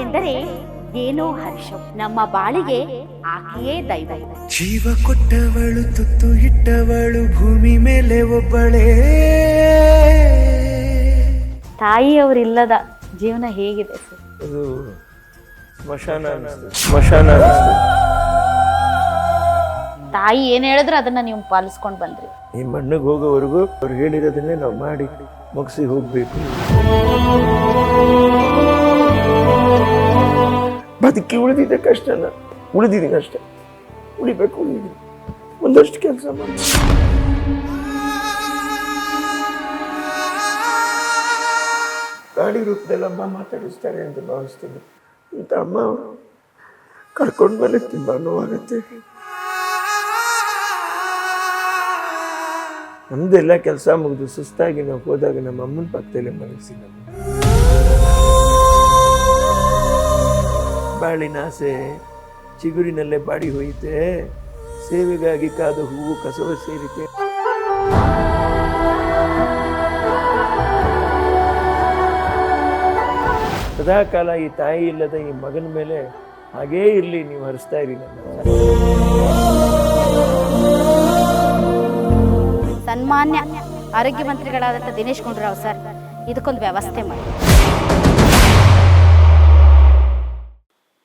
ಎಂದರೆ ಏನೋ ಹರ್ಷ, ನಮ್ಮ ಬಾಳಿಗೆ ಆಕೆಯೇ ದೈವ. ಜೀವ ಕೊಟ್ಟವಳು, ತುತ್ತು ಇಟ್ಟವಳು, ಭೂಮಿ ಮೇಲೆ ಒಬ್ಬಳೇ. ತಾಯಿಯವರಿಲ್ಲದ ಜೀವನ ಹೇಗಿದೆ ಸರ್? ಅದು ಸ್ಮಶಾನ ಸ್ಮಶಾನ. ತಾಯಿ ಏನ್ ಹೇಳಿದ್ರು ಅದನ್ನ ನೀವು ಪಾಲಿಸ್ಕೊಂಡು ಬಂದ್ರಿ. ಈ ಮಣ್ಣಿಗೆ ಹೋಗೋವರೆಗೂ ಅವ್ರು ಹೇಳಿರೋದನ್ನೇ ನಾವು ಮಾಡಿ ಮುಗಿಸಿ ಹೋಗ್ಬೇಕು. ಬದುಕಿ ಉಳಿದಿದ್ದೆ ಕಷ್ಟನ, ಉಳಿದಿದ್ದೀನಿ ಅಷ್ಟೇ. ಉಳಿಬೇಕು, ಉಳಿದಿದ್ದೀನಿ. ಒಂದಷ್ಟು ಕೆಲಸ ಮಾಡಿ ಗಾಡಿ ರೂಪದಲ್ಲಿ ಅಮ್ಮ ಮಾತಾಡಿಸ್ತಾರೆ ಅಂತ ಭಾವಿಸ್ತೀನಿ. ಇಂಥ ಅಮ್ಮ ಕರ್ಕೊಂಡು ಮೇಲೆ ತುಂಬ ನೋವಾಗತ್ತೆ. ನಮ್ದೆಲ್ಲ ಕೆಲಸ ಮುಗಿದು ಸುಸ್ತಾಗಿ ನಾವು ಹೋದಾಗ ನಮ್ಮ ಅಮ್ಮನ ಪಕ್ಕದಲ್ಲೇ ಮನಸ್ಸಿ ನಮ್ಮ ಬಾಳಿನ ಆಸೆ ಚಿಗುರಿನಲ್ಲೇ ಬಾಡಿ ಹೋಯಿತೆ, ಸೇವೆಗಾಗಿ ಕಾದ ಹೂವು ಕಸವ ಸೇರಿತೆ. ಸದಾ ಕಾಲ ಈ ತಾಯಿ ಇಲ್ಲದ ಈ ಮಗನ ಮೇಲೆ ಹಾಗೇ ಇರಲಿ, ನೀವು ಹರಿಸ್ತಾ ಇರಿ ನನ್ನ. ಸನ್ಮಾನ್ಯ ಆರೋಗ್ಯ ಮಂತ್ರಿಗಳಾದಂಥ ದಿನೇಶ್ ಗುಂಡೂರಾವ್ ಸರ್ ಇದಕ್ಕೊಂದು ವ್ಯವಸ್ಥೆ ಮಾಡಿ.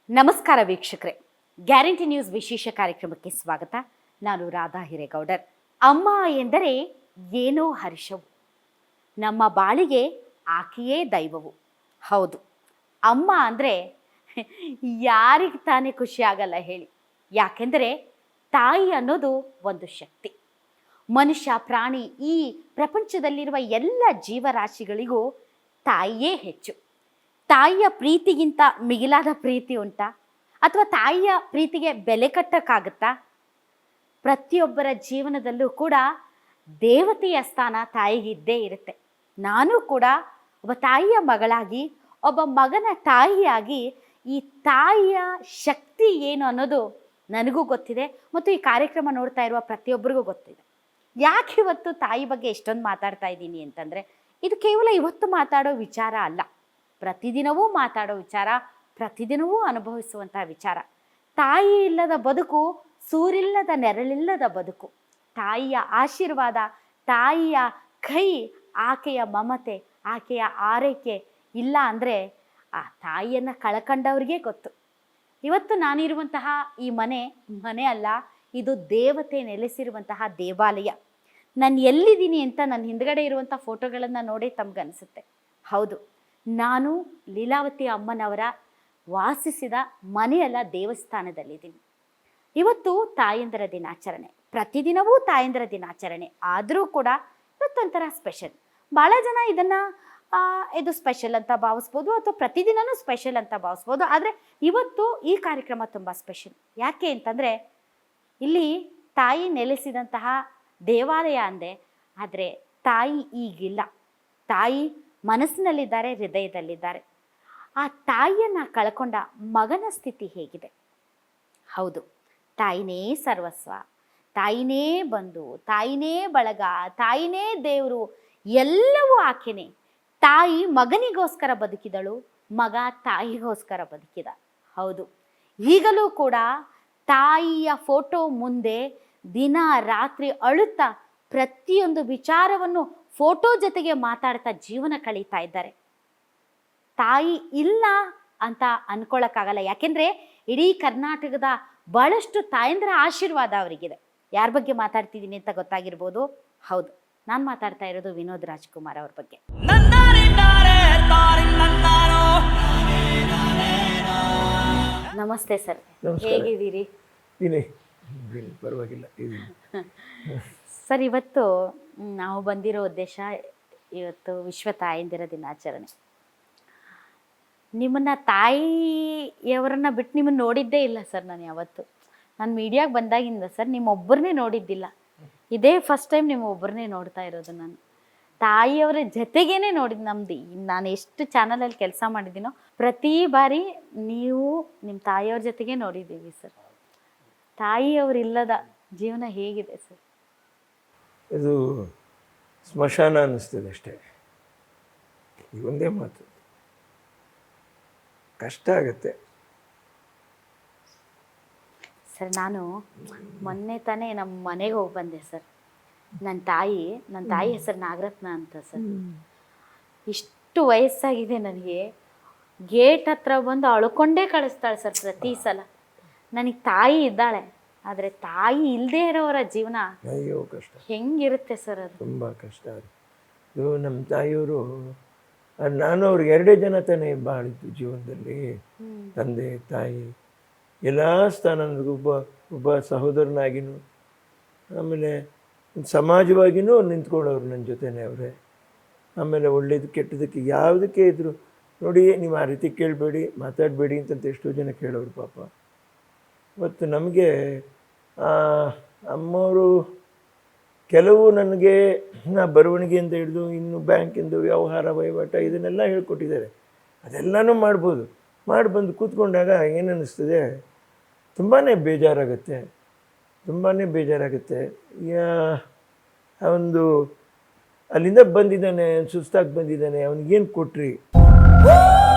ನಮಸ್ಕಾರ ವೀಕ್ಷಕರೇ, ಗ್ಯಾರಂಟಿ ನ್ಯೂಸ್ ವಿಶೇಷ ಕಾರ್ಯಕ್ರಮಕ್ಕೆ ಸ್ವಾಗತ. ನಾನು ರಾಧಾ ಹಿರೇಗೌಡರ್. ಅಮ್ಮ ಎಂದರೆ ಏನೋ ಹರ್ಷವು, ನಮ್ಮ ಬಾಳಿಗೆ ಆಕೆಯೇ ದೈವವು. ಹೌದು, ಅಮ್ಮ ಅಂದರೆ ಯಾರಿಗೆ ತಾನೇ ಖುಷಿ ಆಗಲ್ಲ ಹೇಳಿ? ಯಾಕೆಂದರೆ ತಾಯಿ ಅನ್ನೋದು ಒಂದು ಶಕ್ತಿ. ಮನುಷ್ಯ, ಪ್ರಾಣಿ, ಈ ಪ್ರಪಂಚದಲ್ಲಿರುವ ಎಲ್ಲ ಜೀವರಾಶಿಗಳಿಗೂ ತಾಯಿಯೇ ಹೆಚ್ಚು. ತಾಯಿಯ ಪ್ರೀತಿಗಿಂತ ಮಿಗಿಲಾದ ಪ್ರೀತಿ ಉಂಟಾ? ಅಥವಾ ತಾಯಿಯ ಪ್ರೀತಿಗೆ ಬೆಲೆ ಕಟ್ಟಕ್ಕಾಗುತ್ತಾ? ಪ್ರತಿಯೊಬ್ಬರ ಜೀವನದಲ್ಲೂ ಕೂಡ ದೇವತೆಯ ಸ್ಥಾನ ತಾಯಿಗಿದ್ದೇ ಇರುತ್ತೆ. ನಾನು ಕೂಡ ಒಬ್ಬ ತಾಯಿಯ ಮಗಳಾಗಿ, ಒಬ್ಬ ಮಗನ ತಾಯಿಯಾಗಿ ಈ ತಾಯಿಯ ಶಕ್ತಿ ಏನು ಅನ್ನೋದು ನನಗೂ ಗೊತ್ತಿದೆ ಮತ್ತು ಈ ಕಾರ್ಯಕ್ರಮ ನೋಡ್ತಾ ಇರುವ ಪ್ರತಿಯೊಬ್ಬರಿಗೂ ಗೊತ್ತಿದೆ. ಯಾಕೆ ಇವತ್ತು ತಾಯಿ ಬಗ್ಗೆ ಎಷ್ಟೊಂದು ಮಾತಾಡ್ತಾ ಇದ್ದೀನಿ ಅಂತಂದರೆ, ಇದು ಕೇವಲ ಇವತ್ತು ಮಾತಾಡೋ ವಿಚಾರ ಅಲ್ಲ, ಪ್ರತಿದಿನವೂ ಮಾತಾಡೋ ವಿಚಾರ, ಪ್ರತಿದಿನವೂ ಅನುಭವಿಸುವಂಥ ವಿಚಾರ. ತಾಯಿ ಇಲ್ಲದ ಬದುಕು ಸೂರಿಲ್ಲದ ನೆರಳಿಲ್ಲದ ಬದುಕು. ತಾಯಿಯ ಆಶೀರ್ವಾದ, ತಾಯಿಯ ಕೈ, ಆಕೆಯ ಮಮತೆ, ಆಕೆಯ ಆರೈಕೆ ಇಲ್ಲ ಅಂದರೆ ಆ ತಾಯಿಯನ್ನು ಕಳ್ಕೊಂಡವ್ರಿಗೆ ಗೊತ್ತು. ಇವತ್ತು ನಾನಿರುವಂತಹ ಈ ಮನೆ ಅಲ್ಲ, ಇದು ದೇವತೆ ನೆಲೆಸಿರುವಂತಹ ದೇವಾಲಯ. ನಾನು ಎಲ್ಲಿದ್ದೀನಿ ಅಂತ ನನ್ನ ಹಿಂದ್ಗಡೆ ಇರುವಂಥ ಫೋಟೋಗಳನ್ನು ನೋಡಿ ತಮಗನಿಸುತ್ತೆ. ಹೌದು, ನಾನು ಲೀಲಾವತಿ ಅಮ್ಮನವರ ವಾಸಿಸಿದ ಮನೆಯಲ್ಲ, ದೇವಸ್ಥಾನದಲ್ಲಿದ್ದೀನಿ. ಇವತ್ತು ತಾಯಂದಿರ ದಿನಾಚರಣೆ, ಪ್ರತಿದಿನವೂ ತಾಯಂದಿರ ದಿನಾಚರಣೆ. ಆದರೂ ಕೂಡ ಇವತ್ತೊಂಥರ ಸ್ಪೆಷಲ್. ಭಾಳ ಜನ ಇದನ್ನು ಇದು ಸ್ಪೆಷಲ್ ಅಂತ ಭಾವಿಸ್ಬೋದು, ಅಥವಾ ಪ್ರತಿದಿನವೂ ಸ್ಪೆಷಲ್ ಅಂತ ಭಾವಿಸ್ಬೋದು. ಆದರೆ ಇವತ್ತು ಈ ಕಾರ್ಯಕ್ರಮ ತುಂಬ ಸ್ಪೆಷಲ್. ಯಾಕೆ ಅಂತಂದರೆ, ಇಲ್ಲಿ ತಾಯಿ ನೆಲೆಸಿದಂತಹ ದೇವಾಲಯ ಅಂದೆ, ಆದರೆ ತಾಯಿ ಈಗಿಲ್ಲ. ತಾಯಿ ಮನಸ್ಸಿನಲ್ಲಿದ್ದಾರೆ, ಹೃದಯದಲ್ಲಿದ್ದಾರೆ. ಆ ತಾಯಿಯನ್ನು ಕಳ್ಕೊಂಡ ಮಗನ ಸ್ಥಿತಿ ಹೇಗಿದೆ? ಹೌದು, ತಾಯಿನೇ ಸರ್ವಸ್ವ, ತಾಯಿನೇ ಬಂಧು, ತಾಯಿನೇ ಬಳಗ, ತಾಯಿನೇ ದೇವರು, ಎಲ್ಲವೂ ಆಕೆನೇ. ತಾಯಿ ಮಗನಿಗೋಸ್ಕರ ಬದುಕಿದಳು, ಮಗ ತಾಯಿಗೋಸ್ಕರ ಬದುಕಿದ. ಹೌದು, ಈಗಲೂ ಕೂಡ ತಾಯಿಯ ಫೋಟೋ ಮುಂದೆ ದಿನ ರಾತ್ರಿ ಅಳುತ್ತಾ ಪ್ರತಿಯೊಂದು ವಿಚಾರವನ್ನು ಫೋಟೋ ಜೊತೆಗೆ ಮಾತಾಡ್ತಾ ಜೀವನ ಕಳೀತಾ ಇದ್ದಾರೆ. ತಾಯಿ ಇಲ್ಲ ಅಂತ ಅನ್ಕೊಳ್ಳೋಕ್ಕಾಗಲ್ಲ. ಯಾಕೆಂದರೆ ಇಡೀ ಕರ್ನಾಟಕದ ಭಾಳಷ್ಟು ತಾಯಂದಿರ ಆಶೀರ್ವಾದ ಅವರಿಗಿದೆ. ಯಾರ ಬಗ್ಗೆ ಮಾತಾಡ್ತಿದ್ದೀನಿ ಅಂತ ಗೊತ್ತಾಗಿರ್ಬೋದು. ಹೌದು, ನಾನು ಮಾತಾಡ್ತಾ ಇರೋದು ವಿನೋದ್ ರಾಜ್ಕುಮಾರ್ ಅವ್ರ ಬಗ್ಗೆ. ನಮಸ್ತೆ ಸರ್, ಹೇಗಿದ್ದೀರಿ? ಪರವಾಗಿಲ್ಲ ಸರ್, ಇವತ್ತು ನಾವು ಬಂದಿರೋ ಉದ್ದೇಶ, ಇವತ್ತು ವಿಶ್ವ ತಾಯಂದಿರ ದಿನಾಚರಣೆ. ನಿಮ್ಮನ್ನು ತಾಯಿಯವರನ್ನ ಬಿಟ್ಟು ನಿಮ್ಮನ್ನು ನೋಡಿದ್ದೇ ಇಲ್ಲ ಸರ್ ನಾನು ಯಾವತ್ತು. ನಾನು ಮೀಡಿಯಾಗೆ ಬಂದಾಗಿಂದ ಸರ್ ನಿಮ್ಮೊಬ್ಬರನ್ನೇ ನೋಡಿದ್ದಿಲ್ಲ. ಇದೇ ಫಸ್ಟ್ ಟೈಮ್ ನಿಮ್ಮೊಬ್ಬರನ್ನೇ ನೋಡ್ತಾ ಇರೋದು ನಾನು. ತಾಯಿಯವರ ಜೊತೆಗೇನೆ ನೋಡಿದ್ದು. ನಮ್ದು ನಾನು ಎಷ್ಟು ಚಾನಲಲ್ಲಿ ಕೆಲಸ ಮಾಡಿದ್ದೀನೋ ಪ್ರತಿ ಬಾರಿ ನೀವು ನಿಮ್ಮ ತಾಯಿಯವ್ರ ಜೊತೆಗೆ ನೋಡಿದ್ದೀವಿ ಸರ್. ತಾಯಿಯವರಿಲ್ಲದ ಜೀವನ ಹೇಗಿದೆ ಸರ್? ಇದು ಸ್ಮಶಾನ ಅನ್ನಿಸ್ತದೆ ಅಷ್ಟೇ. ಈ ಒಂದೇ ಮಾತು. ಕಷ್ಟ ಆಗುತ್ತೆ. ಸರ್ ನಾನು ಮೊನ್ನೆ ತಾನೇ ನಮ್ಮ ಮನೆಗೆ ಹೋಗಿ ಬಂದೆ ಸರ್. ನನ್ನ ತಾಯಿ ಹೆಸರು ನಾಗರತ್ನ ಅಂತ ಸರ್. ಇಷ್ಟು ವಯಸ್ಸಾಗಿದೆ ನನಗೆ, ಗೇಟ್ ಹತ್ರ ಬಂದು ಅಳ್ಕೊಂಡೇ ಕಳಿಸ್ತಾಳೆ ಸರ್ ಪ್ರತಿ ಸಲ. ನನಗೆ ತಾಯಿ ಇದ್ದಾಳೆ, ಆದರೆ ತಾಯಿ ಇಲ್ಲದೆ ಇರೋರ ಜೀವನ ಅಯ್ಯೋ ಕಷ್ಟ, ಹೆಂಗಿರುತ್ತೆ ಸರ್ ಅದು. ತುಂಬ ಕಷ್ಟ ಅದು. ಇದು ನಮ್ಮ ತಾಯಿಯವರು, ನಾನು ಅವ್ರಿಗೆ 2 ಜನ ತಾನೇ ಬಾಳಿದ್ದು ಜೀವನದಲ್ಲಿ, ತಂದೆ ತಾಯಿ ಎಲ್ಲ ಸ್ಥಾನ. ಒಬ್ಬ ಸಹೋದರನಾಗಿನೂ, ಆಮೇಲೆ ಸಮಾಜವಾಗಿಯೂ ನಿಂತ್ಕೊಂಡವ್ರು ನನ್ನ ಜೊತೆನೇ ಅವರೇ. ಆಮೇಲೆ ಒಳ್ಳೇದು ಕೆಟ್ಟದಕ್ಕೆ ಯಾವುದಕ್ಕೆ ಇದ್ರು ನೋಡಿ, ನೀವು ಆ ರೀತಿ ಕೇಳಬೇಡಿ, ಮಾತಾಡಬೇಡಿ ಅಂತಂತ ಎಷ್ಟೋ ಜನ ಕೇಳೋರು ಪಾಪ. ಮತ್ತು ನಮಗೆ ಅಮ್ಮವರು ಕೆಲವು ನನಗೆ ಬರವಣಿಗೆಯಿಂದ ಹಿಡಿದು ಇನ್ನು ಬ್ಯಾಂಕಿಂದು ವ್ಯವಹಾರ ವಹಿವಾಟ ಇದನ್ನೆಲ್ಲ ಹೇಳ್ಕೊಟ್ಟಿದ್ದಾರೆ. ಅದೆಲ್ಲನೂ ಮಾಡ್ಬೋದು. ಮಾಡಿ ಬಂದು ಕೂತ್ಕೊಂಡಾಗ ಏನನ್ನಿಸ್ತದೆ, ತುಂಬಾ ಬೇಜಾರಾಗುತ್ತೆ, ತುಂಬಾ ಬೇಜಾರಾಗುತ್ತೆ. ಒಂದು ಅಲ್ಲಿಂದ ಬಂದಿದ್ದಾನೆ, ಸುಸ್ತಾಗಿ ಬಂದಿದ್ದಾನೆ, ಅವನಿಗೇನು ಕೊಟ್ರಿ?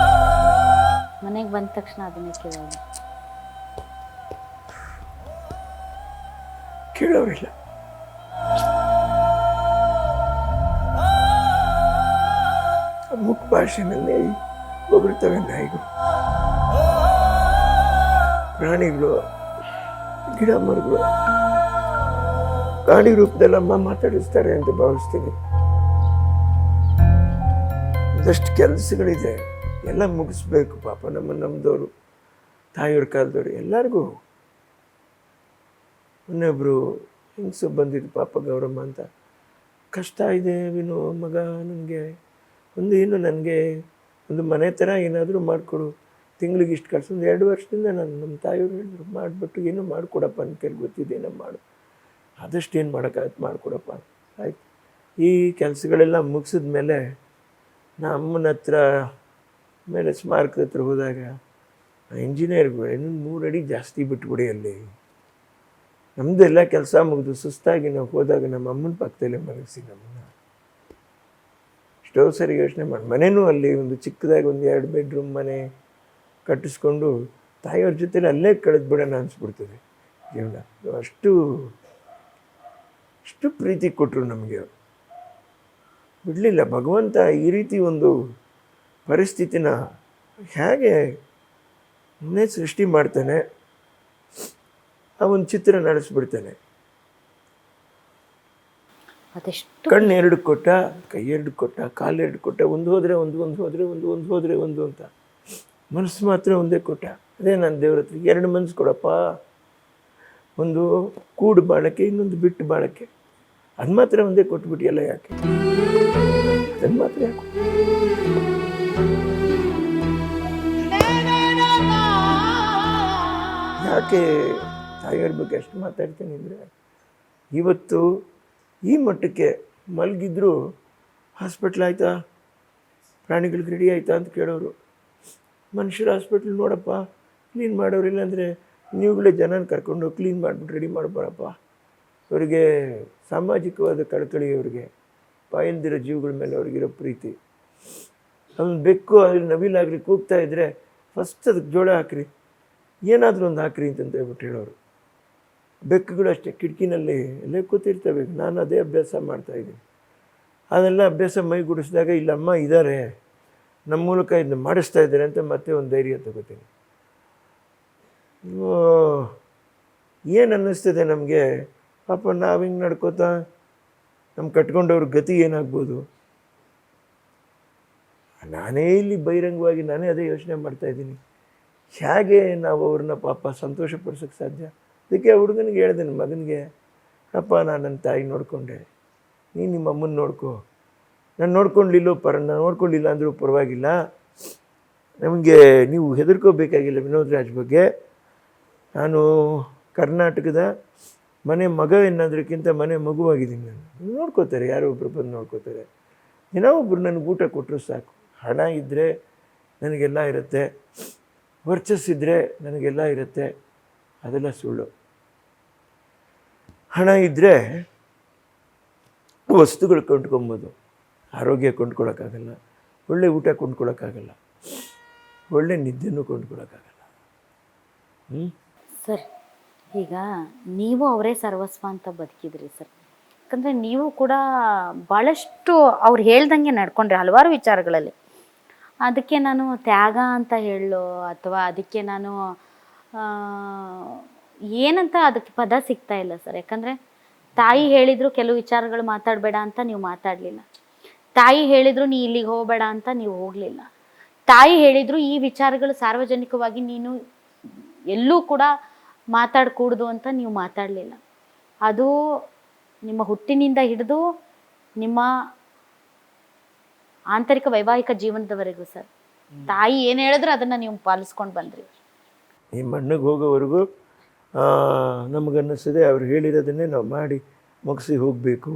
ಮನೆಗೆ ಬಂದ ತಕ್ಷಣ ಅದನ್ನೇ ಕೇಳೋರಿಲ್ಲ. ಮುಖ ಭಾಷೆನಲ್ಲಿ ಹೊಗಳ್ತವೆ ನಾಯಿಗಳು, ಪ್ರಾಣಿಗಳು, ಗಿಡ ಮರಗಳು. ಗಾಳಿ ರೂಪದಲ್ಲಿ ಅಮ್ಮ ಮಾತಾಡಿಸ್ತಾರೆ ಅಂತ ಭಾವಿಸ್ತೀನಿ. ಒಂದಷ್ಟು ಕೆಲಸಗಳಿದೆ, ಎಲ್ಲ ಮುಗಿಸ್ಬೇಕು ಪಾಪ. ನಮ್ಮದವರು, ತಾಯಿಯವ್ರ ಕಾಲದವರು ಎಲ್ಲರಿಗೂ. ಇನ್ನೊಬ್ಬರು ಹೆಂಗಸು ಬಂದಿದ್ದು ಪಾಪ, ಗೌರಮ್ಮ ಅಂತ. ಕಷ್ಟ ಇದೆ ವಿನು ಮಗ, ನನಗೆ ನನಗೆ ಒಂದು ಮನೆ ಥರ ಏನಾದರೂ ಮಾಡಿಕೊಡು, ತಿಂಗಳಿಗೆ ಇಷ್ಟು ಖರ್ಚು. 2 ವರ್ಷದಿಂದ ನಮ್ಮ ತಾಯಿಯವ್ರು ಹೇಳಿದ್ರು, ಮಾಡಿಬಿಟ್ಟು ಏನೂ ಮಾಡಿಕೊಡಪ್ಪ, ನನ್ನ ಕೈಲಿ ಗೊತ್ತಿದ್ದೇನೋ ಮಾಡು, ಆದಷ್ಟು ಏನು ಮಾಡೋಕ್ಕಾಗತ್ತೆ ಮಾಡಿಕೊಡಪ್ಪ. ಆಯ್ತು. ಈ ಕೆಲಸಗಳೆಲ್ಲ ಮುಗಿಸಿದ ಮೇಲೆ ನಾ ಅಮ್ಮನ ಹತ್ರ ಮೇಲೆ ಸ್ಮಾರಕದ ಹತ್ರ ಹೋದಾಗ ಇಂಜಿನಿಯರ್ಗಳು ಇನ್ನೊಂದು 3 ಅಡಿ ಜಾಸ್ತಿ ಬಿಟ್ಬಿಡಿ ಅಲ್ಲಿ. ನಮ್ಮದೆಲ್ಲ ಕೆಲಸ ಮುಗಿದು ಸುಸ್ತಾಗಿ ನಾವು ಹೋದಾಗ ನಮ್ಮ ಅಮ್ಮನ ಪಕ್ಕದಲ್ಲೇ ಮಲಗಿಸಿ ನಮ್ಮನ್ನು. ಎಷ್ಟೋ ಸರಿ ಯೋಚನೆ ಮಾಡಿ, ಮನೆಯೂ ಅಲ್ಲಿ ಒಂದು ಚಿಕ್ಕದಾಗಿ ಒಂದು 2 ಬೆಡ್ರೂಮ್ ಮನೆ ಕಟ್ಟಿಸ್ಕೊಂಡು ತಾಯಿಯವ್ರ ಜೊತೆಲಿ ಅಲ್ಲೇ ಕಳೆದು ಬಿಡೋಣ ಅನಿಸ್ಬಿಡ್ತದೆ ಜೀವನ. ಅಷ್ಟು ಪ್ರೀತಿ ಕೊಟ್ಟರು ನಮಗೆ. ಬಿಡಲಿಲ್ಲ ಭಗವಂತ. ಈ ರೀತಿ ಒಂದು ಪರಿಸ್ಥಿತಿನ ಹೇಗೆ ಸೃಷ್ಟಿ ಮಾಡ್ತಾನೆ, ಆ ಒಂದು ಚಿತ್ರ ನಡೆಸ್ಬಿಡ್ತಾನೆ. ಕಣ್ಣು 2 ಕೊಟ್ಟ, ಕೈ 2 ಕೊಟ್ಟ, ಕಾಲು 2 ಕೊಟ್ಟ. ಒಂದು ಹೋದರೆ ಒಂದು, ಒಂದು ಹೋದರೆ ಒಂದು, ಒಂದು ಹೋದರೆ ಒಂದು ಅಂತ. ಮನಸ್ಸು ಮಾತ್ರ ಒಂದೇ ಕೊಟ್ಟ. ಅದೇ ನಾನು ದೇವ್ರ ಹತ್ರ 2 ಮನಸ್ಸು ಕೊಡಪ್ಪ, ಒಂದು ಕೂಡು ಬಾಳಕ್ಕೆ, ಇನ್ನೊಂದು ಬಿಟ್ಟು ಬಾಳಕ್ಕೆ. ಅದು ಮಾತ್ರ ಒಂದೇ ಕೊಟ್ಬಿಟ್ಟಿಯಲ್ಲ, ಯಾಕೆ? ಅದನ್ನು ಮಾತ್ರ ಯಾಕೆ? ಯಾಕೆ ತಾಯಿಯವ್ರ ಬಗ್ಗೆ ಅಷ್ಟು ಮಾತಾಡ್ತೀನಿ ಅಂದರೆ, ಇವತ್ತು ಈ ಮಟ್ಟಕ್ಕೆ ಮಲಗಿದ್ರು ಹಾಸ್ಪಿಟ್ಲ್ ಆಯಿತಾ, ಪ್ರಾಣಿಗಳಿಗೆ ರೆಡಿ ಆಯಿತಾ ಅಂತ ಕೇಳೋರು. ಮನುಷ್ಯರ ಹಾಸ್ಪಿಟ್ಲ್ ನೋಡಪ್ಪ, ಕ್ಲೀನ್ ಮಾಡೋರು. ಇಲ್ಲಾಂದರೆ ನೀವುಗಳೇ ಜನನ ಕರ್ಕೊಂಡು ಕ್ಲೀನ್ ಮಾಡಿಬಿಟ್ಟು ರೆಡಿ ಮಾಡ್ಬಾರಪ್ಪ. ಅವರಿಗೆ ಸಾಮಾಜಿಕವಾದ ಕಳಕಳಿ, ಅವರಿಗೆ ಪಾಯಲ್ದಿರೋ ಜೀವಗಳ ಮೇಲೆ ಅವ್ರಿಗಿರೋ ಪ್ರೀತಿ. ಅದೊಂದು ಬೆಕ್ಕು ಅಲ್ಲಿ ನವಿಲಾಗಲಿ ಕೂಗ್ತಾ ಇದ್ದರೆ ಫಸ್ಟ್ ಅದಕ್ಕೆ ಜೋಳ ಹಾಕ್ರಿ, ಏನಾದರೂ ಒಂದು ಹಾಕ್ರಿ ಅಂತಂತ ಹೇಳ್ಬಿಟ್ಟು ಹೇಳೋರು. ಬೆಕ್ಕುಗಳು ಅಷ್ಟೇ, ಕಿಟಕಿನಲ್ಲಿ ಎಲ್ಲೇ ಕೂತಿರ್ತವೆ. ನಾನು ಅದೇ ಅಭ್ಯಾಸ ಮಾಡ್ತಾಯಿದ್ದೀನಿ. ಅದೆಲ್ಲ ಅಭ್ಯಾಸ ಮೈಗೂಡಿಸಿದಾಗ ಇಲ್ಲಮ್ಮ ಇದ್ದಾರೆ, ನಮ್ಮ ಮೂಲಕ ಇದನ್ನ ಮಾಡಿಸ್ತಾ ಇದ್ದಾರೆ ಅಂತ ಮತ್ತೆ ಒಂದು ಧೈರ್ಯ ತಗೋತೀನಿ. ಏನು ಅನ್ನಿಸ್ತದೆ ನಮಗೆ, ಪಾಪ ನಾವು ಹಿಂಗೆ ನಡ್ಕೋತಾ ನಮ್ಮ ಕಟ್ಕೊಂಡವ್ರ ಗತಿ ಏನಾಗ್ಬೋದು? ನಾನೇ ಇಲ್ಲಿ ಬಹಿರಂಗವಾಗಿ ನಾನೇ ಅದೇ ಯೋಚನೆ ಮಾಡ್ತಾಯಿದ್ದೀನಿ. ಹೇಗೆ ನಾವು ಅವ್ರನ್ನ ಪಾಪ ಸಂತೋಷಪಡಿಸೋಕ್ಕೆ ಸಾಧ್ಯ? ಅದಕ್ಕೆ ಆ ಹುಡುಗನಿಗೆ ಹೇಳಿದೆ, ನನ್ನ ಮಗನಿಗೆ, ಅಪ್ಪ ನಾನು ನನ್ನ ತಾಯಿ ನೋಡಿಕೊಂಡೆ, ನೀನು ನಿಮ್ಮ ಅಮ್ಮನ ನೋಡ್ಕೊ. ನಾನು ನೋಡ್ಕೊಳ್ಳಿಲ್ಲ ಅಂದರೂ ಪರವಾಗಿಲ್ಲ, ನಮಗೆ ನೀವು ಹೆದರ್ಕೋಬೇಕಾಗಿಲ್ಲ ವಿನೋದ್ ರಾಜ್ ಬಗ್ಗೆ. ನಾನು ಕರ್ನಾಟಕದ ಮನೆ ಮಗ ಎನ್ನೋದಕ್ಕಿಂತ ಮನೆ ಮಗುವಾಗಿದ್ದೀನಿ. ನಾನು ನೋಡ್ಕೋತಾರೆ, ಯಾರೋ ಒಬ್ಬರು ಬಂದು ನೋಡ್ಕೋತಾರೆ. ಏನೋ ಒಬ್ಬರು ನನಗೆ ಊಟ ಕೊಟ್ಟರು ಸಾಕು. ಹಣ ಇದ್ದರೆ ನನಗೆಲ್ಲ ಇರುತ್ತೆ, ವರ್ಚಸ್ಸಿದ್ರೆ ನನಗೆಲ್ಲ ಇರುತ್ತೆ. ಅದೆಲ್ಲ ಸುಳ್ಳು. ಹಣ ಇದ್ದರೆ ವಸ್ತುಗಳು ಕೊಂಡ್ಕೊಬೋದು, ಆರೋಗ್ಯ ಕೊಂಡ್ಕೊಳ್ಳೋಕ್ಕಾಗಲ್ಲ, ಒಳ್ಳೆ ಊಟ ಕೊಂಡ್ಕೊಳ್ಳೋಕ್ಕಾಗಲ್ಲ. ಒಳ್ಳೆ ನಿದ್ದೆನೂ ಕೊಂಡ್ಕೊಳಕ್ಕಾಗಲ್ಲ. ಸರ್ ಈಗ ನೀವು ಅವರೇ ಸರ್ವಸ್ವ ಅಂತ ಬದುಕಿದ್ರಿ ಸರ್. ಯಾಕಂದರೆ ನೀವು ಕೂಡ ಭಾಳಷ್ಟು ಅವ್ರು ಹೇಳ್ದಂಗೆ ನಡ್ಕೊಂಡ್ರಿ ಹಲವಾರು ವಿಚಾರಗಳಲ್ಲಿ. ಅದಕ್ಕೆ ನಾನು ತ್ಯಾಗ ಅಂತ ಹೇಳೋ ಅಥವಾ ಅದಕ್ಕೆ ನಾನು ಏನಂತ ಅದಕ್ಕೆ ಪದ ಸಿಗ್ತಾ ಇಲ್ಲ ಸರ್. ಯಾಕಂದರೆ ತಾಯಿ ಹೇಳಿದರು ಕೆಲವು ವಿಚಾರಗಳು ಮಾತಾಡಬೇಡ ಅಂತ ನೀವು ಮಾತಾಡಲಿಲ್ಲ. ತಾಯಿ ಹೇಳಿದರು ನೀ ಇಲ್ಲಿಗೆ ಹೋಗಬೇಡ ಅಂತ ನೀವು ಹೋಗಲಿಲ್ಲ. ತಾಯಿ ಹೇಳಿದರು ಈ ವಿಚಾರಗಳು ಸಾರ್ವಜನಿಕವಾಗಿ ನೀನು ಎಲ್ಲೂ ಕೂಡ ಮಾತಾಡಕೂಡ್ದು ಅಂತ ನೀವು ಮಾತಾಡಲಿಲ್ಲ. ಅದು ನಿಮ್ಮ ಹುಟ್ಟಿನಿಂದ ಹಿಡಿದು ನಿಮ್ಮ ಆಂತರಿಕ ವೈವಾಹಿಕ ಜೀವನದವರೆಗೂ ಸರ್ ತಾಯಿ ಏನು ಹೇಳಿದ್ರು ಅದನ್ನು ನೀವು ಪಾಲಿಸ್ಕೊಂಡು ಬಂದ್ರಿ. ಈ ಮಣ್ಣಿಗೆ ಹೋಗೋವರೆಗೂ ನಮಗನ್ನಿಸ್ತದೆ ಅವ್ರು ಹೇಳಿರೋದನ್ನೇ ನಾವು ಮಾಡಿ ಮುಗಿಸಿ ಹೋಗಬೇಕು.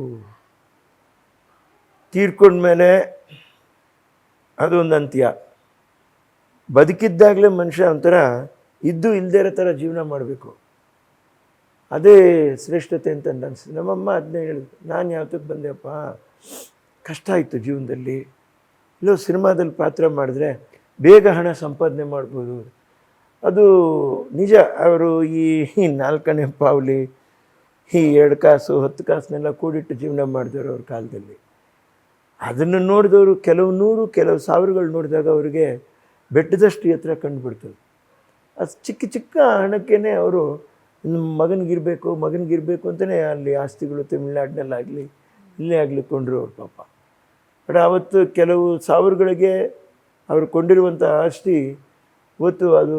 ತೀರ್ಕೊಂಡ್ಮೇಲೆ ಅದೊಂದು ಅಂತ್ಯ. ಬದುಕಿದ್ದಾಗಲೇ ಮನುಷ್ಯ ಒಂಥರ ಇದ್ದು ಇಲ್ಲದೇ ಇರೋ ಥರ ಜೀವನ ಮಾಡಬೇಕು, ಅದೇ ಶ್ರೇಷ್ಠತೆ ಅಂತ ಅನಿಸ್ತದೆ. ನಮ್ಮಮ್ಮ ಅದನ್ನೇ ಹೇಳಿದ್ರು. ನಾನು ಯಾವತ್ತಕ್ಕೆ ಬಂದೆಪ್ಪ, ಕಷ್ಟ ಆಯಿತು ಜೀವನದಲ್ಲಿ. ಇಲ್ಲೋ ಸಿನಿಮಾದಲ್ಲಿ ಪಾತ್ರ ಮಾಡಿದ್ರೆ ಬೇಗ ಹಣ ಸಂಪಾದನೆ ಮಾಡ್ಬೋದು. ಅದು ನಿಜ. ಅವರು ಈ 4 ಪಾವಲಿ, ಈ 2 ಕಾಸು 10 ಕಾಸನ್ನೆಲ್ಲ ಕೂಡಿಟ್ಟು ಜೀವನ ಮಾಡಿದವರು ಅವ್ರ ಕಾಲದಲ್ಲಿ. ಅದನ್ನು ನೋಡಿದವರು ಕೆಲವು 100 ಕೆಲವು ಸಾವಿರಗಳು ನೋಡಿದಾಗ ಅವರಿಗೆ ಬೆಟ್ಟದಷ್ಟು ಎತ್ತರ ಕಂಡುಬಿಡ್ತದೆ. ಅದು ಚಿಕ್ಕ ಚಿಕ್ಕ ಹಣಕ್ಕೇ ಅವರು ಮಗನಿಗಿರಬೇಕು ಅಂತಲೇ ಅಲ್ಲಿ ಆಸ್ತಿಗಳು ತಮಿಳ್ನಾಡಿನಲ್ಲಾಗಲಿ ಇಲ್ಲೇ ಆಗಲಿ ಕೊಂಡ್ರು ಅವ್ರ ಪಾಪ. ಬಟ್ ಆವತ್ತು ಕೆಲವು ಸಾವಿರಗಳಿಗೆ ಅವರು ಕೊಂಡಿರುವಂಥ ಆಸ್ತಿ ಇವತ್ತು ಅದು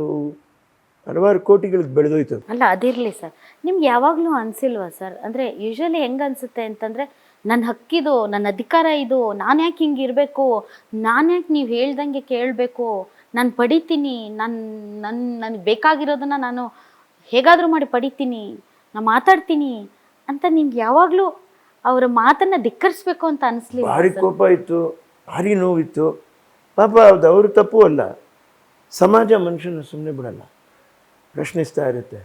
ಹಲವಾರು ಕೋಟಿಗಳಿಗೆ ಬೆಳೆದೋಯ್ತು. ಅಲ್ಲ ಅದಿರಲಿ ಸರ್, ನಿಮ್ಗೆ ಯಾವಾಗಲೂ ಅನಿಸಿಲ್ವಾ ಸರ್? ಅಂದರೆ ಯೂಶ್ವಲಿ ಹೆಂಗೆ ಅನಿಸುತ್ತೆ ಅಂತಂದರೆ ನನ್ನ ಹಕ್ಕಿದು, ನನ್ನ ಅಧಿಕಾರ ಇದು, ನಾನು ಯಾಕೆ ಹಿಂಗೆ ಇರಬೇಕು, ನಾನು ಯಾಕೆ ನೀವು ಹೇಳ್ದಂಗೆ ಕೇಳಬೇಕು, ನಾನು ಪಡಿತೀನಿ, ನನಗೆ ಬೇಕಾಗಿರೋದನ್ನು ನಾನು ಹೇಗಾದರೂ ಮಾಡಿ ಪಡಿತೀನಿ, ನಾನು ಮಾತಾಡ್ತೀನಿ ಅಂತ ನಿಮ್ಗೆ ಯಾವಾಗಲೂ ಅವರ ಮಾತನ್ನು ಧಿಕ್ಕರಿಸ್ಬೇಕು ಅಂತ ಅನಿಸ್ಲಿಲ್ಲ? ಭಾರಿ ಕೋಪ ಇತ್ತು, ಭಾರಿ ನೋವಿತ್ತು ಪಾಪ. ಅದು ಅವ್ರ ತಪ್ಪು ಅಲ್ಲ. ಸಮಾಜ ಮನುಷ್ಯನ ಸುಮ್ಮನೆ ಬಿಡಲ್ಲ, ಪ್ರಶ್ನಿಸ್ತಾ ಇರುತ್ತೆ.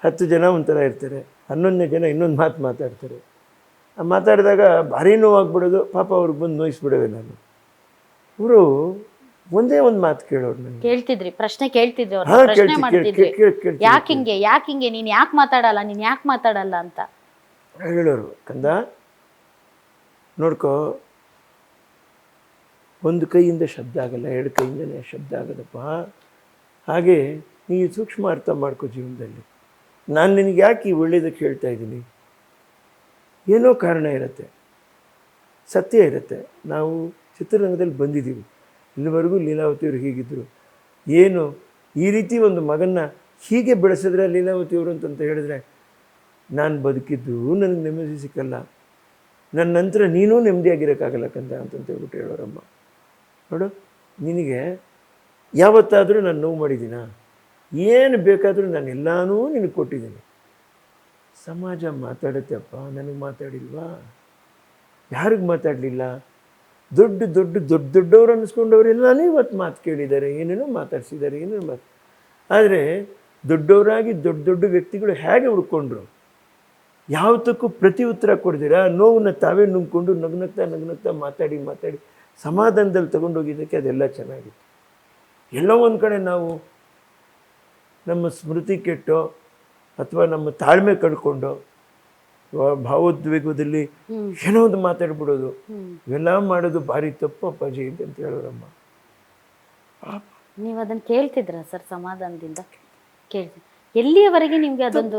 10 ಜನ ಒಂಥರ ಇರ್ತಾರೆ, 11ನೇ ಜನ ಇನ್ನೊಂದು ಮಾತು ಮಾತಾಡ್ತಾರೆ. ಮಾತಾಡಿದಾಗ ಭಾರಿ ನೋವಾಗ್ಬಿಡೋದು ಪಾಪ. ಅವ್ರಿಗೆ ಬಂದು ನೋಯಿಸ್ಬಿಡೋವೆ. ನಾನು ಅವರು ಒಂದೇ ಒಂದು ಮಾತು ಕೇಳೋರು. ನನಗೆ ಕೇಳ್ತಿದ್ರಿ, ಪ್ರಶ್ನೆ ಕೇಳ್ತಿದ್ರಿ, ಅವ್ರು ಪ್ರಶ್ನೆ ಮಾಡ್ತಿದ್ರಿ, ಯಾಕೆ ಹಿಂಗೆ ನೀನು ಯಾಕೆ ಮಾತಾಡಲ್ಲ ಅಂತ ಹೇಳೋರು. ಕಂದ ನೋಡ್ಕೋ, ಒಂದು ಕೈಯಿಂದ ಶಬ್ದ ಆಗಲ್ಲ, 2 ಕೈಯಿಂದನೇ ಶಬ್ದ ಆಗೋದಪ್ಪ. ಹಾಗೆ ನೀವು ಸೂಕ್ಷ್ಮ ಅರ್ಥ ಮಾಡ್ಕೋ ಜೀವನದಲ್ಲಿ. ನಾನು ನಿನಗೆ ಯಾಕೆ ಈ ಒಳ್ಳೇದಕ್ಕೆ ಹೇಳ್ತಾ ಇದ್ದೀನಿ, ಏನೋ ಕಾರಣ ಇರುತ್ತೆ, ಸತ್ಯ ಇರುತ್ತೆ. ನಾವು ಚಿತ್ರರಂಗದಲ್ಲಿ ಬಂದಿದ್ದೀವಿ, ಇಲ್ಲಿವರೆಗೂ ಲೀಲಾವತಿಯವರು ಹೀಗಿದ್ದರು. ಏನು ಈ ರೀತಿ ಒಂದು ಮಗನ್ನ ಹೀಗೆ ಬೆಳೆಸಿದ್ರೆ ಲೀಲಾವತಿಯವರು ಅಂತಂತ ಹೇಳಿದ್ರೆ ನಾನು ಬದುಕಿದ್ದು ನನಗೆ ನೆಮ್ಮದಿ ಸಿಕ್ಕಲ್ಲ, ನನ್ನ ನಂತರ ನೀನೂ ನೆಮ್ಮದಿಯಾಗಿರೋಕ್ಕಾಗಲ್ಲ ಕಂದ ಅಂತಂತ ಹೇಳ್ಬಿಟ್ಟು ಹೇಳೋರಮ್ಮ. ನೋಡು, ನಿನಗೆ ಯಾವತ್ತಾದರೂ ನಾನು ನೋವು ಮಾಡಿದ್ದೀನ? ಏನು ಬೇಕಾದರೂ ನಾನು ಎಲ್ಲನೂ ನಿನಗೆ ಕೊಟ್ಟಿದ್ದೀನಿ. ಸಮಾಜ ಮಾತಾಡುತ್ತೆ ಅಪ್ಪ, ನನಗೆ ಮಾತಾಡಿಲ್ವಾ? ಯಾರಿಗೆ ಮಾತಾಡಲಿಲ್ಲ? ದೊಡ್ಡವ್ರು ಅನ್ನಿಸ್ಕೊಂಡವರೆಲ್ಲನೂ ಇವತ್ತು ಮಾತು ಕೇಳಿದ್ದಾರೆ, ಏನೇನೋ ಮಾತಾಡ್ಸಿದ್ದಾರೆ, ಏನೇನೋ ಆದರೆ ದೊಡ್ಡವರಾಗಿ ದೊಡ್ಡ ವ್ಯಕ್ತಿಗಳು ಹೇಗೆ ಹುಡ್ಕೊಂಡ್ರು? ಯಾವತ್ತಕ್ಕೂ ಪ್ರತಿ ಉತ್ತರ ಕೊಡ್ದಿರಾ ನೋವನ್ನ ತಾವೇ ನುಂಗ್ಕೊಂಡು ನಗ್ನಗ್ತಾ ಮಾತಾಡಿ ಸಮಾಧಾನದಲ್ಲಿ ತಗೊಂಡೋಗಿದ್ದಕ್ಕೆ ಅದೆಲ್ಲ ಚೆನ್ನಾಗಿತ್ತು. ಎಲ್ಲೋ ಒಂದು ಕಡೆ ನಾವು ನಮ್ಮ ಸ್ಮೃತಿ ಕೆಟ್ಟೋ ಅಥವಾ ನಮ್ಮ ತಾಳ್ಮೆ ಕಳ್ಕೊಂಡು ಭಾವೋದ್ವೇಗದಲ್ಲಿ ಏನೋ ಒಂದು ಮಾತಾಡ್ಬಿಡೋದು, ಇವೆಲ್ಲ ಮಾಡೋದು ಭಾರಿ ತಪ್ಪು ಅಪ್ಪಾಜಿ ಅಂತ ಹೇಳೋರಮ್ಮ. ನೀವು ಅದನ್ನು ಕೇಳ್ತಿದ್ರ ಸರ್? ಸಮಾಧಾನದಿಂದ ಕೇಳ್ತಿದ್ರಿ? ಎಲ್ಲಿಯವರೆಗೆ ನಿಮ್ಗೆ ಅದೊಂದು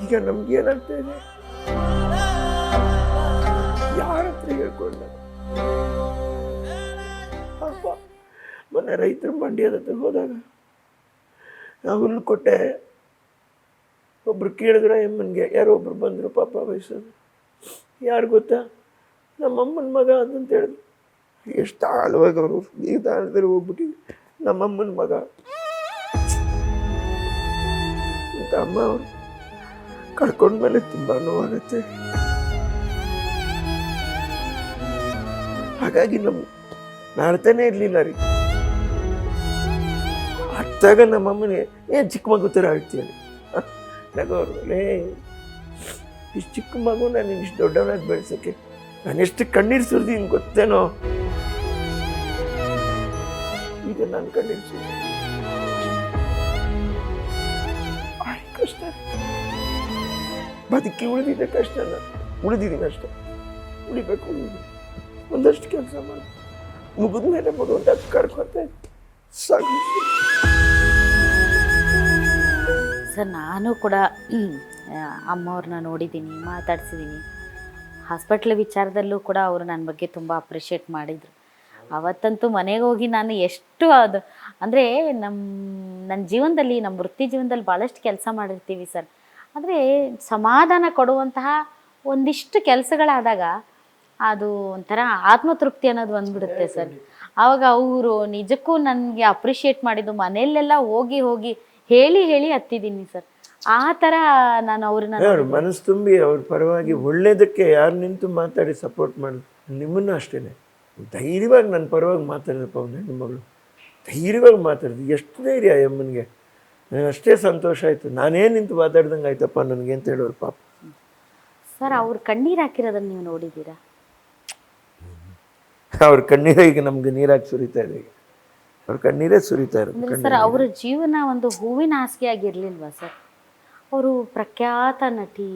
ಈಗ ನಮ್ಗೆ ಏನಾಗ್ತಾ ಇದೆ, ಯಾರ ಹತ್ರ ಹೇಳ್ಕೊಂಡ? ಅಪ್ಪ ಮೊನ್ನೆ ರೈತರ ಮಂಡ್ಯದ ಹತ್ರ ಹೋದಾಗ ಹುಲ್ಲು ಕೊಟ್ಟೆ. ಒಬ್ರು ಕೇಳಿದ್ರೆ ಅಮ್ಮನಿಗೆ, ಯಾರೋ ಒಬ್ರು ಬಂದರು ಪಾಪ ವಯಸ್ಸದು. ಯಾರು ಗೊತ್ತಾ? ನಮ್ಮಮ್ಮನ ಮಗ ಅಂತಂತ ಹೇಳಿದ್ರು. ಎಷ್ಟು ಆಳವಾಗಿ ಅವರು ಈ ತಾಳದಲ್ಲಿ ಹೋಗ್ಬಿಟ್ಟಿದ್ರು. ನಮ್ಮಮ್ಮನ ಮಗ ಅಂತ ಅಮ್ಮ ಅವರು ಕಳ್ಕೊಂಡ್ಮೇಲೆ ತುಂಬ ನೋವಾಗುತ್ತೆ. ಹಾಗಾಗಿ ನಾ ಅಳ್ತಾನೆ ಇರಲಿಲ್ಲ ರೀ. ಅತ್ತಾಗ ನಮ್ಮಮ್ಮನೇ ಏನು ಚಿಕ್ಕ ಮಗು ಥರ ಅಳ್ತೀಯಲ್ಲ ನಗೋರು. ಇಷ್ಟು ಚಿಕ್ಕ ಮಗು ನಾನು ಇಷ್ಟು ದೊಡ್ಡವನಾಗಿ ಬೆಳೆಸೋಕ್ಕೆ ನಾನೆಷ್ಟು ಕಣ್ಣೀರು ಸುರಿದೀನಿ ಗೊತ್ತೇನೋ. ಈಗ ನಾನು ಕಣ್ಣೀರು ಸುರಿದ ಕಷ್ಟ, ಬದುಕಿ ಉಳಿದಿದ್ದೆ ಕಷ್ಟ. ನಾನು ಉಳಿದಿದ್ದೀನಿ ಅಷ್ಟೇ, ಉಳಿಬೇಕು. ಒಂದಷ್ಟು ಕೆಲಸ ಮಾಡಿ ಮುಗಿದ ಮೇಲೆ ಮಗುವಂತ ಕರ್ಕೊತಾ ಸಾಕು. ಸರ್ ನಾನು ಕೂಡ ಅಮ್ಮವ್ರನ್ನ ನೋಡಿದ್ದೀನಿ, ಮಾತಾಡ್ಸಿದ್ದೀನಿ. ಹಾಸ್ಪಿಟ್ಲ್ ವಿಚಾರದಲ್ಲೂ ಕೂಡ ಅವರು ನನ್ನ ಬಗ್ಗೆ ತುಂಬ ಅಪ್ರಿಷಿಯೇಟ್ ಮಾಡಿದರು. ಅವತ್ತಂತೂ ಮನೆಗೆ ಹೋಗಿ ನಾನು ಎಷ್ಟು ಅದು ಅಂದರೆ ನನ್ನ ಜೀವನದಲ್ಲಿ, ನಮ್ಮ ವೃತ್ತಿ ಜೀವನದಲ್ಲಿ ಭಾಳಷ್ಟು ಕೆಲಸ ಮಾಡಿರ್ತೀವಿ ಸರ್. ಆದರೆ ಸಮಾಧಾನ ಕೊಡುವಂತಹ ಒಂದಿಷ್ಟು ಕೆಲಸಗಳಾದಾಗ ಅದು ಒಂಥರ ಆತ್ಮತೃಪ್ತಿ ಅನ್ನೋದು ಬಂದ್ಬಿಡುತ್ತೆ ಸರ್. ಆವಾಗ ಅವರು ನಿಜಕ್ಕೂ ನನಗೆ ಅಪ್ರಿಷಿಯೇಟ್ ಮಾಡಿದ್ದು ಮನೆಯಲ್ಲೆಲ್ಲ ಹೋಗಿ ಹೋಗಿ ಹೇಳಿ ಹೇಳಿ ಹತ್ತಿದ್ದೀನಿ ಸರ್. ಆ ಥರ ನಾನು ಅವ್ರನ್ನ ಮನಸ್ಸು ತುಂಬಿ ಅವ್ರ ಪರವಾಗಿ ಒಳ್ಳೇದಕ್ಕೆ ಯಾರು ನಿಂತು ಮಾತಾಡಿ ಸಪೋರ್ಟ್ ಮಾಡಿದ್ರು. ನಿಮ್ಮನ್ನು ಅಷ್ಟೇ ಧೈರ್ಯವಾಗಿ ನನ್ನ ಪರವಾಗಿ ಮಾತಾಡಿದಪ್ಪ ಒಂದು ಹೆಣ್ಣು ಮಗಳು, ಧೈರ್ಯವಾಗಿ ಮಾತಾಡಿದ್ರು. ಎಷ್ಟು ಧೈರ್ಯ ಅಮ್ಮನಿಗೆ, ನನಗೆ ಅಷ್ಟೇ ಸಂತೋಷ ಆಯಿತು. ನಾನೇ ನಿಂತು ಮಾತಾಡ್ದಂಗೆ ಆಯ್ತಪ್ಪ ನನಗೆ ಅಂತ ಹೇಳೋರು ಪಾಪ. ಸರ್ ಅವ್ರು ಕಣ್ಣೀರು ಹಾಕಿರೋದನ್ನು ನೀವು ನೋಡಿದ್ದೀರಾ? ಅವ್ರ ಕಣ್ಣೀರೇ ಈಗ ನಮ್ಗೆ ನೀರಾಗಿ ಸುರಿತಾ ಇದೆ. ಈಗ ಅವ್ರ ಕಣ್ಣೀರೇ ಸುರಿತಾ ಇರೋದು. ಸರ್ ಅವರ ಜೀವನ ಒಂದು ಹೂವಿನ ಹಾಸಿಗೆ ಆಗಿರ್ಲಿಲ್ವಾ ಸರ್? ಅವರು ಪ್ರಖ್ಯಾತ ನಟಿ,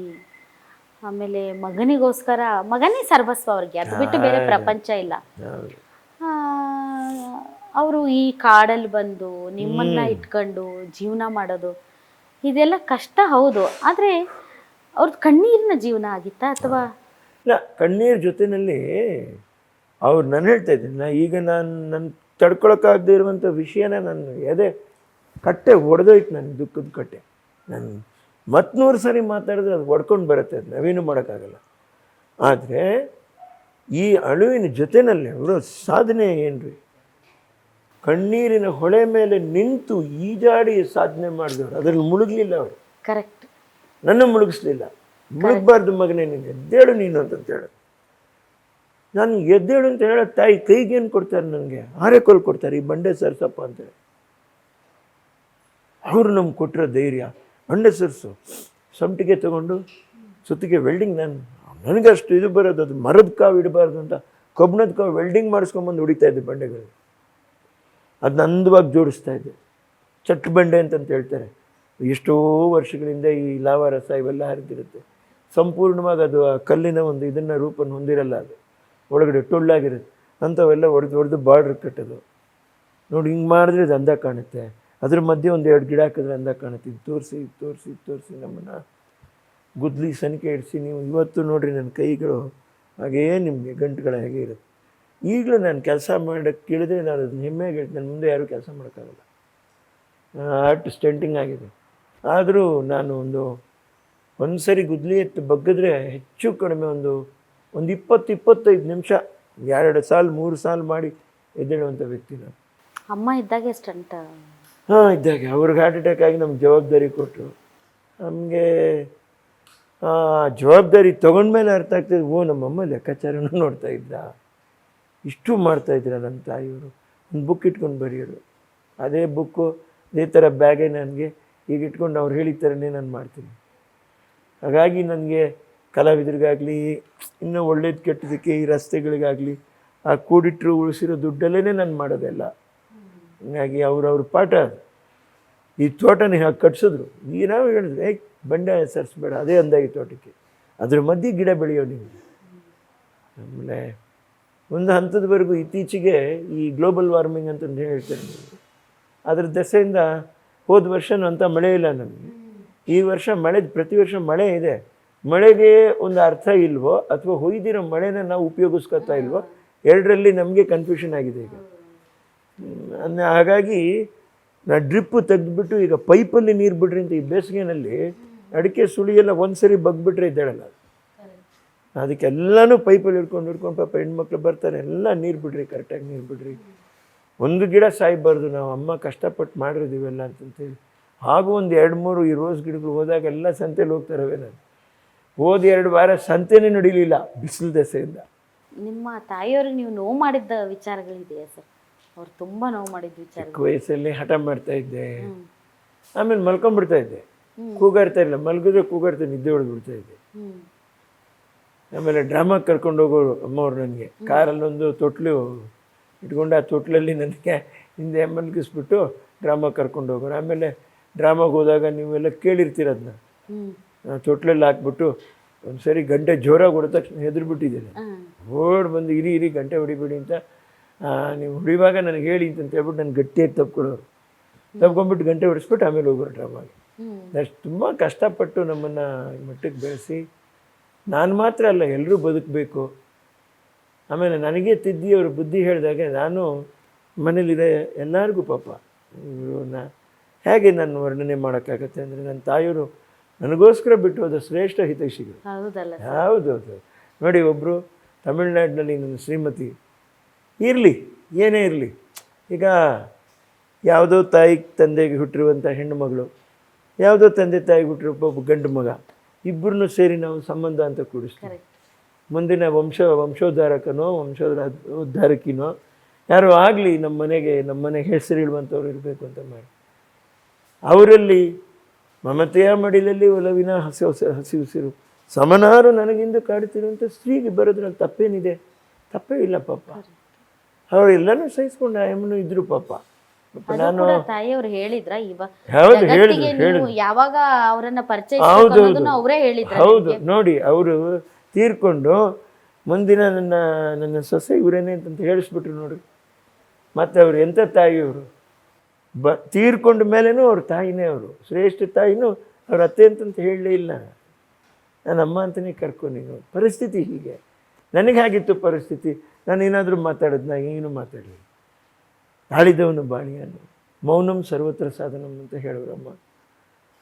ಆಮೇಲೆ ಮಗನಿಗೋಸ್ಕರ, ಮಗನೇ ಸರ್ವಸ್ವ ಅವ್ರಿಗೆ, ಅದು ಬಿಟ್ಟು ಬೇರೆ ಪ್ರಪಂಚ ಇಲ್ಲ. ಅವರು ಈ ಕಾಡಲ್ಲಿ ಬಂದು ನಿಮ್ಮನ್ನ ಇಟ್ಕೊಂಡು ಜೀವನ ಮಾಡೋದು ಇದೆಲ್ಲ ಕಷ್ಟ ಹೌದು. ಆದರೆ ಅವ್ರದ್ದು ಕಣ್ಣೀರಿನ ಜೀವನ ಆಗಿತ್ತಾ ಅಥವಾ? ಇಲ್ಲ, ಕಣ್ಣೀರ್ ಜೊತೆಯಲ್ಲಿ ಅವ್ರು ನಾನು ಹೇಳ್ತಾ ಇದ್ದೀನಿ, ಈಗ ನನ್ನ ತಡ್ಕೊಳಕ್ಕಾಗದೇ ಇರುವಂಥ ವಿಷಯನ ನಾನು ಎದೆ ಕಟ್ಟೆ ಒಡೆದೋಯ್ತು, ನನ್ನ ದುಃಖದ ಕಟ್ಟೆ. ನಾನು 100 ಸರಿ ಮಾತಾಡಿದ್ರೆ ಅದು ಒಡ್ಕೊಂಡು ಬರುತ್ತೆ, ಅದು ನಾವೇನು ಮಾಡೋಕ್ಕಾಗಲ್ಲ. ಆದರೆ ಈ ಅಳುವಿನ ಜೊತೆಯಲ್ಲಿ ಅವರ ಸಾಧನೆ ಏನ್ರಿ, ಕಣ್ಣೀರಿನ ಹೊಳೆ ಮೇಲೆ ನಿಂತು ಈಜಾಡಿ ಸಾಧನೆ ಮಾಡಿದವರು. ಅದ್ರಲ್ಲಿ ಮುಳುಗಲಿಲ್ಲ ಅವರು. ಕರೆಕ್ಟ್. ನನ್ನ ಮುಳುಗಿಸ್ಲಿಲ್ಲ. ಮುಳುಗಬಾರ್ದು ಮಗನೇ, ನೀನು ಎದ್ದೇಳು ನೀನು ಅಂತೇಳು. ನಾನು ಎದ್ದೇಳು ಅಂತ ಹೇಳೋ ತಾಯಿ ಕೈಗೇನು ಕೊಡ್ತಾರೆ, ನನಗೆ ಆರೆಕೋಲು ಕೊಡ್ತಾರೆ, ಈ ಬಂಡೆ ಸರ್ಸಪ್ಪ ಅಂತೇಳಿ. ಅವರು ನಮ್ಗೆ ಕೊಟ್ಟಿರೋ ಧೈರ್ಯ, ಬಂಡೆ ಸರ್ಸು, ಸೊಂಟಿಗೆ ತಗೊಂಡು ಸುತ್ತಿಗೆ ವೆಲ್ಡಿಂಗ್. ನನಗಷ್ಟು ಇದು ಬರೋದು, ಅದು ಮರದ ಕಾವು ಇಡಬಾರ್ದು ಅಂತ ಕಬ್ಬಣದ ಕಾವು ವೆಲ್ಡಿಂಗ್ ಮಾಡಿಸ್ಕೊಂಬಂದು ಹೊಡಿತಾ ಇದ್ದೆ ಬಂಡೆಗಳು. ಅದನ್ನ ಅಂದವಾಗಿ ಜೋಡಿಸ್ತಾ ಇದ್ದೆ. ಚಟ್ಟು ಬಂಡೆ ಅಂತಂತ ಹೇಳ್ತಾರೆ. ಎಷ್ಟೋ ವರ್ಷಗಳಿಂದ ಈ ಲಾವಾ ರಸ ಇವೆಲ್ಲ ಹರಿದಿರುತ್ತೆ. ಸಂಪೂರ್ಣವಾಗಿ ಅದು ಆ ಕಲ್ಲಿನ ಒಂದು ಇದನ್ನು ರೂಪನ್ನು ಹೊಂದಿರಲ್ಲ, ಅದು ಒಳಗಡೆ ಟೊಳ್ಳಾಗಿರುತ್ತೆ. ಅಂಥವೆಲ್ಲ ಹೊಡೆದು ಬಾರ್ಡ್ರ್ ಕಟ್ಟೋದು ನೋಡಿ. ಹಿಂಗೆ ಮಾಡಿದ್ರೆ ಅದು ಅಂದ ಕಾಣುತ್ತೆ. ಅದ್ರ ಮಧ್ಯೆ 1-2 ಗಿಡ ಹಾಕಿದ್ರೆ ಅಂದ ಕಾಣುತ್ತೆ. ಇದು ತೋರಿಸಿ ತೋರಿಸಿ ತೋರಿಸಿ ನಮ್ಮನ್ನು ಗುದ್ಲಿ ಸನಿಕೆ ಇಡಿಸಿ. ನೀವು ಇವತ್ತು ನೋಡಿರಿ ನನ್ನ ಕೈಗಳು ಹಾಗೇ ನಿಮಗೆ ಗಂಟುಗಳ ಹೇಗೆ ಇರುತ್ತೆ. ಈಗಲೂ ನಾನು ಕೆಲಸ ಮಾಡೋಕ್ಕೆ ಕೇಳಿದ್ರೆ ನಾನು ಅದನ್ನ ಹೆಮ್ಮೆಯಾಗಿ ಹೇಳ್ತೀನಿ, ನನ್ನ ಮುಂದೆ ಯಾರೂ ಕೆಲಸ ಮಾಡೋಕ್ಕಾಗಲ್ಲ. ಹಾರ್ಟ್ ಸ್ಟೆಂಟಿಂಗ್ ಆಗಿದೆ. ಆದರೂ ನಾನು ಒಂದು ಸರಿ ಗುದ್ಲಿ ಎತ್ತು ಬಗ್ಗಿದ್ರೆ ಹೆಚ್ಚು ಕಡಿಮೆ ಒಂದು 20-25 ನಿಮಿಷ 2 ಸಾಲು 3 ಸಾಲು ಮಾಡಿ ಎದ್ದೇಳುವಂಥ ವ್ಯಕ್ತಿ ನಾನು. ಅಮ್ಮ ಇದ್ದಾಗ ಸ್ಟಂಟ್? ಹಾಂ, ಇದ್ದಾಗೆ. ಅವ್ರಿಗೆ ಹಾರ್ಟ್ ಅಟ್ಯಾಕ್ ಆಗಿ ನಮ್ಗೆ ಜವಾಬ್ದಾರಿ ಕೊಟ್ಟರು. ನಮಗೆ ಜವಾಬ್ದಾರಿ ತೊಗೊಂಡ್ಮೇಲೆ ಅರ್ಥ ಆಗ್ತದೆ, ಓ ನಮ್ಮಮ್ಮ ಲೆಕ್ಕಾಚಾರನೂ ನೋಡ್ತಾ ಇದ್ದ, ಇಷ್ಟು ಮಾಡ್ತಾಯಿದ್ರ ನನ್ನ ತಾಯಿಯವರು. ಒಂದು ಬುಕ್ ಇಟ್ಕೊಂಡು ಬರೆಯೋರು. ಅದೇ ಬುಕ್ಕು ಅದೇ ಥರ ಬ್ಯಾಗೇ ನನಗೆ ಈಗ ಇಟ್ಕೊಂಡು ಅವ್ರು ಹೇಳಿದ ಥರನೇ ನಾನು ಮಾಡ್ತೀನಿ. ಹಾಗಾಗಿ ನನಗೆ ಕಲಾವಿದರಿಗಾಗಲಿ, ಇನ್ನೂ ಒಳ್ಳೇದು ಕೆಟ್ಟದಕ್ಕೆ ಈ ರಸ್ತೆಗಳಿಗಾಗಲಿ ಆ ಕೂಡಿಟ್ಟರು ಉಳಿಸಿರೋ ದುಡ್ಡಲ್ಲೇ ನಾನು ಮಾಡೋದೆಲ್ಲ. ಹೀಗಾಗಿ ಅವ್ರವ್ರ ಪಾಠ. ಈ ತೋಟನ ಹಾಗೆ ಕಟ್ಸಿದ್ರು. ಈಗ ನಾವು ಹೇಳಿದ್ರು, ಬಂಡೆ ಸರಿಸ್ಬೇಡ, ಅದೇ ಅಂದಾಗಿ ತೋಟಕ್ಕೆ, ಅದ್ರ ಮಧ್ಯೆ ಗಿಡ ಬೆಳೆಯೋ ನೀವು. ಆಮೇಲೆ ಒಂದು ಹಂತದವರೆಗೂ ಇತ್ತೀಚೆಗೆ ಈ ಗ್ಲೋಬಲ್ ವಾರ್ಮಿಂಗ್ ಅಂತಂದು ಹೇಳ್ತಾರೆ. ಅದ್ರ ದೆಸೆಯಿಂದ ಹೋದ ವರ್ಷನೂ ಅಂಥ ಮಳೆ ಇಲ್ಲ ನಮಗೆ. ಈ ವರ್ಷ ಮಳೆ, ಪ್ರತಿ ವರ್ಷ ಮಳೆ ಇದೆ. ಮಳೆಗೆ ಒಂದು ಅರ್ಥ ಇಲ್ವೋ ಅಥವಾ ಹೊಯ್ದಿರೋ ಮಳೆನ ನಾವು ಉಪಯೋಗಿಸ್ಕೊತಾ ಇಲ್ವೋ, ಎರಡರಲ್ಲಿ ನಮಗೆ ಕನ್ಫ್ಯೂಷನ್ ಆಗಿದೆ ಈಗ. ಹಾಗಾಗಿ ನಾ ಡ್ರಿಪ್ಪು ತೆಗೆದುಬಿಟ್ಟು ಈಗ ಪೈಪಲ್ಲಿ ನೀರು ಬಿಡ್ರಿ ಅಂತ. ಈ ಬೇಸಿಗೆನಲ್ಲಿ ಅಡಿಕೆ ಸುಳಿಯೆಲ್ಲ ಒಂದು ಸರಿ ಬಗ್ಬಿಟ್ರೆ ಇದ್ದಾಳಲ್ಲ, ಅದಕ್ಕೆಲ್ಲನೂ ಪೈಪಲ್ಲಿ ಹಿಡ್ಕೊಂಡು ಪಾಪ ಹೆಣ್ಮಕ್ಳು ಬರ್ತಾರೆ, ಎಲ್ಲ ನೀರು ಬಿಡ್ರಿ, ಕರೆಕ್ಟಾಗಿ ನೀರು ಬಿಡ್ರಿ, ಒಂದು ಗಿಡ ಸಾಯ್ಬಾರ್ದು, ನಾವು ಅಮ್ಮ ಕಷ್ಟಪಟ್ಟು ಮಾಡಿರೋದಿವೆಲ್ಲ ಅಂತಂತೇಳಿ. ಹಾಗೂ ಒಂದು 2-3 ಈ ರೋಸ್ ಗಿಡಗಳು ಹೋದಾಗ ಎಲ್ಲ ಸಂತೆಯಲ್ಲಿ ಹೋಗ್ತಾರವೆ. ನಾನು ಹೋದ 2 ವಾರ ಸಂತೆನೇ ನಡೀಲಿಲ್ಲ ಬಿಸಿಲು ದೆಸೆಯಿಂದ. ನಿಮ್ಮ ತಾಯಿಯವ್ರಿಗೆ ನೀವು ನೋವು ಮಾಡಿದ್ದ ವಿಚಾರಗಳಿದೆಯಾ ಸರ್? ಅವ್ರು ತುಂಬ ನೋವು ಮಾಡಿದ ವಿಚಾರ. ಚಿಕ್ಕ ವಯಸ್ಸಲ್ಲಿ ಹಠ ಮಾಡ್ತಾ ಇದ್ದೆ, ಆಮೇಲೆ ಮಲ್ಕೊಂಡ್ಬಿಡ್ತಾ ಇದ್ದೆ, ಕೂಗಾಡ್ತಾ ಇಲ್ಲ. ಮಲಗಿದ್ರೆ ಕೂಗಾಡ್ತಾ ನಿದ್ದೆ ಹೊಡೆದ್ಬಿಡ್ತಾ ಇದ್ದೆ. ಆಮೇಲೆ ಡ್ರಾಮಾಗೆ ಕರ್ಕೊಂಡು ಹೋಗೋರು ಅಮ್ಮವ್ರು ನನಗೆ. ಕಾರಲ್ಲೊಂದು ತೊಟ್ಲು ಇಟ್ಕೊಂಡು ಆ ತೊಟ್ಲಲ್ಲಿ ನನಗೆ ಹಿಂದೆ ಮಲಗಿಸ್ಬಿಟ್ಟು ಡ್ರಾಮಾಗೆ ಕರ್ಕೊಂಡು ಹೋಗೋರು. ಆಮೇಲೆ ಡ್ರಾಮಾಗೆ ಹೋದಾಗ ನೀವೆಲ್ಲ ಕೇಳಿರ್ತೀರ ಅದನ್ನ, ತೊಟ್ಲಲ್ಲಿ ಹಾಕ್ಬಿಟ್ಟು ಒಂದು ಸರಿ ಗಂಟೆ ಜೋರಾಗಿ ಹೊಡೆದ ತಕ್ಷಣ ಹೆದರ್ಬಿಟ್ಟಿದ್ದೇನೆ. ಓಡ್ ಬಂದು ಇರಿ ಗಂಟೆ ಹೊಡಿಬೇಡಿ ಅಂತ, ನೀವು ಹೊಡಿವಾಗ ನನಗೆ ಹೇಳಿ ಅಂತ ಹೇಳ್ಬಿಟ್ಟು ನಾನು ಗಟ್ಟಿಯಾಗಿ ತಪ್ಕೊಂಡ್ಬಿಟ್ಟು ಗಂಟೆ ಹೊಡಿಸ್ಬಿಟ್ಟು ಆಮೇಲೆ ಹೋಗೋರು ಡ್ರಾಮಾಗೆ. ಅಷ್ಟು ತುಂಬ ಕಷ್ಟಪಟ್ಟು ನಮ್ಮನ್ನು ಮಟ್ಟಕ್ಕೆ ಬೆಳೆಸಿ, ನಾನು ಮಾತ್ರ ಅಲ್ಲ ಎಲ್ಲರೂ ಬದುಕಬೇಕು. ಆಮೇಲೆ ನನಗೆ ತಿದ್ದಿಯವರು ಬುದ್ಧಿ ಹೇಳಿದಾಗ ನಾನು ಮನೇಲಿದೆ ಎಲ್ಲರಿಗೂ ಪಾಪ ಇವ್ರನ್ನ ಹೇಗೆ ನಾನು ವರ್ಣನೆ ಮಾಡೋಕ್ಕಾಗತ್ತೆ ಅಂದರೆ, ನನ್ನ ತಾಯಿಯವರು ನನಗೋಸ್ಕರ ಬಿಟ್ಟು ಹೋದ ಶ್ರೇಷ್ಠ ಹಿತೈಷಿಗಳು. ಹೌದೌದು. ನೋಡಿ, ಒಬ್ಬರು ತಮಿಳ್ನಾಡಿನಲ್ಲಿ ನನ್ನ ಶ್ರೀಮತಿ ಇರಲಿ, ಏನೇ ಇರಲಿ, ಈಗ ಯಾವುದೋ ತಾಯಿ ತಂದೆಗೆ ಹುಟ್ಟಿರುವಂಥ ಹೆಣ್ಣು ಮಗಳು, ಯಾವುದೋ ತಂದೆ ತಾಯಿಗೆ ಹುಟ್ಟಿರೋ ಒಬ್ಬ ಗಂಡು ಮಗ, ಇಬ್ಬರನ್ನೂ ಸೇರಿ ನಾವು ಸಂಬಂಧ ಅಂತ ಕೂಡಿಸ್ತೀವಿ. ಮುಂದಿನ ವಂಶೋದ್ಧಾರಕನೋ ವಂಶೋದ್ಧಾರಕಿನೋ ಯಾರೋ ಆಗಲಿ ನಮ್ಮ ಮನೆಗೆ ಹೆಸರು ಇಡುವಂಥವ್ರು ಇರಬೇಕು ಅಂತ ಮಾಡಿ, ಅವರಲ್ಲಿ ಮಮತೆಯ ಮಡಿಲಲ್ಲಿ ಒಲವಿನ ಹಸಿರು ಸಮನಾರು ನನಗಿಂದು ಕಾಡುತ್ತಿರುವಂಥ ಸ್ತ್ರೀಗೆ ಬರೋದ್ರಲ್ಲಿ ತಪ್ಪೇನಿದೆ? ತಪ್ಪೇ ಇಲ್ಲ ಪಾಪ. ಅವರೆಲ್ಲನೂ ಸಹಿಸ್ಕೊಂಡು ಆಯಮ್ಮನೂ ಇದ್ರು ಪಾಪ. ನಾನು ತಾಯಿಯವರು ಹೇಳಿದ್ರ ಹೌದು ಹೇಳಿದ್ರು ಯಾವಾಗ ಅವರನ್ನ ಪರಿಚಯ ಅವರೇ ಹೇಳಿದ್ರು. ಹೌದು ನೋಡಿ, ಅವರು ತೀರ್ಕೊಂಡು ಮುಂದಿನ ನನ್ನ ಸೊಸೆ ಇವರೇನೆ ಅಂತ ಹೇಳಿಸ್ಬಿಟ್ರು ನೋಡ್ರಿ. ಮತ್ತು ಅವ್ರು ಎಂಥ ತಾಯಿಯವರು, ತೀರ್ಕೊಂಡ ಮೇಲೇನೂ ಅವ್ರ ತಾಯಿನೇ, ಅವರು ಶ್ರೇಷ್ಠ ತಾಯಿನೂ ಅವ್ರ ಅತ್ತೆ ಅಂತಂತ ಹೇಳಲೇ ಇಲ್ಲ. ನಾನು ಅಮ್ಮ ಅಂತಲೇ ಕರ್ಕೊಂಡು. ಪರಿಸ್ಥಿತಿ ಹೀಗೆ. ನನಗೆ ಹಾಗಿತ್ತು ಪರಿಸ್ಥಿತಿ. ನಾನು ಏನಾದರೂ ಮಾತಾಡೋದು ಏನು ಮಾತಾಡಲಿ. ಆಳಿದವನು ಬಾಣಿಯನ್ನು ಮೌನಂ ಸರ್ವತ್ರ ಸಾಧನಂ ಅಂತ ಹೇಳೋರಮ್ಮ.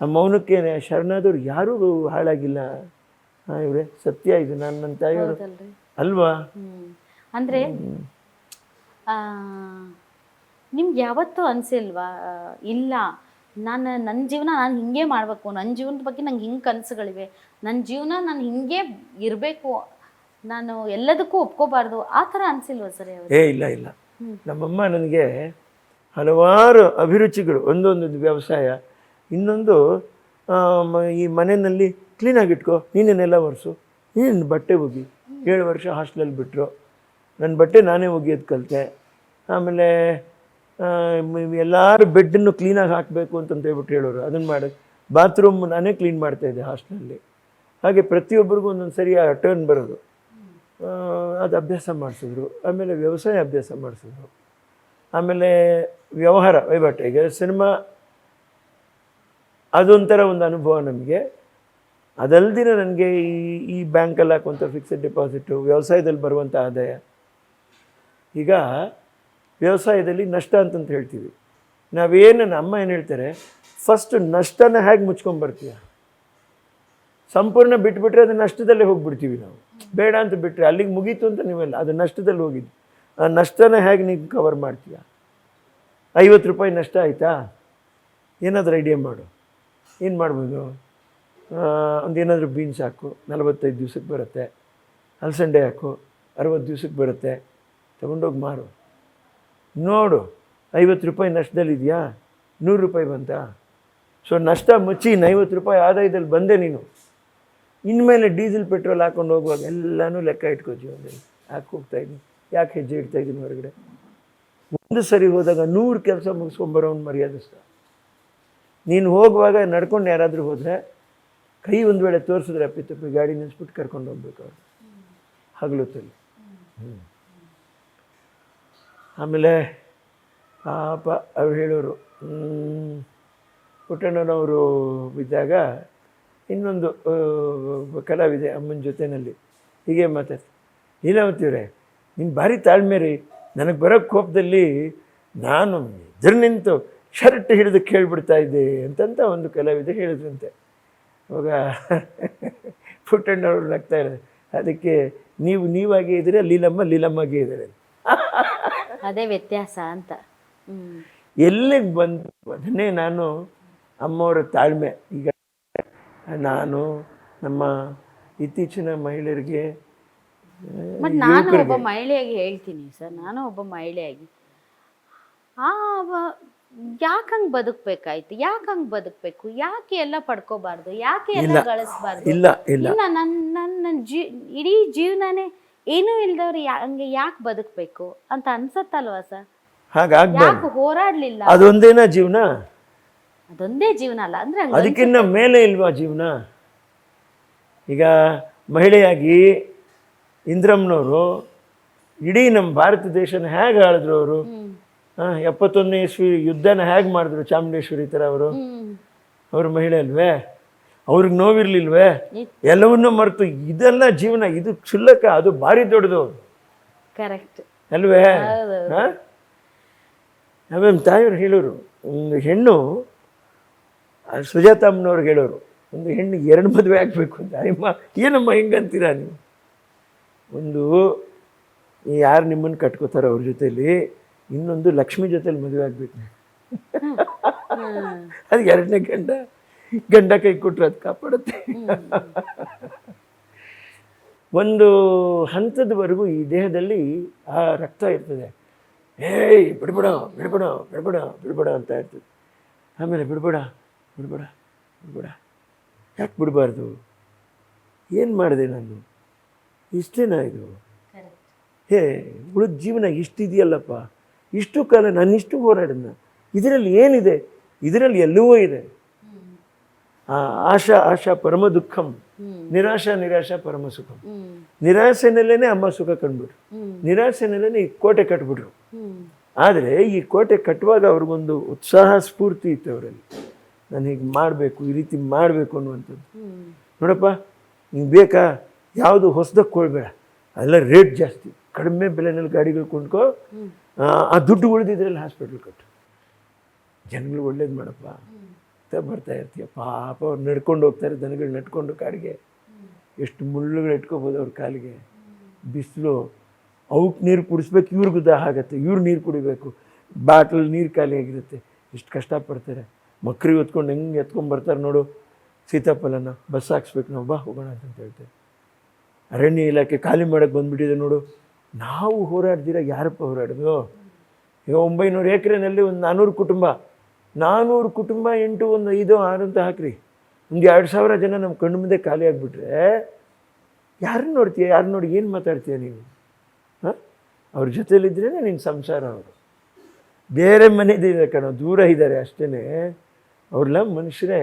ಆ ಮೌನಕ್ಕೆ ಶರಣಾದವ್ರು ಯಾರೂ ಹಾಳಾಗಿಲ್ಲ. ಇವರೇ ಸತ್ಯ ಇದು. ನನ್ನ ತಾಯಿಯವರು ಅಲ್ವಾ? ಅಂದರೆ ನಿಮ್ಗೆ ಯಾವತ್ತೂ ಅನಿಸಿಲ್ವಾ, ಇಲ್ಲ ನನ್ನ ಜೀವನ ನಾನು ಹಿಂಗೆ ಮಾಡಬೇಕು, ನನ್ನ ಜೀವನದ ಬಗ್ಗೆ ನಂಗೆ ಹಿಂಗೆ ಕನಸುಗಳಿವೆ, ನನ್ನ ಜೀವನ ನಾನು ಹಿಂಗೆ ಇರಬೇಕು, ನಾನು ಎಲ್ಲದಕ್ಕೂ ಒಪ್ಕೋಬಾರ್ದು, ಆ ಥರ ಅನಿಸಿಲ್ವ ಸರ್? ಇಲ್ಲ. ನಮ್ಮಮ್ಮ ನನಗೆ ಹಲವಾರು ಅಭಿರುಚಿಗಳು. ಒಂದೊಂದು ವ್ಯವಸಾಯ, ಇನ್ನೊಂದು ಈ ಮನೆಯಲ್ಲಿ ಕ್ಲೀನಾಗಿಟ್ಕೋ, ನೀನೇನೆಲ್ಲ ಒರೆಸು, ನೀನು ಬಟ್ಟೆ ಒಗಿ. 7 ವರ್ಷ ಹಾಸ್ಟೆಲಲ್ಲಿ ಬಿಟ್ಟರು. ನನ್ನ ಬಟ್ಟೆ ನಾನೇ ಒಗಿಯೋದು ಕಲಿತೆ. ಆಮೇಲೆ ಎಲ್ಲರೂ ಬೆಡ್ಡನ್ನು ಕ್ಲೀನಾಗಿ ಹಾಕಬೇಕು ಅಂತಂತ ಹೇಳ್ಬಿಟ್ಟು ಹೇಳೋರು. ಅದನ್ನು ಮಾಡೋದು. ಬಾತ್ರೂಮ್ ನಾನೇ ಕ್ಲೀನ್ ಮಾಡ್ತಾಯಿದ್ದೆ ಹಾಸ್ಟೆಲಲ್ಲಿ. ಹಾಗೆ ಪ್ರತಿಯೊಬ್ಬರಿಗೂ ಒಂದೊಂದು ಸರಿ ಆ ಟರ್ನ್ ಬರೋದು. ಅದು ಅಭ್ಯಾಸ ಮಾಡಿಸಿದ್ರು. ಆಮೇಲೆ ವ್ಯವಸಾಯ ಅಭ್ಯಾಸ ಮಾಡಿಸಿದ್ರು. ಆಮೇಲೆ ವ್ಯವಹಾರ ವಹಿವಾಟು, ಈಗ ಸಿನಿಮಾ ಅದೊಂಥರ ಒಂದು ಅನುಭವ ನಮಗೆ. ಅದಲ್ದಿರ ನನಗೆ ಈ ಬ್ಯಾಂಕಲ್ಲಿ ಹಾಕುವಂಥ ಫಿಕ್ಸೆಡ್ ಡೆಪಾಸಿಟು, ವ್ಯವಸಾಯದಲ್ಲಿ ಬರುವಂಥ ಆದಾಯ. ಈಗ ವ್ಯವಸಾಯದಲ್ಲಿ ನಷ್ಟ ಅಂತಂತ ಹೇಳ್ತೀವಿ ನಾವೇನು. ನನ್ನ ಅಮ್ಮ ಏನು ಹೇಳ್ತಾರೆ, ಫಸ್ಟ್ ನಷ್ಟನ ಹೇಗೆ ಮುಚ್ಕೊಂಡ್ಬರ್ತೀಯ, ಸಂಪೂರ್ಣ ಬಿಟ್ಬಿಟ್ರೆ ಅದು ನಷ್ಟದಲ್ಲೇ ಹೋಗಿಬಿಡ್ತೀವಿ ನಾವು. ಬೇಡ ಅಂತ ಬಿಟ್ಟರೆ ಅಲ್ಲಿಗೆ ಮುಗೀತು ಅಂತ ನೀವೆಲ್ಲ, ಅದು ನಷ್ಟದಲ್ಲಿ ಹೋಗಿದ್ದು. ಆ ನಷ್ಟನ ಹೇಗೆ ನೀವು ಕವರ್ ಮಾಡ್ತೀಯ? 50 ರೂಪಾಯಿ ನಷ್ಟ ಆಯಿತಾ, ಏನಾದರೂ ಐಡಿಯಾ ಮಾಡು. ಏನು ಮಾಡ್ಬೋದು? ಒಂದು ಏನಾದರೂ ಬೀನ್ಸ್ ಹಾಕು, 45 ದಿವ್ಸಕ್ಕೆ ಬರುತ್ತೆ. ಅಲಸಂಡೆ ಹಾಕು, 60 ದಿವ್ಸಕ್ಕೆ ಬರುತ್ತೆ. ತೊಗೊಂಡೋಗಿ ಮಾರು, ನೋಡು 50 ರೂಪಾಯಿ ನಷ್ಟದಲ್ಲಿದೆಯಾ, 100 ರೂಪಾಯಿ ಬಂತಾ? ಸೊ ನಷ್ಟ ಮುಚ್ಚಿ 50 ರೂಪಾಯಿ ಆದಾಯದಲ್ಲಿ ಬಂದೆ ನೀನು. ಇನ್ಮೇಲೆ ಡೀಸೆಲ್ ಪೆಟ್ರೋಲ್ ಹಾಕ್ಕೊಂಡು ಹೋಗುವಾಗ ಎಲ್ಲನೂ ಲೆಕ್ಕ ಇಟ್ಕೋ. ಜೀವನದಲ್ಲಿ ಯಾಕೆ ಹೋಗ್ತಾಯಿದ್ದೀನಿ, ಯಾಕೆ ಹೆಜ್ಜೆ ಇಡ್ತಾಯಿದ್ದೀನಿ ಹೊರಗಡೆ. ಒಂದು ಸರಿ ಹೋದಾಗ 100 ಕೆಲಸ ಮುಗಿಸ್ಕೊಂಬರೋನು ಮರ್ಯಾದಿಸ್ತ. ನೀನು ಹೋಗುವಾಗ ನಡ್ಕೊಂಡು ಯಾರಾದರೂ ಹೋದರೆ ಕೈ ಒಂದು ವೇಳೆ ತೋರಿಸಿದ್ರೆ ಅಪ್ಪಿತಪ್ಪಿ ಗಾಡಿ ನಿಲ್ಲಿಸ್ಬಿಟ್ಟು ಕರ್ಕೊಂಡು ಹೋಗ್ಬೇಕು ಅವ್ರು ಹಗಲೊತ್ತಲ್ಲಿ. ಆಮೇಲೆ ಪಾಪ ಅವ್ರು ಹೇಳೋರು, ಪುಟ್ಟಣ್ಣನವರು ಇದ್ದಾಗ ಇನ್ನೊಂದು ಕಲಾವಿದೆ ಅಮ್ಮನ ಜೊತೆಯಲ್ಲಿ ಹೀಗೆ ಮಾತಾಡ್ತಾರೆ, ಲೀಲಾವತಿಯವರೇ ನೀನು ಭಾರಿ ತಾಳ್ಮೆ ರೀ, ನನಗೆ ಬರೋ ಕೋಪದಲ್ಲಿ ನಾನು ಎದುರು ನಿಂತು ಶರ್ಟ್ ಹಿಡಿದು ಕೇಳಿಬಿಡ್ತಾ ಇದ್ದೆ ಅಂತಂತ ಒಂದು ಕಲಾವಿದೆ ಹೇಳಿದ್ರಂತೆ. ಅವಾಗ ಪುಟ್ಟಣ್ಣವರು ನಗ್ತಾ ಇದ್ದಾರೆ. ಅದಕ್ಕೆ ನೀವಾಗೇ ಇದ್ದೀರ, ಲೀಲಮ್ಮಾಗೇ ಇದ್ದಾರೆ. ಅದೇ ವ್ಯತ್ಯಾಸ ಅಂತ. ಎಲ್ಲಿಗೆ ಬಂದು ಅದನ್ನೇ ನಾನು ಅಮ್ಮವರ ತಾಳ್ಮೆ. ಈಗ ನಾನು ನಮ್ಮ ಇತ್ತೀಚಿನ ಮಹಿಳೆಯರಿಗೆ, ನಾನು ಒಬ್ಬ ಮಹಿಳೆಯಾಗಿ ಹೇಳ್ತೀನಿ ಸರ್, ನಾನು ಒಬ್ಬ ಮಹಿಳೆಯಾಗಿ ಯಾಕೆ ಹಂಗೆ ಬದುಕಬೇಕಾಯ್ತು, ಯಾಕೆ ಹಂಗೆ ಬದುಕಬೇಕು, ಯಾಕೆ ಎಲ್ಲ ಪಡ್ಕೋಬಾರ್ದು, ಯಾಕೆ ಎಲ್ಲ ಗಳಿಸ್ಬಾರ್ದು, ಇಲ್ಲ ಇಲ್ಲ ನನ್ನ ಇಡೀ ಜೀವನನೇ ಏನೂ ಇಲ್ದವ್ರು ಹಂಗೆ ಯಾಕೆ ಬದುಕಬೇಕು ಅಂತ ಅನ್ಸತ್ತಲ್ವಾ ಸರ್? ಹಾಗಾಗ್ಬಾರ್ದು. ಯಾಕೆ ಹೋರಾಡ್ಲಿಲ್ಲ? ಅದೊಂದೇನಾ ಜೀವನ? ಅದೊಂದೇ ಜೀವನ ಅಲ್ಲ ಅಂದ್ರೆ ಹಂಗ್ ಅದಕ್ಕಿಂತ ಮೇಲೆ ಇಲ್ವಾ ಜೀವನ? ಈಗ ಮಹಿಳೆಯಾಗಿ ಇಂದ್ರಮ್ಮನವರು ಇಡೀ ನಮ್ಮ ಭಾರತ ದೇಶನ ಹೇಗೆ ಆಳಿದ್ರು ಅವರು? 71ನೇ ಇಸ್ವಿ ಯುದ್ಧನ ಹೇಗೆ ಮಾಡಿದ್ರು ಚಾಮುಂಡೇಶ್ವರಿ ಥರ ಅವರು? ಅವರು ಮಹಿಳೆ ಅಲ್ವೇ? ಅವ್ರಿಗೆ ನೋವಿರ್ಲಿಲ್ವೇ? ಎಲ್ಲವನ್ನೂ ಮರೆತು ಇದೆಲ್ಲ ಜೀವನ, ಇದು ಕ್ಷುಲ್ಲಕ, ಅದು ಭಾರಿ ದೊಡ್ಡದು. ಕರೆಕ್ಟ್ ಅಲ್ವೇ? ನಮ್ಮ ತಾಯಿಯವ್ರು ಹೇಳೋರು, ಒಂದು ಹೆಣ್ಣು ಸುಜಾತಮ್ಮನವ್ರಿಗೆ ಹೇಳೋರು, ಒಂದು ಹೆಣ್ಣು 2 ಮದುವೆ ಆಗಬೇಕು ಅಂತ. ಅಯ್ಯಮ್ಮ ಏನಮ್ಮ ಹಿಂಗಂತೀರಾ ನೀವು? ಒಂದು ಯಾರು ನಿಮ್ಮನ್ನು ಕಟ್ಕೋತಾರೋ ಅವ್ರ ಜೊತೆಲಿ, ಇನ್ನೊಂದು ಲಕ್ಷ್ಮಿ ಜೊತೆಲಿ ಮದುವೆ ಆಗ್ಬೇಕು. ಅದು 2ನೇ ಗಂಡ ಕೈ ಕೊಟ್ಟರೆ ಅದು ಕಾಪಾಡುತ್ತೆ. ಒಂದು ಹಂತದವರೆಗೂ ಈ ದೇಹದಲ್ಲಿ ಆ ರಕ್ತ ಇರ್ತದೆ. ಏಯ್ ಬಿಡ್ಬೇಡ ಬಿಡ್ಬೇಡ ಬಿಡ್ಬೇಡ ಬಿಡ್ಬೇಡ ಅಂತ ಇರ್ತದೆ. ಆಮೇಲೆ ಬಿಡ್ಬೇಡ ಬಿಡ್ಬೇಡ ಬಿಡ್ಬೇಡ. ಯಾಕೆ ಬಿಡಬಾರ್ದು? ಏನು ಮಾಡಿದೆ ನಾನು? ಇಷ್ಟೇನಾ ಇದು? ಉಳಿದ ಜೀವನ ಇಷ್ಟಿದೆಯಲ್ಲಪ್ಪ, ಇಷ್ಟು ಕಾಲ ನಾನಿಷ್ಟು ಹೋರಾಡಿದ್ನ, ಇದರಲ್ಲಿ ಏನಿದೆ? ಇದರಲ್ಲಿ ಎಲ್ಲವೂ ಇದೆ. ಆಶಾ ಆಶಾ ಪರಮ ದುಃಖಂ, ನಿರಾಶಾ ನಿರಾಶಾ ಪರಮ ಸುಖಂ. ನಿರಾಸೆನಲ್ಲೇ ಅಮ್ಮ ಸುಖ ಕಂಡುಬಿಟ್ರು, ನಿರಾಸೆನಲ್ಲೇ ಈ ಕೋಟೆ ಕಟ್ಬಿಟ್ರು. ಆದರೆ ಈ ಕೋಟೆ ಕಟ್ಟುವಾಗ ಅವ್ರಿಗೊಂದು ಉತ್ಸಾಹ ಸ್ಫೂರ್ತಿ ಇತ್ತು ಅವರಲ್ಲಿ. ನಾನು ಹೀಗೆ ಮಾಡಬೇಕು, ಈ ರೀತಿ ಮಾಡಬೇಕು ಅನ್ನುವಂಥದ್ದು. ನೋಡಪ್ಪ, ನಿಂಗೆ ಬೇಕಾ? ಯಾವುದು ಹೊಸದಕ್ಕೆ ಕೊಡಬೇಡ, ಅದೆಲ್ಲ ರೇಟ್ ಜಾಸ್ತಿ, ಕಡಿಮೆ ಬೆಲೆನಲ್ಲಿ ಗಾಡಿಗಳು ಕೊಂಡ್ಕೋ, ಆ ದುಡ್ಡು ಉಳಿದಿದ್ರಲ್ಲಿ ಹಾಸ್ಪಿಟ್ಲ್ ಕಟ್ಟು, ಜನಗಳು ಒಳ್ಳೇದು ಮಾಡಪ್ಪ ಅಂತ ಬರ್ತಾ ಇರ್ತೀಯ. ಪಾಪ ಅವ್ರು ನಡ್ಕೊಂಡು ಹೋಗ್ತಾರೆ, ದನಗಳು ನಡ್ಕೊಂಡು ಕಾಡಿಗೆ, ಎಷ್ಟು ಮುಳ್ಳುಗಳು ಇಟ್ಕೋಬೋದು ಅವ್ರ ಕಾಲಿಗೆ. ಬಿಸಿಲು, ಅವಕ್ಕೆ ನೀರು ಕುಡಿಸ್ಬೇಕು, ಇವ್ರಿಗೂ ದಾಹ ಆಗತ್ತೆ, ಇವ್ರು ನೀರು ಕುಡಿಬೇಕು, ಬಾಟ್ಲಲ್ಲಿ ನೀರು ಖಾಲಿ ಆಗಿರುತ್ತೆ, ಇಷ್ಟು ಕಷ್ಟಪಡ್ತಾರೆ. ಮಕ್ಕಳಿಗೆ ಹೊತ್ಕೊಂಡು ಹೆಂಗೆ ಎತ್ಕೊಂಡ್ಬರ್ತಾರೆ ನೋಡು ಸೀತಾಫಲನ. ಬಸ್ ಹಾಕ್ಸ್ಬೇಕು ನಾವು, ಬಾ ಹೋಗೋಣ ಅಂತ ಹೇಳ್ತಾರೆ. ಅರಣ್ಯ ಇಲಾಖೆ ಖಾಲಿ ಮಾಡೋಕ್ಕೆ ಬಂದುಬಿಟ್ಟಿದೆ ನೋಡು. ನಾವು ಹೋರಾಡ್ದಿರ ಯಾರಪ್ಪ ಹೋರಾಡೋದು? ಈಗ 900 ಎಕರೆನಲ್ಲಿ ಒಂದು 400 ಕುಟುಂಬ, 400 ಕುಟುಂಬ ಇಂಟು ಒಂದು 5 6 ಅಂತ ಹಾಕ್ರಿ, ಒಂದು 2000 ಜನ ನಮ್ಮ ಕಣ್ಣು ಮುಂದೆ ಖಾಲಿ ಆಗಿಬಿಟ್ರೆ ಯಾರನ್ನ ನೋಡ್ತೀಯ? ಯಾರು ನೋಡಿ ಏನು ಮಾತಾಡ್ತೀಯ ನೀವು? ಹಾಂ, ಅವ್ರ ಜೊತೆಲಿದ್ರೇ ನಿನ್ನ ಸಂಸಾರ. ಅವರು ಬೇರೆ ಮನೆದಿದೆ ಕಣೋ, ದೂರ ಇದ್ದಾರೆ ಅಷ್ಟೇ, ಅವ್ರೆಲ್ಲ ಮನುಷ್ಯರೇ,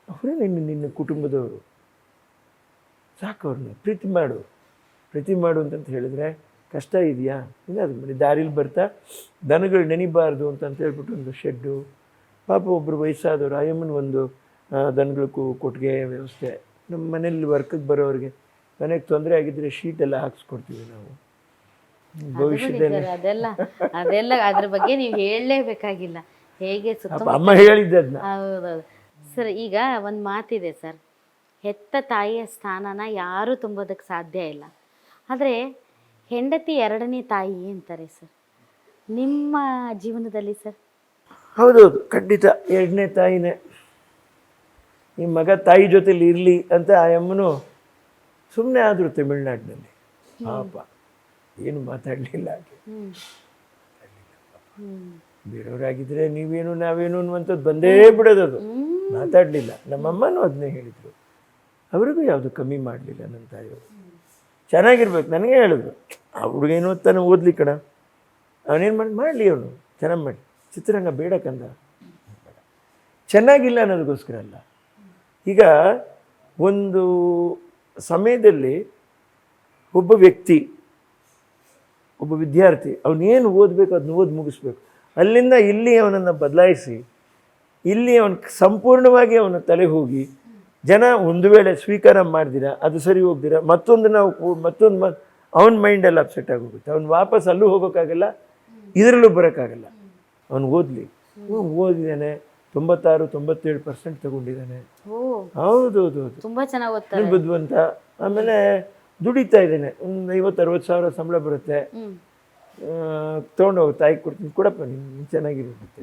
ಅವರೇ ನಿನ್ನ ಕುಟುಂಬದವರು. ಸಾಕು, ಅವ್ರನ್ನ ಪ್ರೀತಿ ಮಾಡು ಅಂತಂತ ಹೇಳಿದ್ರೆ ಕಷ್ಟ ಇದೆಯಾ? ಅದು ಮಾಡಿ ದಾರಿಲಿ ಬರ್ತಾ ದನಗಳು ನೆನಿಬಾರ್ದು ಅಂತಂತ ಹೇಳ್ಬಿಟ್ಟು ಒಂದು ಶೆಡ್ಡು, ಪಾಪ ಒಬ್ಬರು ವಯಸ್ಸಾದವರು, ಆಯಮ್ಮನ ಒಂದು ದನಗಳು ಕೊಟ್ಟಿಗೆ ವ್ಯವಸ್ಥೆ. ನಮ್ಮ ಮನೇಲಿ ವರ್ಕಿಗೆ ಬರೋರಿಗೆ ಮನೆಗೆ ತೊಂದರೆ ಆಗಿದ್ದರೆ ಶೀಟೆಲ್ಲ ಹಾಕ್ಸ್ಕೊಡ್ತೀವಿ ನಾವು. ಭವಿಷ್ಯದಲ್ಲಿ ಅದೆಲ್ಲ ಅದ್ರ ಬಗ್ಗೆ ನೀವು ಹೇಳಲೇಬೇಕಾಗಿಲ್ಲ. ಹೇಗೆ ಅಮ್ಮ ಹೇಳಿದ್ದೆ ಅದನ್ನ. ಹೌದೌದು ಸರ್. ಈಗ ಒಂದು ಮಾತಿದೆ ಸರ್, ಹೆತ್ತ ತಾಯಿಯ ಸ್ಥಾನನ ಯಾರೂ ತುಂಬೋದಕ್ಕೆ ಸಾಧ್ಯ ಇಲ್ಲ, ಆದರೆ ಹೆಂಡತಿ 2ನೇ ತಾಯಿ ಅಂತಾರೆ ಸರ್. ನಿಮ್ಮ ಜೀವನದಲ್ಲಿ ಸರ್? ಹೌದೌದು, ಖಂಡಿತ 2ನೇ ತಾಯಿನೇ. ಈ ಮಗ ತಾಯಿ ಜೊತೆಲಿ ಇರಲಿ ಅಂತ ಆ ಅಮ್ಮನು ಸುಮ್ಮನೆ ಆದರು ತಮಿಳ್ನಾಡಿನಲ್ಲಿ. ಪಾಪ ಏನು ಮಾತಾಡಲಿಲ್ಲ ಆಕೆ. ಬೇರೆಯವರಾಗಿದ್ದರೆ ನೀವೇನು ನಾವೇನು ಅನ್ನುವಂಥದ್ದು ಬಂದೇ ಬಿಡೋದು, ಅದು ಮಾತಾಡಲಿಲ್ಲ. ನಮ್ಮಮ್ಮನೂ ಅದನ್ನೇ ಹೇಳಿದರು, ಅವ್ರಿಗೂ ಯಾವುದು ಕಮ್ಮಿ ಮಾಡಲಿಲ್ಲ ನನ್ನ ತಾಯಿಯವರು. ಚೆನ್ನಾಗಿರ್ಬೇಕು. ನನಗೆ ಹೇಳಿದ್ರು, ಆ ಹುಡುಗೇನು ತಾನು ಓದ್ಲಿ ಕಣ, ಅವನೇನು ಮಾಡಲಿ, ಅವನು ಚೆನ್ನಾಗಿ ಮಾಡಿ, ಚಿತ್ರರಂಗ ಬೇಡ ಕಂದ, ಚೆನ್ನಾಗಿಲ್ಲ ಅನ್ನೋದಕ್ಕೋಸ್ಕರ ಅಲ್ಲ. ಈಗ ಒಂದು ಸಮಯದಲ್ಲಿ ಒಬ್ಬ ವ್ಯಕ್ತಿ, ಒಬ್ಬ ವಿದ್ಯಾರ್ಥಿ, ಅವನೇನು ಓದಬೇಕು ಅದನ್ನ ಓದಿ ಮುಗಿಸ್ಬೇಕು. ಅಲ್ಲಿಂದ ಇಲ್ಲಿ ಅವನನ್ನು ಬದಲಾಯಿಸಿ, ಇಲ್ಲಿ ಅವನ ಸಂಪೂರ್ಣವಾಗಿ ಅವನ ತಲೆ ಹೋಗಿ ಜನ ಒಂದು ವೇಳೆ ಸ್ವೀಕಾರ ಮಾಡ್ದಿರ, ಅದು ಸರಿ ಹೋಗ್ದಿರ, ಮತ್ತೊಂದು ಅವನ ಮೈಂಡೆಲ್ಲ ಅಪ್ಸೆಟ್ ಆಗೋಗುತ್ತೆ. ಅವ್ನು ವಾಪಸ್ ಅಲ್ಲೂ ಹೋಗೋಕ್ಕಾಗಲ್ಲ, ಇದರಲ್ಲೂ ಬರೋಕ್ಕಾಗಲ್ಲ. ಅವನು ಓದಲಿ, ಓದಿದ್ದಾನೆ, 96-97% ತಗೊಂಡಿದ್ದಾನೆ. ಹೌದೌದು, ತುಂಬ ಚೆನ್ನಾಗಿ ಓದ್ತಾನೆ, ಬುದ್ಧಿವಂತ. ಆಮೇಲೆ ದುಡಿತಾ ಇದ್ದಾನೆ, ಒಂದು 50-60 ಸಾವಿರ ಸಂಬಳ ಬರುತ್ತೆ. ತೊಗೊಂಡೋಗಿ ತಾಯಿಗೆ ಕೊಡ್ತೀನಿ, ಕೊಡಪ್ಪ ನೀನು ಚೆನ್ನಾಗಿರುತ್ತೆ.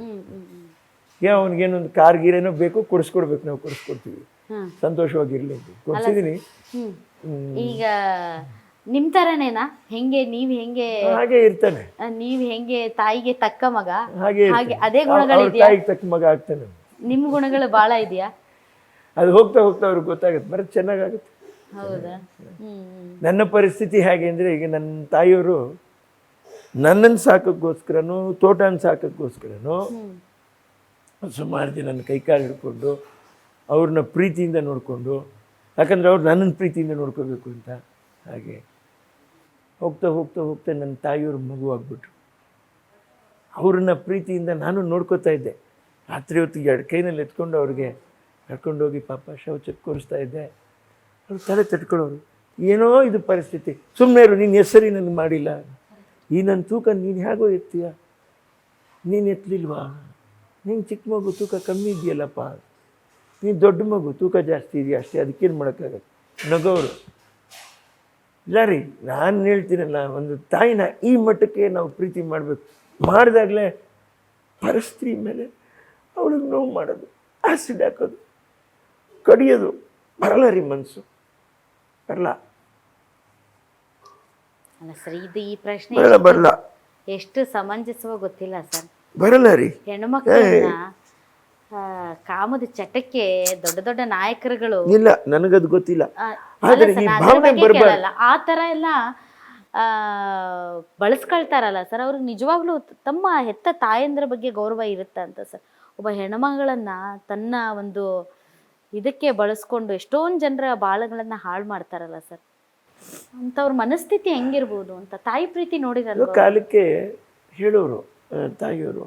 ಅವನಿಗೇನೊಂದು ಕಾರ್ ಗೀರೇನೋ ಬೇಕು, ಕೊಡಿಸ್ಕೊಡ್ಬೇಕು, ನಾವು ಕೊಡಿಸ್ಕೊಡ್ತೀವಿ, ಸಂತೋಷವಾಗಿರ್ಲಿ ಅಂತ ಕೊಡ್ಸಿದೀನಿ. ಈಗ ನಿಮ್ ತರನೇನಾ? ಹೆಂಗೆ ನೀವ್ ಹೆಂಗೆ ಹಾಗೆ ಇರ್ತಾನೆ, ನೀವ್ ಹೆಂಗೆ ತಾಯಿಗೆ ತಕ್ಕ ಮಗ, ಹಾಗೆ ಅದೇ ಗುಣಗಳಿದೆಯಾ? ತಾಯಿಗೆ ತಕ್ಕ ಮಗ ಆಗ್ತಾನೆ. ನಿಮ್ ಗುಣಗಳು ಬಹಳ ಇದೆಯಾ? ಅದು ಹೋಗ್ತಾ ಹೋಗ್ತಾ ಅವ್ರಿಗೆ ಗೊತ್ತಾಗುತ್ತೆ, ಬರೀ ಚೆನ್ನಾಗಾಗುತ್ತೆ. ಹೌದಾ? ನನ್ನ ಪರಿಸ್ಥಿತಿ ಹೇಗೆ ಅಂದರೆ, ಈಗ ನನ್ನ ತಾಯಿಯವರು ನನ್ನನ್ನು ಸಾಕೋಕ್ಕೋಸ್ಕರನೂ ತೋಟನ ಸಾಕೋಕ್ಕೋಸ್ಕರನೂ ಸುಮಾರು ದಿನ ನನ್ನ ಕೈಕಾಲು ಹಿಡ್ಕೊಂಡು ಅವ್ರನ್ನ ಪ್ರೀತಿಯಿಂದ ನೋಡಿಕೊಂಡು, ಯಾಕಂದರೆ ಅವ್ರು ನನ್ನನ್ನು ಪ್ರೀತಿಯಿಂದ ನೋಡ್ಕೋಬೇಕು ಅಂತ. ಹಾಗೆ ಹೋಗ್ತಾ ಹೋಗ್ತಾ ಹೋಗ್ತಾ ನನ್ನ ತಾಯಿಯವರು ಮಗುವಾಗ್ಬಿಟ್ರು. ಅವ್ರನ್ನ ಪ್ರೀತಿಯಿಂದ ನಾನು ನೋಡ್ಕೋತಾ ಇದ್ದೆ. ರಾತ್ರಿ ಹೊತ್ತಿಗೆ ಎರಡು ಕೈನಲ್ಲಿ ಎತ್ಕೊಂಡು ಅವ್ರಿಗೆ ಕರ್ಕೊಂಡೋಗಿ ಪಾಪ ಶೌಚಕ್ಕೆ ಕೂರಿಸ್ತಾ ಇದ್ದೆ. ಅವ್ರು ತಲೆ ತಟ್ಕೊಳ್ಳೋರು, ಏನೋ ಇದು ಪರಿಸ್ಥಿತಿ, ಸುಮ್ಮನೆ ಇರು, ನೀನು ಹೆಸರಿ ನನಗೆ ಮಾಡಿಲ್ಲ, ಈ ನನ್ನ ತೂಕ ನೀನು ಹೇಗೋ ಎತ್ತೀಯ, ನೀನು ಎತ್ತಲಿಲ್ವಾ, ನೀನು ಚಿಕ್ಕ ಮಗು ತೂಕ ಕಮ್ಮಿ ಇದೆಯಲ್ಲಪ್ಪ, ನೀನು ದೊಡ್ಡ ಮಗು ತೂಕ ಜಾಸ್ತಿ ಇದೆಯಾ ಅಷ್ಟೇ, ಅದಕ್ಕೇನು ಮಾಡೋಕ್ಕಾಗತ್ತೆ, ನಗೋರು. ಇಲ್ಲ ರೀ, ನಾನು ಹೇಳ್ತೀನಲ್ಲ, ಒಂದು ತಾಯಿನ ಈ ಮಟ್ಟಕ್ಕೆ ನಾವು ಪ್ರೀತಿ ಮಾಡಬೇಕು. ಮಾಡಿದಾಗಲೇ ಪರಿಸ್ಥಿತಿ ಮೇಲೆ ಅವಳಿಗೆ ನೋವು ಮಾಡೋದು, ಆ್ಯಸಿಡ್ ಹಾಕೋದು, ಕಡಿಯೋದು ಬರಲ್ಲ ರೀ, ಮನಸ್ಸು ಬರಲ್ಲ. ಅಲ್ಲ ಸರ್, ಇದು ಈ ಪ್ರಶ್ನೆ ಬರಲ್ಲ ಎಷ್ಟು ಸಮಂಜಸವ ಗೊತ್ತಿಲ್ಲ ಸರ್. ಬರಲ್ಲ ರೀ. ಹೆಣ್ಮಕ್ಳನ್ನ ಕಾಮದ ಚಟಕ್ಕೆ ದೊಡ್ಡ ದೊಡ್ಡ ನಾಯಕರುಗಳು, ಇಲ್ಲ ನನಗದು ಗೊತ್ತಿಲ್ಲ, ಅಲ್ಲ ಆದರೆ ಸರ್, ಈ ಅದ್ರ ಭಾವನೆ ಬಗ್ಗೆ ಬರಬಾರ್ದು. ಕೇಳಲ್ಲ. ಆ ತರ ಎಲ್ಲ ಬಳಸ್ಕೊಳ್ತಾರಲ್ಲ ಸರ್, ಅವ್ರಿಗೆ ನಿಜವಾಗ್ಲೂ ತಮ್ಮ ಹೆತ್ತ ತಾಯಂದ್ರ ಬಗ್ಗೆ ಗೌರವ ಇರುತ್ತೆ ಅಂತ ಸರ್. ಒಬ್ಬ ಹೆಣ್ಮಗಳನ್ನ ತನ್ನ ಒಂದು ಇದಕ್ಕೆ ಬಳಸ್ಕೊಂಡು ಎಷ್ಟೊಂದು ಜನರ ಬಾಳಗಳನ್ನ ಹಾಳು ಮಾಡ್ತಾರಲ್ಲ ಸರ್. ಅಂಥವ್ರ ಮನಸ್ಥಿತಿ ಹೆಂಗಿರ್ಬೋದು ಅಂತ ತಾಯಿ ಪ್ರೀತಿ ನೋಡಿರಲ್ಲ. ಕಾಲಕ್ಕೆ ಹೇಳೋರು ತಾಯಿಯವರು,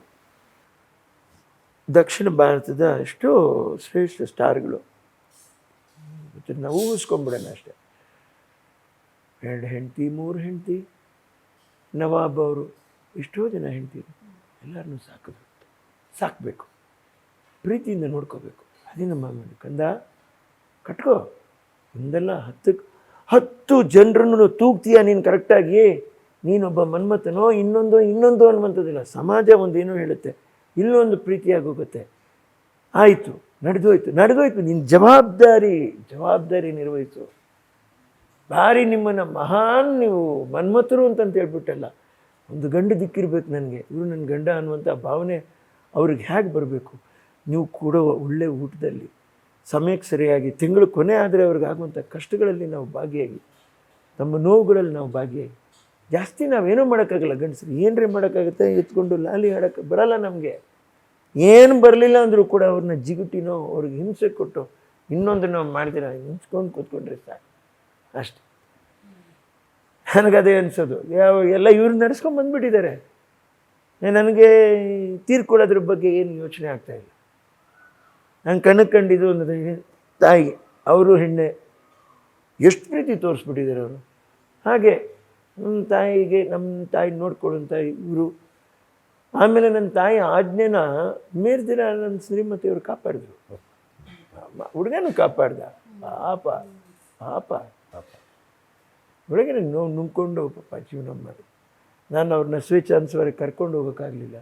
ದಕ್ಷಿಣ ಭಾರತದ ಎಷ್ಟೋ ಶ್ರೇಷ್ಠ ಸ್ಟಾರ್ಗಳು, ನಾವು ಊಹಿಸ್ಕೊಂಡ್ಬಿಡೋಣ ಅಷ್ಟೇ. 2 ಹೆಂಡತಿ 3 ಹೆಂಡತಿ, ನವಾಬ್ ಅವರು ಎಷ್ಟೋ ಜನ ಹೆಂಡತಿ, ಎಲ್ಲರನ್ನೂ ಸಾಕಬೇಕು, ಪ್ರೀತಿಯಿಂದ ನೋಡ್ಕೋಬೇಕು. ಅದೇ ನಮ್ಮ ಕಂದ, ಕಟ್ಕೋ, ಒಂದಲ್ಲ 10 ಜನರನ್ನು ತೂಗ್ತೀಯ ನೀನು ಕರೆಕ್ಟಾಗಿ. ನೀನೊಬ್ಬ ಮನ್ಮಥನೋ ಇನ್ನೊಂದು ಅನ್ನುವಂಥದ್ದಿಲ್ಲ. ಸಮಾಜ ಒಂದೇನೋ ಹೇಳುತ್ತೆ, ಇಲ್ಲೊಂದು ಪ್ರೀತಿಯಾಗಿ ಹೋಗುತ್ತೆ. ಆಯಿತು, ನಡೆದೋಯ್ತು, ನಿನ್ನ ಜವಾಬ್ದಾರಿ ನಿರ್ವಹಿಸು. ಭಾರಿ ನಿಮ್ಮನ್ನು ಮಹಾನ್ ನೀವು ಮನ್ಮಥರು ಅಂತ ಹೇಳ್ಬಿಟ್ಟಲ್ಲ. ಒಂದು ಗಂಡು ದಿಕ್ಕಿರ್ಬೇಕು ನನಗೆ, ಇವರು ನನ್ನ ಗಂಡ ಅನ್ನುವಂಥ ಭಾವನೆ ಅವ್ರಿಗೆ ಹೇಗೆ ಬರಬೇಕು. ನೀವು ಕೊಡೋ ಒಳ್ಳೆ ಊಟದಲ್ಲಿ ಸಮಯಕ್ಕೆ ಸರಿಯಾಗಿ, ತಿಂಗಳು ಕೊನೆ ಆದರೆ ಅವ್ರಿಗೆ ಆಗುವಂಥ ಕಷ್ಟಗಳಲ್ಲಿ ನಾವು ಭಾಗಿಯಾಗಿ, ನಮ್ಮ ನೋವುಗಳಲ್ಲಿ ನಾವು ಭಾಗಿಯಾಗಿ. ಜಾಸ್ತಿ ನಾವೇನೂ ಮಾಡೋಕ್ಕಾಗಲ್ಲ ಗಂಡಸರು, ಏನರೇ ಮಾಡೋಕ್ಕಾಗುತ್ತೆ, ಎತ್ಕೊಂಡು ಲಾಲಿ ಆಡೋಕ್ಕೆ ಬರಲ್ಲ ನಮಗೆ. ಏನು ಬರಲಿಲ್ಲ ಅಂದರೂ ಕೂಡ ಅವ್ರನ್ನ ಜಿಗುಟಿನೋ ಅವ್ರಿಗೆ ಹಿಂಸೆ ಕೊಟ್ಟು ಇನ್ನೊಂದು ನಾವು ಮಾಡಿದ್ರೆ ಹಿಂಸ್ಕೊಂಡು ಕೂತ್ಕೊಂಡ್ರೆ ಸಾಕು ಅಷ್ಟೆ. ನನಗದೇ ಅನಿಸೋದು. ಎಲ್ಲ ಇವ್ರು ನಡೆಸ್ಕೊಂಡು ಬಂದುಬಿಟ್ಟಿದ್ದಾರೆ. ನನಗೆ ತೀರ್ಕೊಳ್ಳೋದ್ರ ಬಗ್ಗೆ ಏನು ಯೋಚನೆ ಆಗ್ತಾಯಿಲ್ಲ. ನಾನು ಕಣ್ಣು ಕಂಡಿದ್ದು ಒಂದು ತಾಯಿ, ಅವರು ಹೆಣ್ಣೆ, ಎಷ್ಟು ಪ್ರೀತಿ ತೋರಿಸ್ಬಿಟ್ಟಿದ್ದಾರೆ ಅವರು. ಹಾಗೆ ನಮ್ಮ ತಾಯಿ ನೋಡ್ಕೊಳ್ಳುವಂಥ ಇವರು. ಆಮೇಲೆ ನನ್ನ ತಾಯಿ ಆಜ್ಞೆನ ಮೀರ್ದಿರ ನನ್ನ ಶ್ರೀಮತಿಯವರು ಕಾಪಾಡಿದ್ರು. ಹುಡುಗನೂ ಕಾಪಾಡ್ದ. ಪಾಪ ಹುಡುಗನಿಗೆ ನೋವು ನುಂಗ್ಕೊಂಡು ಪಾಪ ಜೀವನ ಮಾಡಿ. ನಾನು ಅವ್ರನ್ನ ಸ್ವೇಚ್ಛಾನ್ಸವರೆಗೆ ಕರ್ಕೊಂಡು ಹೋಗೋಕ್ಕಾಗಲಿಲ್ಲ.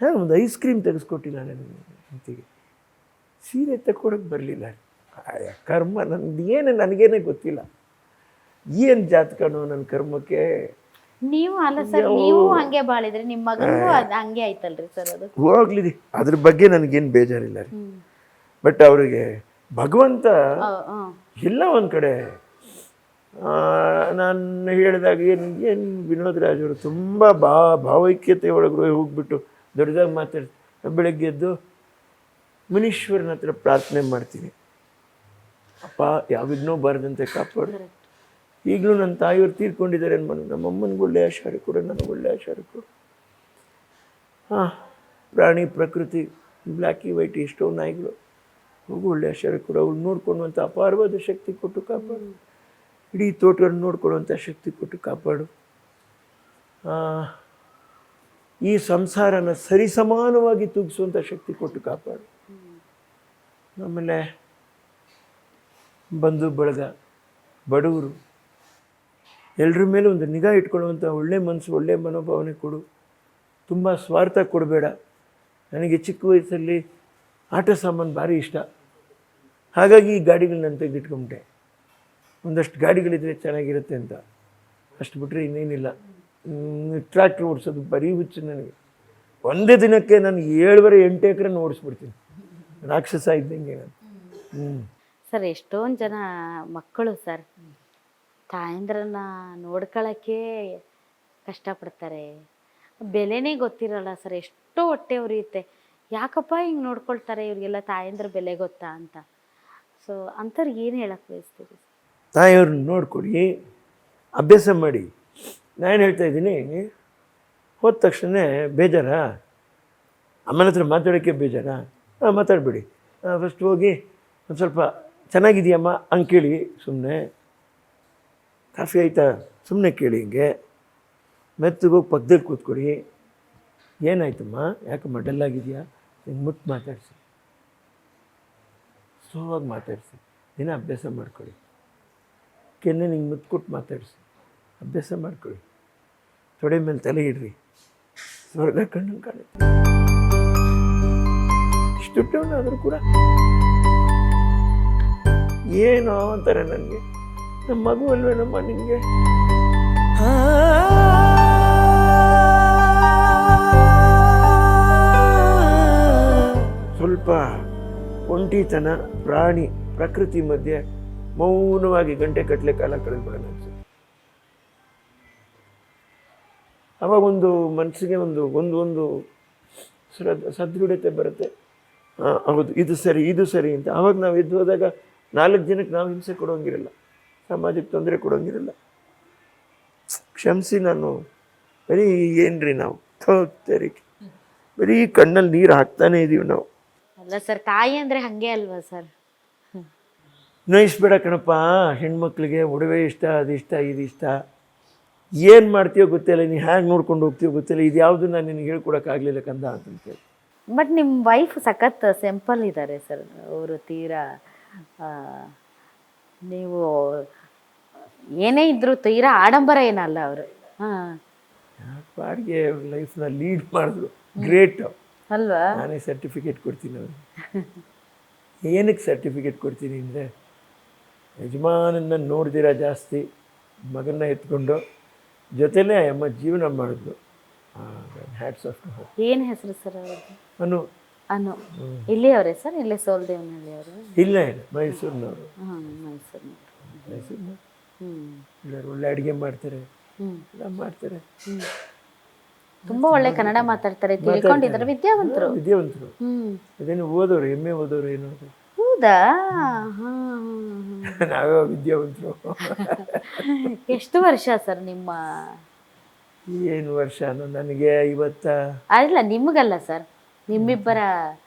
ನಾನು ಒಂದು ಐಸ್ ಕ್ರೀಮ್ ತೆಗೆಸ್ಕೊಟ್ಟಿಲ್ಲ ನನಗೆ ಹೆಂಡತಿಗೆ. ಸೀರೆ ತಕ್ಕೊಡೋಕ್ಕೆ ಬರಲಿಲ್ಲ. ಕರ್ಮ ನನಗೇನೆ ಗೊತ್ತಿಲ್ಲ. ಏನು ಜಾತಕನೋ ನನ್ನ ಕರ್ಮಕ್ಕೆ. ನೀವು ಅಲ್ಲ ಸರ್, ನೀವು ಹಂಗೆ ಬಾಳಿದ್ರೆ ನಿಮ್ಮ ಮಗನಿಗೂ ಹಂಗೆ ಆಯ್ತಲ್ರಿ ಸರ್. ಅದು ಹೋಗ್ಲಿ, ಅದ್ರ ಬಗ್ಗೆ ನನಗೇನು ಬೇಜಾರಿಲ್ಲ ರೀ. ಬಟ್ ಅವರಿಗೆ ಭಗವಂತ ಎಲ್ಲ ಒಂದು ಕಡೆ, ನಾನು ಹೇಳಿದಾಗ ಏನು ವಿನೋದ್ ರಾಜ್ ಅವರು ತುಂಬ ಭಾವೈಕ್ಯತೆ ಒಳಗೆ ಹೋಗ್ಬಿಟ್ಟು ದೊಡ್ಡದಾಗಿ ಮಾತಾಡ್ತಾರೆ. ಬೆಳಗ್ಗೆ ಎದ್ದು ಮುನೀಶ್ವರನ ಹತ್ರ ಪ್ರಾರ್ಥನೆ ಮಾಡ್ತೀನಿ, ಅಪ್ಪ ಯಾವ ವಿಘ್ನೋ ಬಾರದಂತೆ ಕಾಪಾಡು. ಈಗಲೂ ನನ್ನ ತಾಯಿಯವರು ತೀರ್ಕೊಂಡಿದ್ದಾರೆ ಅನ್ಬೋದು, ನಮ್ಮಮ್ಮನಿಗೆ ಒಳ್ಳೆಯ ಆಶಾರೆ ಕೊಡು, ನನಗೆ ಒಳ್ಳೆಯ ಆಶಾರೆ ಕೊಡು. ಪ್ರಾಣಿ ಪ್ರಕೃತಿ ಬ್ಲ್ಯಾಕಿ ವೈಟ್ ಎಷ್ಟೋ ನಾಯಿಗಳು, ಹೋಗು ಒಳ್ಳೆಯ ಆಶಾರೆ ಕೊಡು. ಅವಳು ನೋಡ್ಕೊಳ್ಳುವಂಥ ಅಪಾರವಾದ ಶಕ್ತಿ ಕೊಟ್ಟು ಕಾಪಾಡು. ಇಡೀ ತೋಟವನ್ನು ನೋಡ್ಕೊಳ್ಳುವಂಥ ಶಕ್ತಿ ಕೊಟ್ಟು ಕಾಪಾಡು. ಈ ಸಂಸಾರನ ಸರಿಸಮಾನವಾಗಿ ತೂಗಿಸುವಂಥ ಶಕ್ತಿ ಕೊಟ್ಟು ಕಾಪಾಡು. ಆಮೇಲೆ ಬಂಧು ಬಳಗ, ಬಡವರು, ಎಲ್ಲರ ಮೇಲೆ ಒಂದು ನಿಗಾ ಇಟ್ಕೊಳ್ಳುವಂಥ ಒಳ್ಳೆ ಮನಸ್ಸು, ಒಳ್ಳೆ ಮನೋಭಾವನೆ ಕೊಡು. ತುಂಬ ಸ್ವಾರ್ಥ ಕೊಡಬೇಡ. ನನಗೆ ಚಿಕ್ಕ ವಯಸ್ಸಲ್ಲಿ ಆಟ ಸಾಮಾನು ಭಾರಿ ಇಷ್ಟ. ಹಾಗಾಗಿ ಈ ಗಾಡಿಗಳನ್ನ ತೆಗೆದಿಟ್ಕೊಂಬಿಟ್ಟೆ. ಒಂದಷ್ಟು ಗಾಡಿಗಳಿದ್ರೆ ಚೆನ್ನಾಗಿರುತ್ತೆ ಅಂತ. ಅಷ್ಟು ಬಿಟ್ಟರೆ ಇನ್ನೇನಿಲ್ಲ. ಟ್ರ್ಯಾಕ್ಟ್ರ್ ಓಡಿಸೋದು ಬರೀ ಹುಚ್ಚು ನನಗೆ. ಒಂದೇ ದಿನಕ್ಕೆ ನಾನು 7-8 ಎಕರೆನ ಓಡಿಸ್ಬಿಡ್ತೀನಿ. ರಾಕ್ಷಸ ಇದ್ದಂಗೆ ನಾನು. ಸರ್ ಎಷ್ಟೊಂದು ಜನ ಮಕ್ಕಳು ಸರ್ ತಾಯಂದ್ರನ್ನ ನೋಡ್ಕೊಳ್ಳೋಕ್ಕೆ ಕಷ್ಟಪಡ್ತಾರೆ, ಬೆಲೆನೇ ಗೊತ್ತಿರಲ್ಲ ಸರ್. ಎಷ್ಟೋ ಹೊಟ್ಟೆ ಉರಿಯುತ್ತೆ, ಯಾಕಪ್ಪ ಹಿಂಗೆ ನೋಡ್ಕೊಳ್ತಾರೆ ಇವ್ರಿಗೆಲ್ಲ ತಾಯಂದ್ರ ಬೆಲೆ ಗೊತ್ತಾ ಅಂತ. ಸೊ ಅಂಥವ್ರಿಗೆ ಏನು ಹೇಳಕ್ಕೆ ಬಯಸ್ತೀರಿ? ತಾಯಿಯವ್ರನ್ನ ನೋಡ್ಕೊಡಿ, ಅಭ್ಯಾಸ ಮಾಡಿ. ನಾನು ಹೇಳ್ತಾ ಇದ್ದೀನಿ, ಹೋದ ತಕ್ಷಣ ಬೇಜಾರಾ, ಅಮ್ಮನ ಹತ್ರ ಮಾತಾಡೋಕ್ಕೆ ಬೇಜಾರಾ? ಮಾತಾಡಬೇಡಿ. ಫಸ್ಟ್ ಹೋಗಿ ಒಂದು ಸ್ವಲ್ಪ ಚೆನ್ನಾಗಿದೆಯಮ್ಮ ಹಂಗೆ ಕೇಳಿ, ಸುಮ್ಮನೆ ಕಾಫಿ ಆಯಿತಾ ಸುಮ್ಮನೆ ಕೇಳಿ, ಹಿಂಗೆ ಮೆತ್ತಗೋಗಿ ಪಕ್ಕದಲ್ಲಿ ಕೂತ್ಕೊಡಿ. ಏನಾಯ್ತಮ್ಮ, ಯಾಕಮ್ಮ ಡಲ್ ಆಗಿದೆಯಾ, ಹಿಂಗೆ ಮುಟ್ಟು ಮಾತಾಡಿಸಿ, ಸ್ಲೋವಾಗಿ ಮಾತಾಡಿಸಿ. ದಿನ ಅಭ್ಯಾಸ ಮಾಡ್ಕೊಳ್ಳಿ. ಕೆನ್ನೆ ನಿಂಗೆ ಮುತ್ತು ಕೊಟ್ಟು ಮಾತಾಡಿಸಿ, ಅಭ್ಯಾಸ ಮಾಡ್ಕೊಳ್ಳಿ. ತೊಡೆ ಮೇಲೆ ತಲೆ ಇಡ್ರಿ, ಸ್ವರ್ಗ ಕಣ್ಣು ಕಾಣುತ್ತೆ. ಇಷ್ಟುಟ್ಟವನಾದರೂ ಕೂಡ ಏನೋ ಅಂತಾರೆ ನನಗೆ, ನಮ್ಮ ಮಗು ಅಲ್ವೇನಮ್ಮ ನಿನಗೆ. ಸ್ವಲ್ಪ ಒಂಟಿತನ, ಪ್ರಾಣಿ ಪ್ರಕೃತಿ ಮಧ್ಯೆ ಮೌನವಾಗಿ ಗಂಟೆ ಕಟ್ಟಲೆ ಕಾಲ ಕಳೆದ್ಬಿಡೋಣ ಅನ್ಸುತ್ತೆ. ಅವಾಗ ಒಂದು ಮನಸ್ಸಿಗೆ ಒಂದು ಸದೃಢತೆ ಬರುತ್ತೆ. ಹೌದು, ಇದು ಸರಿ ಇದು ಸರಿ ಅಂತ. ಅವಾಗ ನಾವು ಎದ್ದು ಹೋದಾಗ 4 ಜನಕ್ಕೆ ನಾವು ಹಿಂಸೆ ಕೊಡೋಂಗಿರಲ್ಲ, ಸಮಾಜಕ್ಕೆ ತೊಂದರೆ ಕೊಡೋಂಗಿರಲ್ಲ. ಕ್ಷಮಿಸಿ, ನಾನು ಬರೀ ಏನ್ರಿ ನಾವು ತೆರಿಗೆ ಬರೀ ಕಣ್ಣಲ್ಲಿ ನೀರು ಹಾಕ್ತಾನೆ ಇದೀವಿ ನಾವು. ಅಲ್ಲ ಸರ್, ತಾಯಿ ಅಂದರೆ ಹಾಗೆ ಅಲ್ವಾ ಸರ್? ನೋಯಿಸ್ಬೇಡ ಕಣಪ್ಪ. ಹೆಣ್ಮಕ್ಳಿಗೆ ಒಡವೆ ಇಷ್ಟ, ಅದಿಷ್ಟ ಇದಿಷ್ಟ, ಏನು ಮಾಡ್ತೀಯೋ ಗೊತ್ತಿಲ್ಲ, ನೀನು ಹೇಗೆ ನೋಡ್ಕೊಂಡು ಹೋಗ್ತೀಯೋ ಗೊತ್ತಿಲ್ಲ, ಇದು ಯಾವುದು ನಾನು ನಿನಗೆ ಹೇಳ್ಕೊಡೋಕ್ಕಾಗಲಿಲ್ಲ ಕಂದ ಅಂತಂತೇಳಿ. ಬಟ್ ನಿಮ್ಮ ವೈಫ್ ಸಖತ್ ಸಿಂಪಲ್ ಇದ್ದಾರೆ ಸರ್. ಅವರು ತೀರಾ ನೀವು ಏನೇ ಇದ್ರು ತೀರಾ ಆಡಂಬರ ಏನಲ್ಲ ಅವರು. ಹಾಂ, ಬಾಡಿಗೆ ಲೈಫ್ನ ಲೀಡ್ ಮಾಡಿದ್ರು, ಗ್ರೇಟ್ ಅಲ್ವಾ? ನಾನೇ ಸರ್ಟಿಫಿಕೇಟ್ ಕೊಡ್ತೀನಿ ಅವ್ರಿಗೆ. ಏನಕ್ಕೆ ಸರ್ಟಿಫಿಕೇಟ್ ಕೊಡ್ತೀನಿ ಅಂದರೆ, ಯಜಮಾನನ್ನ ನೋಡ್ದಿರ ಜಾಸ್ತಿ ಮಗನ್ನ ಎತ್ಕೊಂಡು ಜೊತೆಲೇ ಅಮ್ಮ ಜೀವನ ಮಾಡಿದ್ಲು. Hats off to her. ಏನು ಹೆಸರು ಸರ್ ಅವ್ರದ್ದು? ಅನು. ಇಲ್ಲಿ ಅವರೇ ಸರ್? ಇಲ್ಲೇ ಸೋಲ್ದೇವನಹಳ್ಳಿ ಅವರು? ಇಲ್ಲ, ಮೈಸೂರಿನವರು. ಹಾಂ, ಮೈಸೂರಿನವರು. ಎಲ್ಲರೂ ಒಳ್ಳೆ ಅಡುಗೆ ಮಾಡ್ತಾರೆ, ಎಲ್ಲ ಮಾಡ್ತಾರೆ. ತುಂಬ ಒಳ್ಳೆ ಕನ್ನಡ ಮಾತಾಡ್ತಾರೆ, ತಿಳ್ಕೊಂಡಿದ್ದಾರೆ, ವಿದ್ಯಾವಂತರು. ಅದೇನು ಓದೋರು, MA ಓದೋರು ಏನು. ಹೌದಾ? ನಾವೇ ವಿದ್ಯಾವಂತರು. ಎಷ್ಟು ವರ್ಷ ಸರ್ ನಿಮ್ಮ? ಏನು ವರ್ಷ ನನಗೆ 50. ಅಲ್ಲ, ನಿಮಗಲ್ಲ ಸರ್, ನಿಮ್ಮಿಬ್ಬರ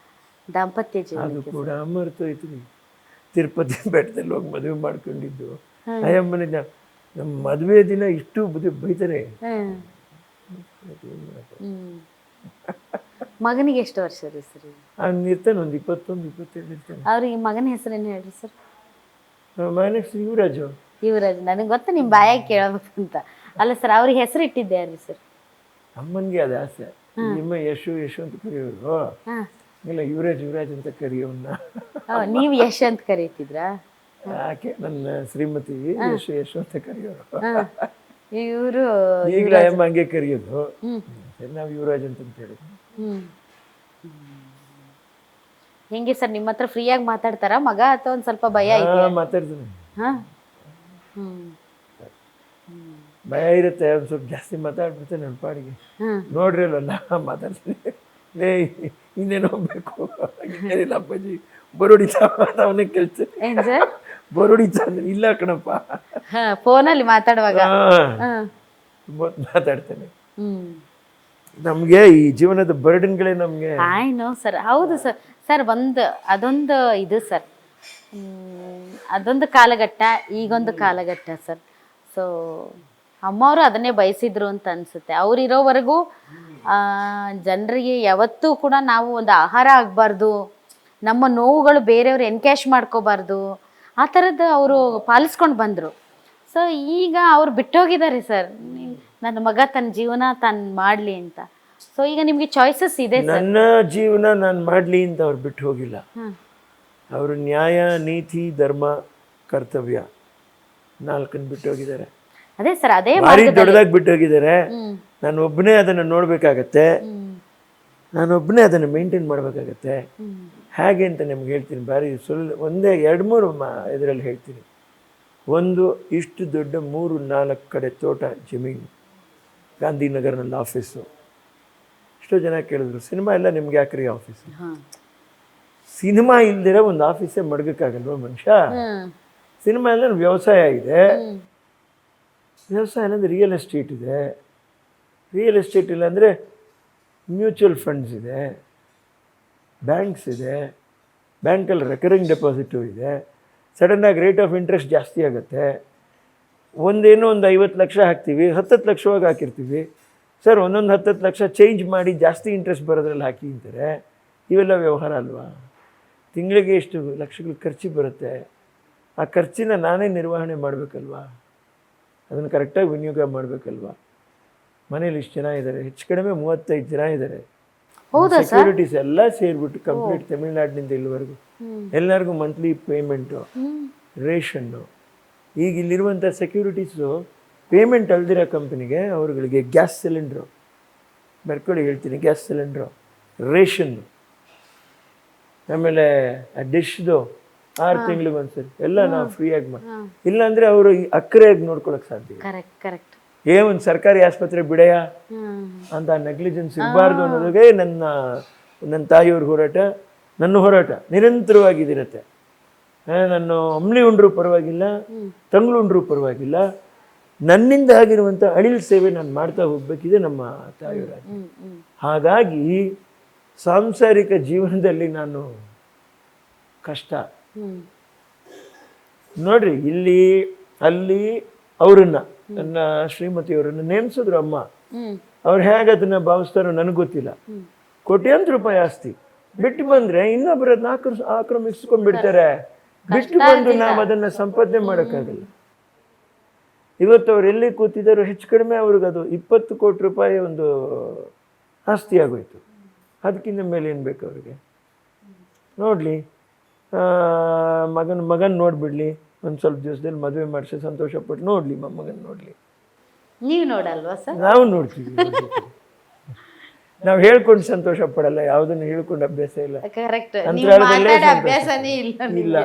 ದಾಂಪತ್ಯ ಜೀವನ. ಅದು ಕೂಡ ಮರ್ತೋಯ್ತು. ತಿರುಪತಿ ಬೆಟ್ಟದಲ್ಲಿ ಹೋಗಿ ಮದುವೆ ಮಾಡ್ಕೊಂಡಿದ್ದು. ಅಯ್ಯಮ್ಮನ ನಮ್ಮ ಮದುವೆ ದಿನ ಇಷ್ಟು ಬೈತಾರೆ. ಮಗನಿಗೆ ಎಷ್ಟು ವರ್ಷ ರೀ ಸರ್? ಅವ್ನು ಇರ್ತಾನೆ ಒಂದು 21-22 ಇರ್ತಾನೆ. ಅವ್ರಿಗೆ ಮಗನ ಹೆಸರೇನು ಹೇಳ್ರಿ ಸರ್? ಮಗನ ಹೆಸರು ಯುವರಾಜು. ಯುವರಾಜ್, ನನಗೆ ಗೊತ್ತ ನಿಮ್ಮ ಬಾಯಾಗಿ ಕೇಳಬೇಕಂತ. ಅಲ್ಲ ಸರ್, ಅವ್ರಿಗೆ ಹೆಸರು ಇಟ್ಟಿದ್ದೆ ಯಾರು ಸರ್? ಅಮ್ಮನಿಗೆ ಅದು ಆಸೆ. ನಿಮ್ಮ ಯಶು ಅಂತ ಕರೆಯೋರು, ಇಲ್ಲ ಯುವರಾಜ್ ಅಂತ ಕರೆಯೋನ್ನ. ನೀವು ಯಶ್ ಅಂತ ಕರೀತಿದ್ರಾ? ಯಾಕೆ ನನ್ನ ಶ್ರೀಮತಿ ಯಶು ಅಂತ ಕರೆಯೋರು. ಇವರು ಈಗಲೂ ಅಮ್ಮ ಹಂಗೆ ಕರೆಯೋದು. ನಾವು ಯುವರಾಜ್ ಅಂತ ಹೇಳಿದ್ವಿ. ಹೆಂಗೆ ಸರ್, ನಿಮ್ಮ ಹತ್ರ ಫ್ರೀಯಾಗಿ ಮಾತಾಡ್ತಾರ ಮಗ, ಅಥವಾ ಒಂದು ಸ್ವಲ್ಪ ಭಯ ಇದೆ? ಮಾತಾಡ್ತೀನಿ. ಭಯ ಇರುತ್ತೆ, ಒಂದು ಸ್ವಲ್ಪ ಜಾಸ್ತಿ ಮಾತಾಡ್ಬಿಡ್ತೇನೆ ನನ್ನ ಪಾಡಿಗೆ. ನೋಡ್ರಿ ಅಲ್ಲ ಮಾತಾಡ್ತೀನಿ. ಇನ್ನೇನು ಹೋಗ್ಬೇಕು, ಇನ್ನೇನಿಲ್ಲ ಅಪ್ಪಾಜಿ ಬರೋಡಿತಾ ಅವನೇ ಕೇಳ್ತೇನೆ. ಬರೋಡಿತಾ ಅಂದ್ರೆ ಇಲ್ಲ ಕಣಪ್ಪ, ಫೋನಲ್ಲಿ ಮಾತಾಡುವಾಗ ಮಾತಾಡ್ತೇನೆ. ನಮ್ಗೆ ಈ ಜೀವನದ ಬರ್ಡನ್ಗಳೇ ನಮ್ಗೆ. ಆಯ್ನೋ ಸರ್, ಹೌದು ಸರ್. ಸರ್ ಅದೊಂದು ಇದು ಸರ್, ಅದೊಂದು ಕಾಲಘಟ್ಟ, ಈಗೊಂದು ಕಾಲಘಟ್ಟ ಸರ್. ಸೊ ಅಮ್ಮವರು ಅದನ್ನೇ ಬಯಸಿದ್ರು ಅಂತ ಅನ್ಸುತ್ತೆ. ಅವರಿರೋವರೆಗೂ ಜನರಿಗೆ ಯಾವತ್ತೂ ಕೂಡ ನಾವು ಒಂದು ಆಹಾರ ಆಗಬಾರ್ದು, ನಮ್ಮ ನೋವುಗಳು ಬೇರೆಯವ್ರು ಎನ್ಕ್ಯಾಶ್ ಮಾಡ್ಕೋಬಾರ್ದು, ಆ ಥರದ್ದು ಅವರು ಪಾಲಿಸ್ಕೊಂಡು ಬಂದರು. ಸೊ ಈಗ ಅವ್ರು ಬಿಟ್ಟೋಗಿದ್ದಾರೆ ಸರ್, ನನ್ನ ಮಗ ತನ್ನ ಜೀವನ ತಾನು ಮಾಡಲಿ ಅಂತ. ಸೊ ಈಗ ನಿಮಗೆ ಚಾಯ್ಸಸ್ ಇದೆ. ನನ್ನ ಜೀವನ ನಾನು ಮಾಡಲಿ ಅಂತ ಅವ್ರು ಬಿಟ್ಟು ಹೋಗಿಲ್ಲ. ಅವರು ನ್ಯಾಯ, ನೀತಿ, ಧರ್ಮ, ಕರ್ತವ್ಯ 4 ಬಿಟ್ಟು ಹೋಗಿದ್ದಾರೆ. ಅದೇ ಸರ್, ಅದೇ ಭಾರಿ ದೊಡ್ಡದಾಗಿ ಬಿಟ್ಟು ಹೋಗಿದ್ದಾರೆ. ನಾನು ಒಬ್ಬನೇ ಅದನ್ನು ನೋಡ್ಬೇಕಾಗತ್ತೆ, ನಾನು ಒಬ್ಬನೇ ಅದನ್ನು ಮೇಂಟೈನ್ ಮಾಡ್ಬೇಕಾಗತ್ತೆ. ಹೇಗೆ ಅಂತ ನಿಮ್ಗೆ ಹೇಳ್ತೀನಿ. ಭಾರಿ ಒಂದೇ 2-3 ಇದರಲ್ಲಿ ಹೇಳ್ತೀನಿ. ಒಂದು, ಇಷ್ಟು ದೊಡ್ಡ 3-4 ಕಡೆ ತೋಟ, ಜಮೀನು, ಗಾಂಧಿನಗರ್ನಲ್ಲಿ ಆಫೀಸು. ಎಷ್ಟೋ ಜನ ಕೇಳಿದ್ರು, ಸಿನಿಮಾ ಎಲ್ಲ ನಿಮ್ಗೆ ಯಾಕ್ರಿ ಆಫೀಸು? ಸಿನಿಮಾ ಇಲ್ದಿರ ಒಂದು ಆಫೀಸೇ ಮಡಗಕ್ಕಾಗಲ್ವ ಮನುಷ್ಯ? ಸಿನಿಮಾ ಎಲ್ಲ ವ್ಯವಸಾಯ ಇದೆ. ವ್ಯವಸಾಯ ಅಂದರೆ ರಿಯಲ್ ಎಸ್ಟೇಟ್ ಇದೆ. ರಿಯಲ್ ಎಸ್ಟೇಟ್ ಇಲ್ಲ ಅಂದರೆ ಮ್ಯೂಚುವಲ್ ಫಂಡ್ಸ್ ಇದೆ, ಬ್ಯಾಂಕ್ಸ್ ಇದೆ. ಬ್ಯಾಂಕಲ್ಲಿ ರೆಕರಿಂಗ್ ಡೆಪಾಸಿಟು ಇದೆ. ಸಡನ್ನಾಗಿ ರೇಟ್ ಆಫ್ ಇಂಟ್ರೆಸ್ಟ್ ಜಾಸ್ತಿ ಆಗುತ್ತೆ. ಒಂದೇನೋ ಒಂದು 50 ಲಕ್ಷ ಹಾಕ್ತೀವಿ, 10 ಲಕ್ಷವಾಗಿ ಹಾಕಿರ್ತೀವಿ. ಸರ್ ಒಂದೊಂದು 10 ಲಕ್ಷ ಚೇಂಜ್ ಮಾಡಿ ಜಾಸ್ತಿ ಇಂಟ್ರೆಸ್ಟ್ ಬರೋದ್ರಲ್ಲಿ ಹಾಕಿ ಅಂತಾರೆ. ಇವೆಲ್ಲ ವ್ಯವಹಾರ ಅಲ್ವಾ? ತಿಂಗಳಿಗೆ ಎಷ್ಟು ಲಕ್ಷಗಳು ಖರ್ಚು ಬರುತ್ತೆ. ಆ ಖರ್ಚಿನ ನಾನೇ ನಿರ್ವಹಣೆ ಮಾಡಬೇಕಲ್ವಾ? ಅದನ್ನು ಕರೆಕ್ಟಾಗಿ ವಿನಿಯೋಗ ಮಾಡಬೇಕಲ್ವಾ? ಮನೇಲಿ ಇಷ್ಟು ಜನ ಇದ್ದಾರೆ, ಹೆಚ್ಚು ಕಡಿಮೆ 35 ಜನ ಇದ್ದಾರೆ. ಸೆಕ್ಯೂರಿಟೀಸ್ ಎಲ್ಲ ಸೇರಿಬಿಟ್ಟು ಕಂಪ್ಲೀಟ್ ತಮಿಳ್ನಾಡಿನಿಂದ ಇಲ್ಲಿವರೆಗೂ ಎಲ್ಲರಿಗೂ ಮಂತ್ಲಿ ಪೇಮೆಂಟು, ರೇಷನ್ನು. ಈಗ ಇಲ್ಲಿರುವಂಥ ಸೆಕ್ಯೂರಿಟೀಸು ಪೇಮೆಂಟ್ ಅಲ್ದಿರೋ ಕಂಪ್ನಿಗೆ ಅವ್ರುಗಳಿಗೆ ಗ್ಯಾಸ್ ಸಿಲಿಂಡ್ರು, ಬರ್ಕೊಳ್ಳಿ ಹೇಳ್ತೀನಿ, ಗ್ಯಾಸ್ ಸಿಲಿಂಡ್ರು, ರೇಷನ್ನು, ಆಮೇಲೆ ಡಿಶ್ದು 6 ತಿಂಗಳಿಗೆ ಒಂದ್ಸರಿ ಎಲ್ಲ ನಾವು ಫ್ರೀಯಾಗಿ ಮಾಡಿ. ಇಲ್ಲಾಂದರೆ ಅವರು ಅಕ್ಕರೆಯಾಗಿ ನೋಡ್ಕೊಳಕ್ಕೆ ಸಾಧ್ಯ. ಕರೆಕ್ಟ್. ಒಂದು ಸರ್ಕಾರಿ ಆಸ್ಪತ್ರೆ ಬಿಡೆಯ ಅಂತ ನೆಗ್ಲಿಜೆನ್ಸ್ ಇರಬಾರ್ದು ಅನ್ನೋದಾಗೆ ನನ್ನ ತಾಯಿಯವ್ರ ಹೋರಾಟ, ನನ್ನ ಹೋರಾಟ ನಿರಂತರವಾಗಿದಿರುತ್ತೆ. ನಾನು ಅಂಬ್ಲಿ ಉಂಡ್ರೂ ಪರವಾಗಿಲ್ಲ, ತಂಗ್ಳು ಉಂಡ್ರೂ ಪರವಾಗಿಲ್ಲ, ನನ್ನಿಂದ ಆಗಿರುವಂಥ ಅಳಿಲ್ ಸೇವೆ ನಾನು ಮಾಡ್ತಾ ಹೋಗ್ಬೇಕಿದೆ ನಮ್ಮ ತಾಯಿಯವರ. ಹಾಗಾಗಿ ಸಾಂಸಾರಿಕ ಜೀವನದಲ್ಲಿ ನಾನು ಕಷ್ಟ ನೋಡ್ರಿ, ಇಲ್ಲಿ ಅಲ್ಲಿ ಅವರನ್ನ, ನನ್ನ ಶ್ರೀಮತಿಯವರನ್ನು ನೇಮಿಸಿದ್ರು ಅಮ್ಮ. ಅವ್ರು ಹೇಗೆ ಅದನ್ನ ಭಾವಿಸ್ತಾರೋ ನನಗೆ ಗೊತ್ತಿಲ್ಲ. ಕೋಟ್ಯಾಂತರ ರೂಪಾಯಿ ಆಸ್ತಿ ಬಿಟ್ಟು ಬಂದ್ರೆ ಇನ್ನೊಬ್ಬರನ್ನ ಆಕ್ರಮಿಸ್ಕೊಂಡ್ಬಿಡ್ತಾರೆ. ಬಿಟ್ಟು ಬಂದು ನಾವು ಅದನ್ನ ಸಂಪಾದನೆ ಮಾಡೋಕ್ಕಾಗಲ್ಲ. ಇವತ್ತು ಅವ್ರು ಎಲ್ಲಿ ಕೂತಿದ್ದಾರೋ ಹೆಚ್ಚು ಕಡಿಮೆ ಅವ್ರಿಗೆ ಅದು 20 ಕೋಟಿ ರೂಪಾಯಿ ಒಂದು ಆಸ್ತಿ ಆಗೋಯ್ತು. ಅದಕ್ಕಿಂತ ಮೇಲೆ ಏನು ಬೇಕು ಅವ್ರಿಗೆ? ನೋಡಲಿ, ಮಗನ ನೋಡ್ಬಿಡ್ಲಿ, ಒಂದು ಸ್ವಲ್ಪ ದಿವಸದಲ್ಲಿ ಮದುವೆ ಮಾಡಿಸಿ ಸಂತೋಷಪಟ್ಟು ನೋಡಲಿ, ಮೊಮ್ಮಗನ ನೋಡಲಿ. ನೀವು ನೋಡಲ್ವಾ ಸರ್? ನಾವು ನೋಡ್ತೀವಿ. ನಾವು ಹೇಳ್ಕೊಂಡು ಸಂತೋಷ ಪಡಲ್ಲ, ಯಾವುದನ್ನು ಹೇಳ್ಕೊಂಡು ಅಭ್ಯಾಸ ಇಲ್ಲ. ಕರೆಕ್ಟ್. ಅಭ್ಯಾಸನೇ ಇಲ್ಲ,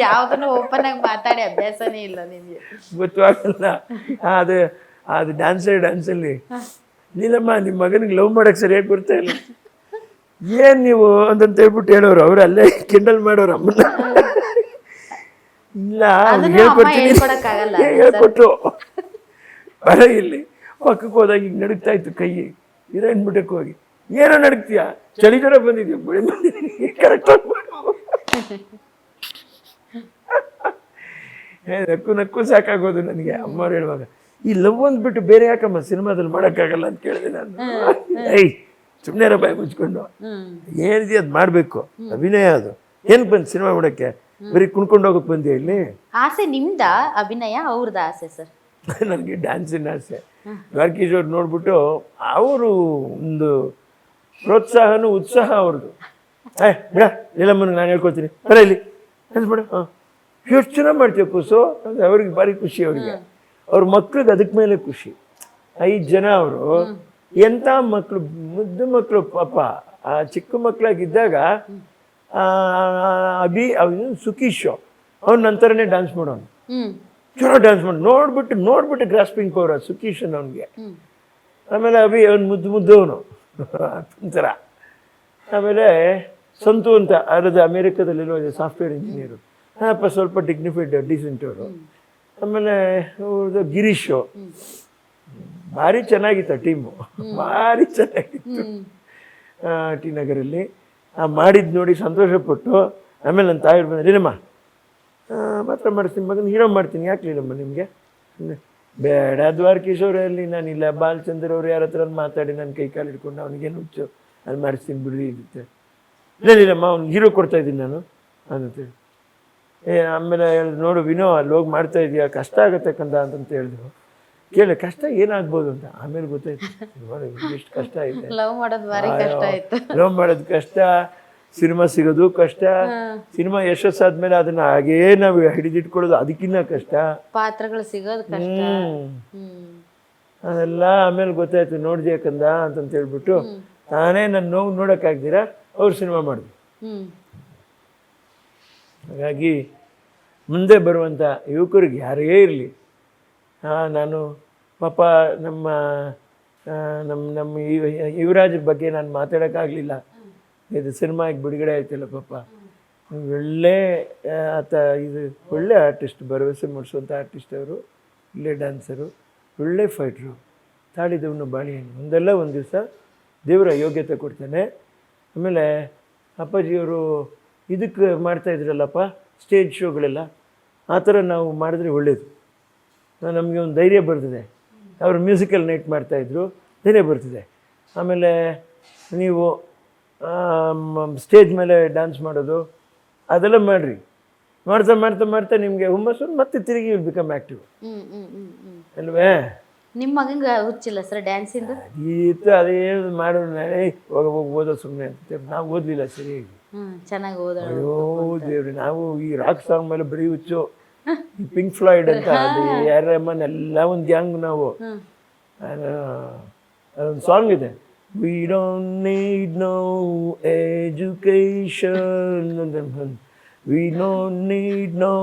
ಯಾವುದನ್ನು ಓಪನ್ ಆಗಿ ಮಾತಾಡಿ ಅಭ್ಯಾಸನೇ ಇಲ್ಲ ನಿಮಗೆ. ಗೊತ್ತಾಗಲ್ಲ. ಅದು ಡ್ಯಾನ್ಸಲ್ಲಿ ನೀಲಮ್ಮ ನಿಮ್ಮ ಮಗನಿಗೆ ಲವ್ ಮಾಡಕ್ಕೆ ಸರಿಯಾಗಿ ಬರ್ತಾ ಇಲ್ಲ, ಏನು ನೀವು ಅಂತಂತ ಹೇಳ್ಬಿಟ್ಟು ಹೇಳೋರು. ಅವ್ರು ಅಲ್ಲೇ ಕಿಂಡಲ್ ಮಾಡೋರು ಅಮ್ಮನ್ನ. ಇಲ್ಲ ಹೇಳ್ಕೊಟ್ರು. ಬರ ಇಲ್ಲಿ ಪಕ್ಕಕ್ಕೆ ಹೋದಾಗ ಈಗ ನಡುಗ್ತಾ ಇತ್ತು ಕೈ. ಹಿರೋಯಿನ್ ಬಿಟ್ಟಕ್ಕೆ ಹೋಗಿ ಏನೋ ನಡುಗ್ತೀಯ, ಚಳಿ ಜ್ವರ ಬಂದಿದ್ಯಾ, ಬೆಳೆ ಬಂದಿದ್ದೀನಿ, ಕರೆಕ್ಟಾಗಿ ನಕ್ಕು ಸಾಕಾಗೋದು ನನಗೆ. ಅಮ್ಮವ್ರು ಹೇಳುವಾಗ ಈ ಲವ್ ಅಂದ್ಬಿಟ್ಟು ಬೇರೆ ಯಾಕಮ್ಮ ಸಿನಿಮಾದಲ್ಲಿ ಮಾಡೋಕ್ಕಾಗಲ್ಲ ಅಂತ ಕೇಳಿದೆ ನಾನು. ಸುಮ್ಮನೆ ಬಾಯಿ ಮುಚ್ಕೊಂಡು ಏನಿದೆ ಅದು ಮಾಡಬೇಕು, ಅಭಿನಯ ಅದು. ಏನು ಬಂದು ಸಿನಿಮಾ ಮಾಡೋಕ್ಕೆ? ಬರೀ ಕುಣ್ಕೊಂಡು ಹೋಗಕ್ಕೆ ಬಂದೆ ಇಲ್ಲಿ? ಆಸೆ ನಿಮ್ದ ಅಭಿನಯ, ಅವ್ರದ ಆಸೆ ಸರ್? ನನಗೆ ಡ್ಯಾನ್ಸಿನ ಆಸೆ. ದ್ವಾರಕೀಶ್ ಅವ್ರು ನೋಡ್ಬಿಟ್ಟು ಅವರು ಒಂದು ಪ್ರೋತ್ಸಾಹನೂ ಉತ್ಸಾಹ ಅವ್ರದ್ದು. ಬಿಡ ನೀಲಮ್ಮನಿಗೆ ನಾನು ಹೇಳ್ಕೊಳ್ತೀನಿ, ಬರ ಇಲ್ಲಿ ಬಿಡ, ಎಷ್ಟು ಚೆನ್ನಾಗಿ ಮಾಡ್ತೀವಿ ಕೂಸು ಅಂದರೆ ಅವ್ರಿಗೆ ಭಾರಿ ಖುಷಿ. ಅವ್ರಿಗೆ ಅವ್ರ ಮಕ್ಳಿಗೆ ಅದಕ್ಕೆ ಮೇಲೆ ಖುಷಿ. 5 ಜನ ಅವರು, ಎಂಥ ಮಕ್ಕಳು, ಮುದ್ದು ಮಕ್ಕಳು ಪಾಪ. ಆ ಚಿಕ್ಕ ಮಕ್ಕಳಾಗಿದ್ದಾಗ ಸುಕೀಶ್ ಅವ್ನ ನಂತರನೇ ಡ್ಯಾನ್ಸ್ ಮಾಡೋನು, ಚೆನ್ನಾಗಿ ಡ್ಯಾನ್ಸ್ ಮಾಡಿ ನೋಡ್ಬಿಟ್ಟು ಗ್ರಾಸ್ಪಿಂಗ್ ಪವರ್ ಸುಕೀಶನ್ ಅವನಿಗೆ. ಆಮೇಲೆ ಅವ್ನು ಮುದ್ದವನು ಒಂಥರ. ಆಮೇಲೆ ಸಂತು ಅಂತ ಅರದ ಅಮೇರಿಕಾದಲ್ಲಿರೋ ಸಾಫ್ಟ್ವೇರ್ ಇಂಜಿನಿಯರು, ಸ್ವಲ್ಪ ಡಿಗ್ನಿಫೈಡ್ ಡೀಸೆಂಟ್ ಅವರು. ಆಮೇಲೆ ಅವ್ರದ್ದು ಗಿರೀಶು, ಭಾರಿ ಚೆನ್ನಾಗಿತ್ತು ಟೀಮು, ಭಾರಿ ಚೆನ್ನಾಗಿತ್ತು ಟಿ ನಗರಲ್ಲಿ. ಮಾಡಿದ್ದು ನೋಡಿ ಸಂತೋಷಪಟ್ಟು. ಆಮೇಲೆ ನನ್ನ ತಾಯಿರು ಬಂದರೆ, ಏನಮ್ಮ ಮಾತ್ರ ಮಾಡಿಸ್ತೀನಿ, ಮಗನ ಹೀರೋ ಮಾಡ್ತೀನಿ, ಯಾಕೆ ಇಲ್ಲಮ್ಮ ನಿಮಗೆ? ಬೇಡ ದ್ವಾರಕೀಶ್ ಅವರಲ್ಲಿ ನಾನಿಲ್ಲ, ಬಾಲಚಂದ್ರ ಅವ್ರು ಯಾರ ಹತ್ರ ಮಾತಾಡಿ ನನ್ನ ಕೈ ಕಾಲು ಹಿಡ್ಕೊಂಡು ಅವನಿಗೇನು ಹುಚ್ಚು, ಅಲ್ಲಿ ಮಾಡಿಸ್ತೀನಿ ಬಿಡ್ರಿ ಇರುತ್ತೆ. ಇಲ್ಲಮ್ಮ ಅವ್ನಿಗೆ ಹೀರೋ ಕೊಡ್ತಾ ಇದ್ದೀನಿ ನಾನು ಅಂತೇಳಿ. ಆಮೇಲೆ ಹೇಳಿದ್ರು, ನೋಡು ವಿನೋ ಅಲ್ಲಿ ಹೋಗಿ ಮಾಡ್ತಾ ಇದೀಯಾ, ಕಷ್ಟ ಆಗತ್ತೆ ಕಂದ ಅಂತಂತ ಹೇಳಿದ್ರು. ಕೇಳಿ ಕಷ್ಟ ಏನಾಗ್ಬೋದು ಅಂತ. ಆಮೇಲೆ ಗೊತ್ತಾಯ್ತು ಎಷ್ಟು ಕಷ್ಟ ಇದೆ. ಲವ್ ಮಾಡೋದು ಕಷ್ಟ, ಸಿನಿಮಾ ಸಿಗೋದು ಕಷ್ಟ, ಸಿನಿಮಾ ಯಶಸ್ಸಾದ್ಮೇಲೆ ಅದನ್ನ ಹಾಗೇ ನಾವು ಹಿಡಿದಿಟ್ಕೊಳ್ಳೋದು ಅದಕ್ಕಿನ್ನ ಕಷ್ಟ, ಪಾತ್ರಗಳು ಸಿಗೋದು ಕಷ್ಟ. ಅದೆಲ್ಲ ಆಮೇಲೆ ಗೊತ್ತಾಯ್ತು. ನೋಡಿದ್ಯಾ ಕಂದ ಅಂತಂತ ಹೇಳ್ಬಿಟ್ಟು ನಾನೇ ನನ್ನ ನೋವು ನೋಡೋಕ್ಕಾಗ್ದಿರಾ ಅವ್ರು ಸಿನಿಮಾ ಮಾಡಿದ್ರು. ಹಾಗಾಗಿ ಮುಂದೆ ಬರುವಂಥ ಯುವಕರಿಗೆ ಯಾರೇ ಇರಲಿ, ನಾನು ಪಾಪ ನಮ್ಮ ನಮ್ಮ ನಮ್ಮ ಯುವರಾಜ್ ಬಗ್ಗೆ ನಾನು ಮಾತಾಡೋಕ್ಕಾಗಲಿಲ್ಲ. ಇದು ಸಿನಿಮಾಗೆ ಬಿಡುಗಡೆ ಆಯ್ತಲ್ಲ ಪಾಪ, ಒಳ್ಳೆ ಆತ ಇದು ಒಳ್ಳೆ ಆರ್ಟಿಸ್ಟ್, ಭರವಸೆ ಮೂಡಿಸುವಂಥ ಆರ್ಟಿಸ್ಟ್ ಅವರು, ಒಳ್ಳೆ ಡ್ಯಾನ್ಸರು, ಒಳ್ಳೆ ಫೈಟ್ರು, ತಾಳಿದವನು ಬಾಳೆಹಣ್ಣು. ಒಂದಲ್ಲ ಒಂದು ದಿವಸ ದೇವರ ಯೋಗ್ಯತೆ ಕೊಡ್ತಾನೆ. ಆಮೇಲೆ ಅಪ್ಪಾಜಿಯವರು ಇದಕ್ಕೆ ಮಾಡ್ತಾಯಿದ್ರಲ್ಲಪ್ಪ ಸ್ಟೇಜ್ ಶೋಗಳೆಲ್ಲ, ಆ ಥರ ನಾವು ಮಾಡಿದ್ರೆ ಒಳ್ಳೆಯದು. ನಮಗೆ ಒಂದು ಧೈರ್ಯ ಬರ್ತದೆ. ಅವರು ಮ್ಯೂಸಿಕಲ್ ನೈಟ್ ಮಾಡ್ತಾಯಿದ್ರು, ಧೈರ್ಯ ಬರ್ತಿದೆ. ಆಮೇಲೆ ನೀವು ಸ್ಟೇಜ್ ಮೇಲೆ ಡ್ಯಾನ್ಸ್ ಮಾಡೋದು ಅದೆಲ್ಲ ಮಾಡಿರಿ. ಮಾಡ್ತಾ ಮಾಡ್ತಾ ಮಾಡ್ತಾ ನಿಮಗೆ ಹುಮ್ಮಸ್ಸು, ಮತ್ತೆ ತಿರುಗಿ ವಿಲ್ ಬಿಕಮ್ ಆ್ಯಕ್ಟಿವ್ ಅಲ್ವೇ? ನಿಮ್ಮ ಮಗಂಗೆ ಹುಚ್ಚಿಲ್ಲ ಸರ್ ಡ್ಯಾನ್ಸಿಂದು? ಈತ ಅದೇನು ಮಾಡೋದು, ನಾನೇ ಹೋಗಿ ಓದೋ ಸುಮ್ಮನೆ ಅಂತ ನಾವು ಓದಲಿಲ್ಲ ಸರಿಯಾಗಿ. ಚೆನ್ನಾಗಿ ಓದೋ. ಅಯ್ಯೋ ದೇವ್ರಿ, ನಾವು ಈ ರಾಕ್ ಸಾಂಗ್ ಮೇಲೆ ಬರೀ ಹುಚ್ಚು. ಈ ಪಿಂಕ್ ಫ್ಲಾಯ್ಡ್ ಅಂತ, ಅದು ಆರ್ ರೆಹಮಾನ್ ಎಲ್ಲ ಒಂದು ಗ್ಯಾಂಗ್ ನಾವು. ಅದೊಂದು ಸಾಂಗ್ ಇದೆ, we don't need no education, we don't need no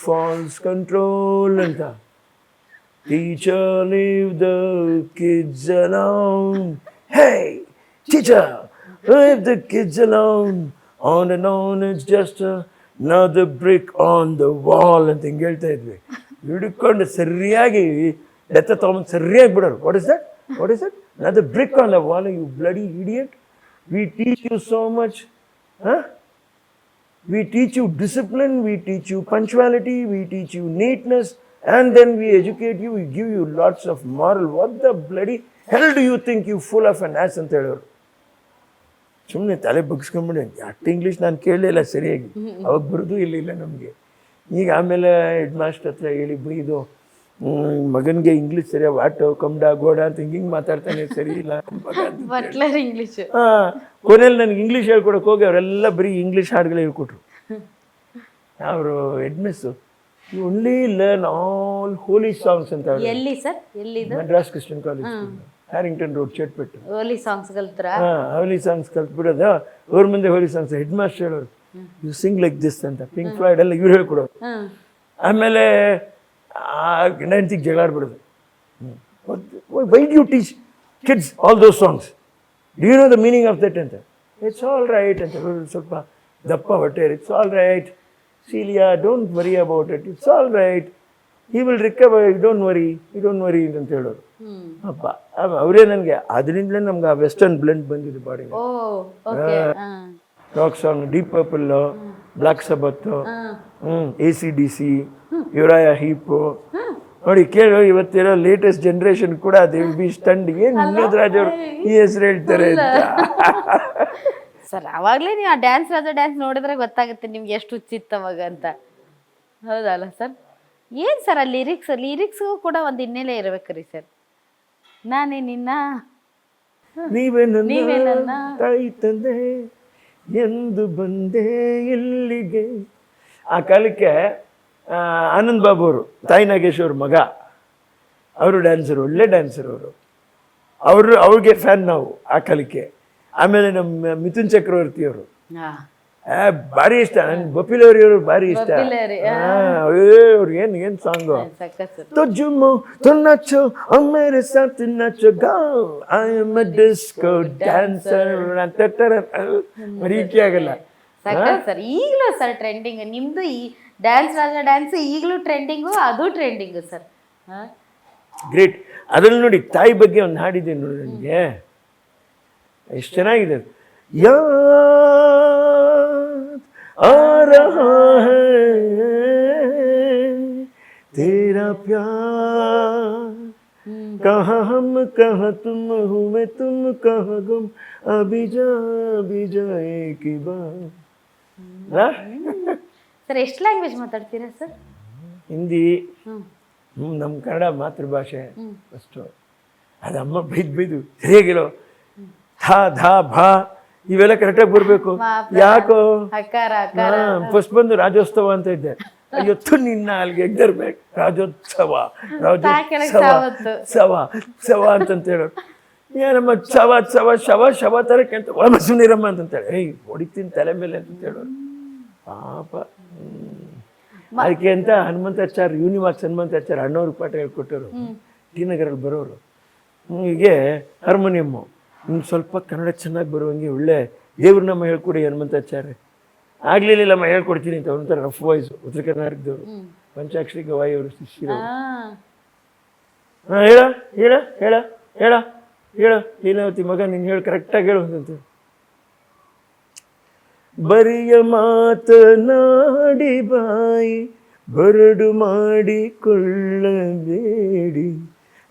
false control ಅಂತ. Teacher, leave the kids alone. Hey, teacher, leave the kids alone. On and on, it's just another brick on the wall. ಅಂತ ಹಿಂಗೆ ಹೇಳ್ತಾ ಇದ್ವಿ. ಹಿಡ್ಕೊಂಡು ಸರಿಯಾಗಿ ಡೆತ್ತ ತೊಗೊಂಡು ಸರಿಯಾಗಿ ಬಿಡೋರು. What is that? What is that? another brick on the wall, you bloody idiot. We teach you so much. Huh? We teach you discipline, we teach you punctuality, we teach you neatness. And then we educate you, we give you lots of moral. What the bloody hell do you think, you full of an ass ಅಂತ ಹೇಳೋರು. ಸುಮ್ಮನೆ ತಲೆ ಬಗ್ಸ್ಕೊಂಬಿಡಿ. ಅಷ್ಟು English ನಾನು ಕೇಳಲಿಲ್ಲ ಸರಿಯಾಗಿ, ಅವಾಗ ಬರೋದು ಇಲ್ಲ ನಮಗೆ. ಈಗ ಆಮೇಲೆ ಹೆಡ್ ಮಾಸ್ಟರ್ ಹತ್ರ ಹೇಳಿ ಬೈದು, ಮಗನಿಗೆ ಇಂಗ್ಲೀಷ್ ಸರಿಯಾಗಿ ವಾಟು ಕಮ್ಡ ಗೋಡ ಅಂತ ಹಿಂಗೆ ಮಾತಾಡ್ತಾನೆ, ಸರಿ ಇಲ್ಲ ಇಂಗ್ಲೀಷ್. ಕೊನೆಯಲ್ಲಿ ನನಗೆ ಇಂಗ್ಲೀಷ್ ಹೇಳ್ಕೊಡಕ್ಕೆ ಹೋಗಿ ಅವರೆಲ್ಲ ಬರೀ ಇಂಗ್ಲೀಷ್ ಹಾಡುಗಳು ಹೇಳ್ಕೊಟ್ರು. ಅವರು head miss, You only learn all holy songs ಅಂತ. ಎಲ್ಲಿ ಸರ್? ಎಲ್ಲಿದು? Madras Christian college, Harrington road, Chetpet. Holy songs ಕಲ್ತ್ರ? ಹೋಲಿ ಸಾಂಗ್ಸ್ ಕಲ್ತ್ಬಿಡೋದು. ಅವ್ರ ಮುಂದೆ ಹೋಲಿ ಸಾಂಗ್ಸ್. ಹೆಡ್ ಮಾಸ್ಟರ್ ಹೇಳೋರು, ಯು ಸಿಂಗ್ ಲೈಕ್ ದಿಸ್ ಅಂತ. ಪಿಂಕ್ ಫ್ಲಾಯ್ಡ್ ಎಲ್ಲ ಇವ್ರು ಹೇಳ್ಕೊಡೋರು. ಆಮೇಲೆ 9th ಜಗಳ ಆಡ್ಬಿಡೋದು. Why do you teach kids all those songs? Do you know the meaning of that ಅಂತ. ಇಟ್ಸ್ ಆಲ್ ರೈಟ್ ಅಂತ. ಸ್ವಲ್ಪ ದಪ್ಪ ಹೊಟ್ಟೆ, it's all right Celia, don't worry about it. It's all right. He will recover. You don't worry ಅಂತ ಹೇಳೋರು. ಅಪ್ಪ ಅವರೇ ನನಗೆ ಅದರಿಂದಲೇ ನಮ್ಗೆ ಆ ವೆಸ್ಟರ್ನ್ ಬ್ಲೆಂಡ್ ಬಂದಿದೆ ಬಾಡಿಗೆ. Rock song, Deep Purple, Black Sabbath, ACDC, Uriah Heep. ನೋಡಿ ಕೇಳೋ, ಇವತ್ತಿರೋ ಲೇಟೆಸ್ಟ್ ಜನ್ರೇಷನ್ ಕೂಡ ದೇ ವಿಲ್ ಬಿ ಸ್ಟಂಡ್. ಏನು ವಿನೋದ್ ರಾಜ್ ಅವರು ಈ ಹೆಸರು ಹೇಳ್ತಾರೆ ಅಂತ. ಸರ್ ಅವಾಗಲೇ ನೀವು ಆ ಡ್ಯಾನ್ಸ್ ಡ್ಯಾನ್ಸ್ ನೋಡಿದ್ರೆ ಗೊತ್ತಾಗುತ್ತೆ ನಿಮ್ಗೆ ಎಷ್ಟು ಹುಚ್ಚಿತ್ತು ಅವಾಗ ಅಂತ. ಹೌದಲ್ಲ ಸರ್? ಏನು ಸರ್ ಆ ಲಿರಿಕ್ಸ್ಗೂ ಕೂಡ ಒಂದು ಹಿನ್ನೆಲೆ ಇರಬೇಕ್ರಿ ಸರ್. ನಾನೇ ನಿನ್ನ, ನೀವೇ ನನ್ನ ತಾಯಿ ತಂದೆ ಎಂದು ಬಂದೆ ಇಲ್ಲಿಗೆ. ಆ ಕಾಲಕ್ಕೆ ಆನಂದ್ ಬಾಬು ಅವರು, ತಾಯಿ ನಾಗೇಶ್ ಅವ್ರ ಮಗ, ಅವರು ಡ್ಯಾನ್ಸರು, ಒಳ್ಳೆ ಡ್ಯಾನ್ಸರ್ ಅವರು. ಅವ್ರಿಗೆ ಫ್ಯಾನ್ ನಾವು ಆ ಕಾಲಕ್ಕೆ. ಆಮೇಲೆ ನಮ್ಮ ಮಿಥುನ್ ಚಕ್ರವರ್ತಿ ಅವರು ಭಾರಿ ಇಷ್ಟ ನನಗೆ. ಬಪಿಲವ್ರಿಯವರು ಭಾರಿ ಇಷ್ಟ. ಅವ್ರು ಏನು ಸಾಂಗು, ತುಜುಮು ತುನ್ನಚ್ಚು ಅಮ್ಮೇರೆ ಸಾತ್ ನಚ್ಚು ಗಾವ್ I am a disco dancer ಅಂತ ಮರೀಕೆ ಆಗಲ್ಲ ಸರ್. ಈಗಲೂ ಸರ್ ಟ್ರೆಂಡಿಂಗ್ ನಿಮ್ದು ಈ ಡ್ಯಾನ್ಸ್ ಡ್ಯಾನ್ಸ್ ಈಗಲೂ ಟ್ರೆಂಡಿಂಗು, ಅದು ಟ್ರೆಂಡಿಂಗು ಸರ್. ಗ್ರೇಟ್. ಅದ್ರಲ್ಲಿ ನೋಡಿ ತಾಯಿ ಬಗ್ಗೆ ಒಂದು ಹಾಡಿದೆ ನೋಡಿ, ನನಗೆ ಎಷ್ಟು ಚೆನ್ನಾಗಿದೆ. ಯಾದ್ ಆ ರಹಾ ಹೈ ತೇರಾ ಪ್ಯಾರ್, ಕಹಾ ಹಮ್ ಕಹಾ ತುಮ್ ಹುಮೆ ತುಮ್ ಕಹಾ ಗುಮ್ ಅಭಿ ಜಾ ಏಕ್ ಹಿ ಬಾರ್. ಸರ್ ಎಷ್ಟು ಲ್ಯಾಂಗ್ವೇಜ್ ಮಾತಾಡ್ತೀರಾ ಸರ್? ಹಿಂದಿ, ನಮ್ಮ ಕನ್ನಡ ಮಾತೃಭಾಷೆ ಫಸ್ಟು. ಅದು ಅಮ್ಮ ಬೈದು ಸರಿಯಾಗಿರೋ ಧಾ ಧಾ ಭಾ ಇವೆಲ್ಲ ಕರೆಕ್ಟಾಗಿ ಬರಬೇಕು. ಯಾಕೋ ಫಸ್ಟ್ ಬಂದು ರಾಜ್ಯೋತ್ಸವ ಅಂತ ಇದ್ದೆ. ಅಯ್ಯೊತ್ತು ನಿನ್ನ ಅಲ್ಲಿಗೆ ಎಗ್ದಿರ್ಬೇಕು. ರಾಜ್ಯೋತ್ಸವ ಸವ ಅಂತ ಹೇಳೋರು. ಏನಮ್ಮ ಚವ ಚವ ಶವ ಶವ ಥರ ಕೇಳ್ತ ಒಳ ಸುನಿರಮ್ಮ ಅಂತೇಳಿ, ಏಯ್ ಹೊಡಿತೀನಿ ತಲೆ ಮೇಲೆ ಅಂತ ಹೇಳೋರು. ಪಾಪ ಅದಕ್ಕೆ ಅಂತ ಹನುಮಂತಾಚಾರ್ಯ ಯೂನಿವಾರ್ಸ್ ಹನುಮಂತಾಚಾರ್ಯ ಅಣ್ಣವ್ರಿಗೆ ಪಾಠ ಹೇಳ್ಕೊಟ್ಟರು ಟಿ ನಗರಲ್ಲಿ ಬರೋರು. ಹೀಗೆ ಹಾರ್ಮೋನಿಯಮ್ಮು ನಿಮ್ಗೆ ಸ್ವಲ್ಪ ಕನ್ನಡ ಚೆನ್ನಾಗಿ ಬರುವಂಗೆ ಒಳ್ಳೆ ದೇವ್ರನಾಮ ಹೇಳ್ಕೊಡಿ ಹನುಮಂತಾಚಾರ್ಯ. ಆಗ್ಲಿಲ್ಲಮ್ಮ ಹೇಳ್ಕೊಡ್ತೀನಿ ಅಂತ ಒಂಥರ ರಫ್ ವಾಯ್ಸು, ಉತ್ತರ ಕರ್ನಾಟಕದವರು, ಪಂಚಾಕ್ಷರಿ ಗವಾಯಿ ಅವರು ಶಿಷ್ಯರು. ಹಾಂ ಹೇಳ ಹೇಳ ಹೇಳ ಹೇಳ ಹೇಳ ಲೀಲಾವತಿ ಮಗ ನೀನು ಹೇಳಿ ಕರೆಕ್ಟಾಗಿ ಹೇಳು ಅಂತ. ಬರಿಯ ಮಾತನಾಡಿ ಬಾಯಿ ಬರಡು ಮಾಡಿಕೊಳ್ಳಬೇಡಿ,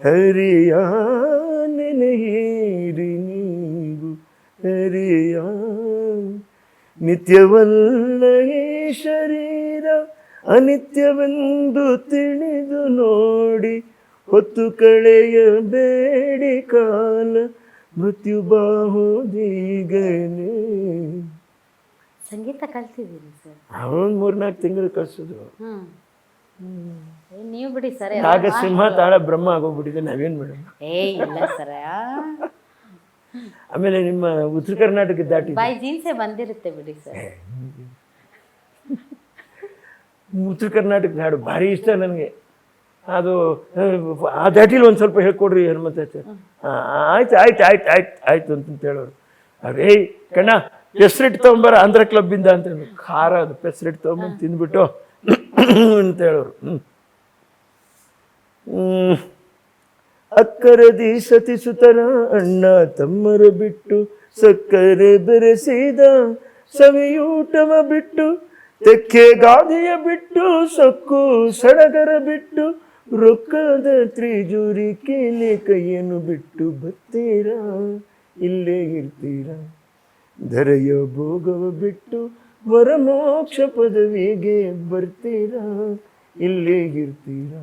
ಹರಿಯ ನೆನೆಯಿರಿ ನೀವು ಹರಿಯ. ನಿತ್ಯವಲ್ಲ ಈ ಶರೀರ ಅನಿತ್ಯವೆಂದು ತಿಳಿದು ನೋಡಿ, ಹೊತ್ತು ಕಳೆಯಬೇಡಿ ಕಾಲ ಮೃತ್ಯು ಬಾಹುದೀಗನೇ. ಸಂಗೀತ ಕಲ್ತಿದ್ದೀರಿ ಸರ್? ಅವನು 3-4 ತಿಂಗಳು ಕಲಿಸಿದ್ರು. ನೀವು ಬಿಡಿ ಸರ್, ನಾಗಸಿಂಹ ತಾಳ ಬ್ರಹ್ಮ ಆಗೋಗ್ಬಿಟ್ಟಿದೆ, ನಾವೇನು ಮೇಡಮ್? ಇಲ್ಲ ಸರ್. ಆಮೇಲೆ ನಿಮ್ಮ ಉತ್ತರ ಕರ್ನಾಟಕ ದಾಟಿ ಬಾಯ್ ಜೀನ್ಸೆ ಬಂದಿರುತ್ತೆ ಬಿಡಿ ಸರ್. ಉತ್ತರ ಕರ್ನಾಟಕದ ಹಾಡು ಭಾರಿ ಇಷ್ಟ ನನಗೆ. ಅದು ಆ ದಾಟಿಲಿ ಒಂದು ಸ್ವಲ್ಪ ಹೇಳ್ಕೊಡ್ರಿ ಹನುಮಂತಾಚಾರ್ಯ. ಆಯ್ತು ಆಯ್ತು ಆಯ್ತು ಆಯ್ತು ಆಯ್ತು ಅಂತ ಹೇಳೋರು. ಅರೇ ಕಣ್ಣ ಪೆಸ್ರಿಟ್ ತೊಗೊಂಬಾರ ಆಂಧ್ರ ಕ್ಲಬ್ಬಿಂದ ಅಂತ ಖಾರ ಅದು ಪೆಸ್ರಿಟ್ ತೊಗೊಂಬಂದು ತಿಂದ್ಬಿಟ್ಟು ಅಂತ ಹೇಳೋರು. ಅಕ್ಕರದಿ ಸತಿಸುತನ ಅಣ್ಣ ತಮ್ಮರ ಬಿಟ್ಟು, ಸಕ್ಕರೆ ಬೆರೆಸಿದ ಸವಿಯೂಟವ ಬಿಟ್ಟು, ತೆಕ್ಕೆ ಗಾದೆಯ ಬಿಟ್ಟು, ಸೊಕ್ಕು ಸಡಗರ ಬಿಟ್ಟು, ರೊಕ್ಕದ ತ್ರಿಜೂರಿ ಕೇಲೆ ಕೈಯನ್ನು ಬಿಟ್ಟು ಬರ್ತೀರಾ ಇಲ್ಲೇ ಇರ್ತೀರಾ, ಧರೆಯ ಭೋಗವ ಬಿಟ್ಟು ವರಮೋಕ್ಷ ಪದವಿಗೆ ಬರ್ತೀರಾ ಇಲ್ಲೇ ಇರ್ತೀರಾ,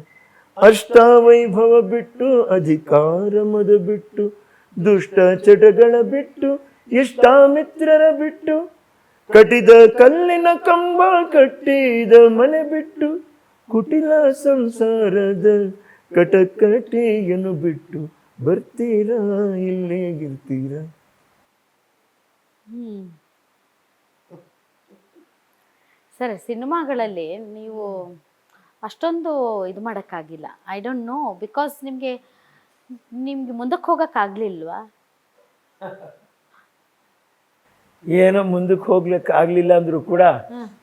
ಅಷ್ಟಾವೈಭವ ಬಿಟ್ಟು ಅಧಿಕಾರ ಮದ ಬಿಟ್ಟು, ದುಷ್ಟ ಚಟಗಳ ಬಿಟ್ಟು, ಇಷ್ಟಾಮಿತ್ರರ ಬಿಟ್ಟು, ಕಟಿದ ಕಲ್ಲಿನ ಕಂಬ ಕಟ್ಟಿದ ಮನೆ ಬಿಟ್ಟು, ಕುಟಿಲ ಸಂಸಾರದ ಕಟಕಟೆಯನ್ನು ಬಿಟ್ಟು ಬರ್ತೀರಾ ಇಲ್ಲೇ ಇರ್ತೀರಾ. ಸರ್, ಸಿನಿಮಾಗಳಲ್ಲಿ ನೀವು ಅಷ್ಟೊಂದು ಇದು ಮಾಡೋಕ್ಕಾಗಿಲ್ಲ. ಐ ಡೋಂಟ್ ನೋ, ಬಿಕಾಸ್ ನಿಮಗೆ ಮುಂದಕ್ಕೆ ಹೋಗೋಕ್ಕಾಗಲಿಲ್ವಾ? ಏನೋ ಮುಂದಕ್ಕೆ ಹೋಗ್ಲಿಕ್ಕೆ ಆಗಲಿಲ್ಲ ಅಂದರೂ ಕೂಡ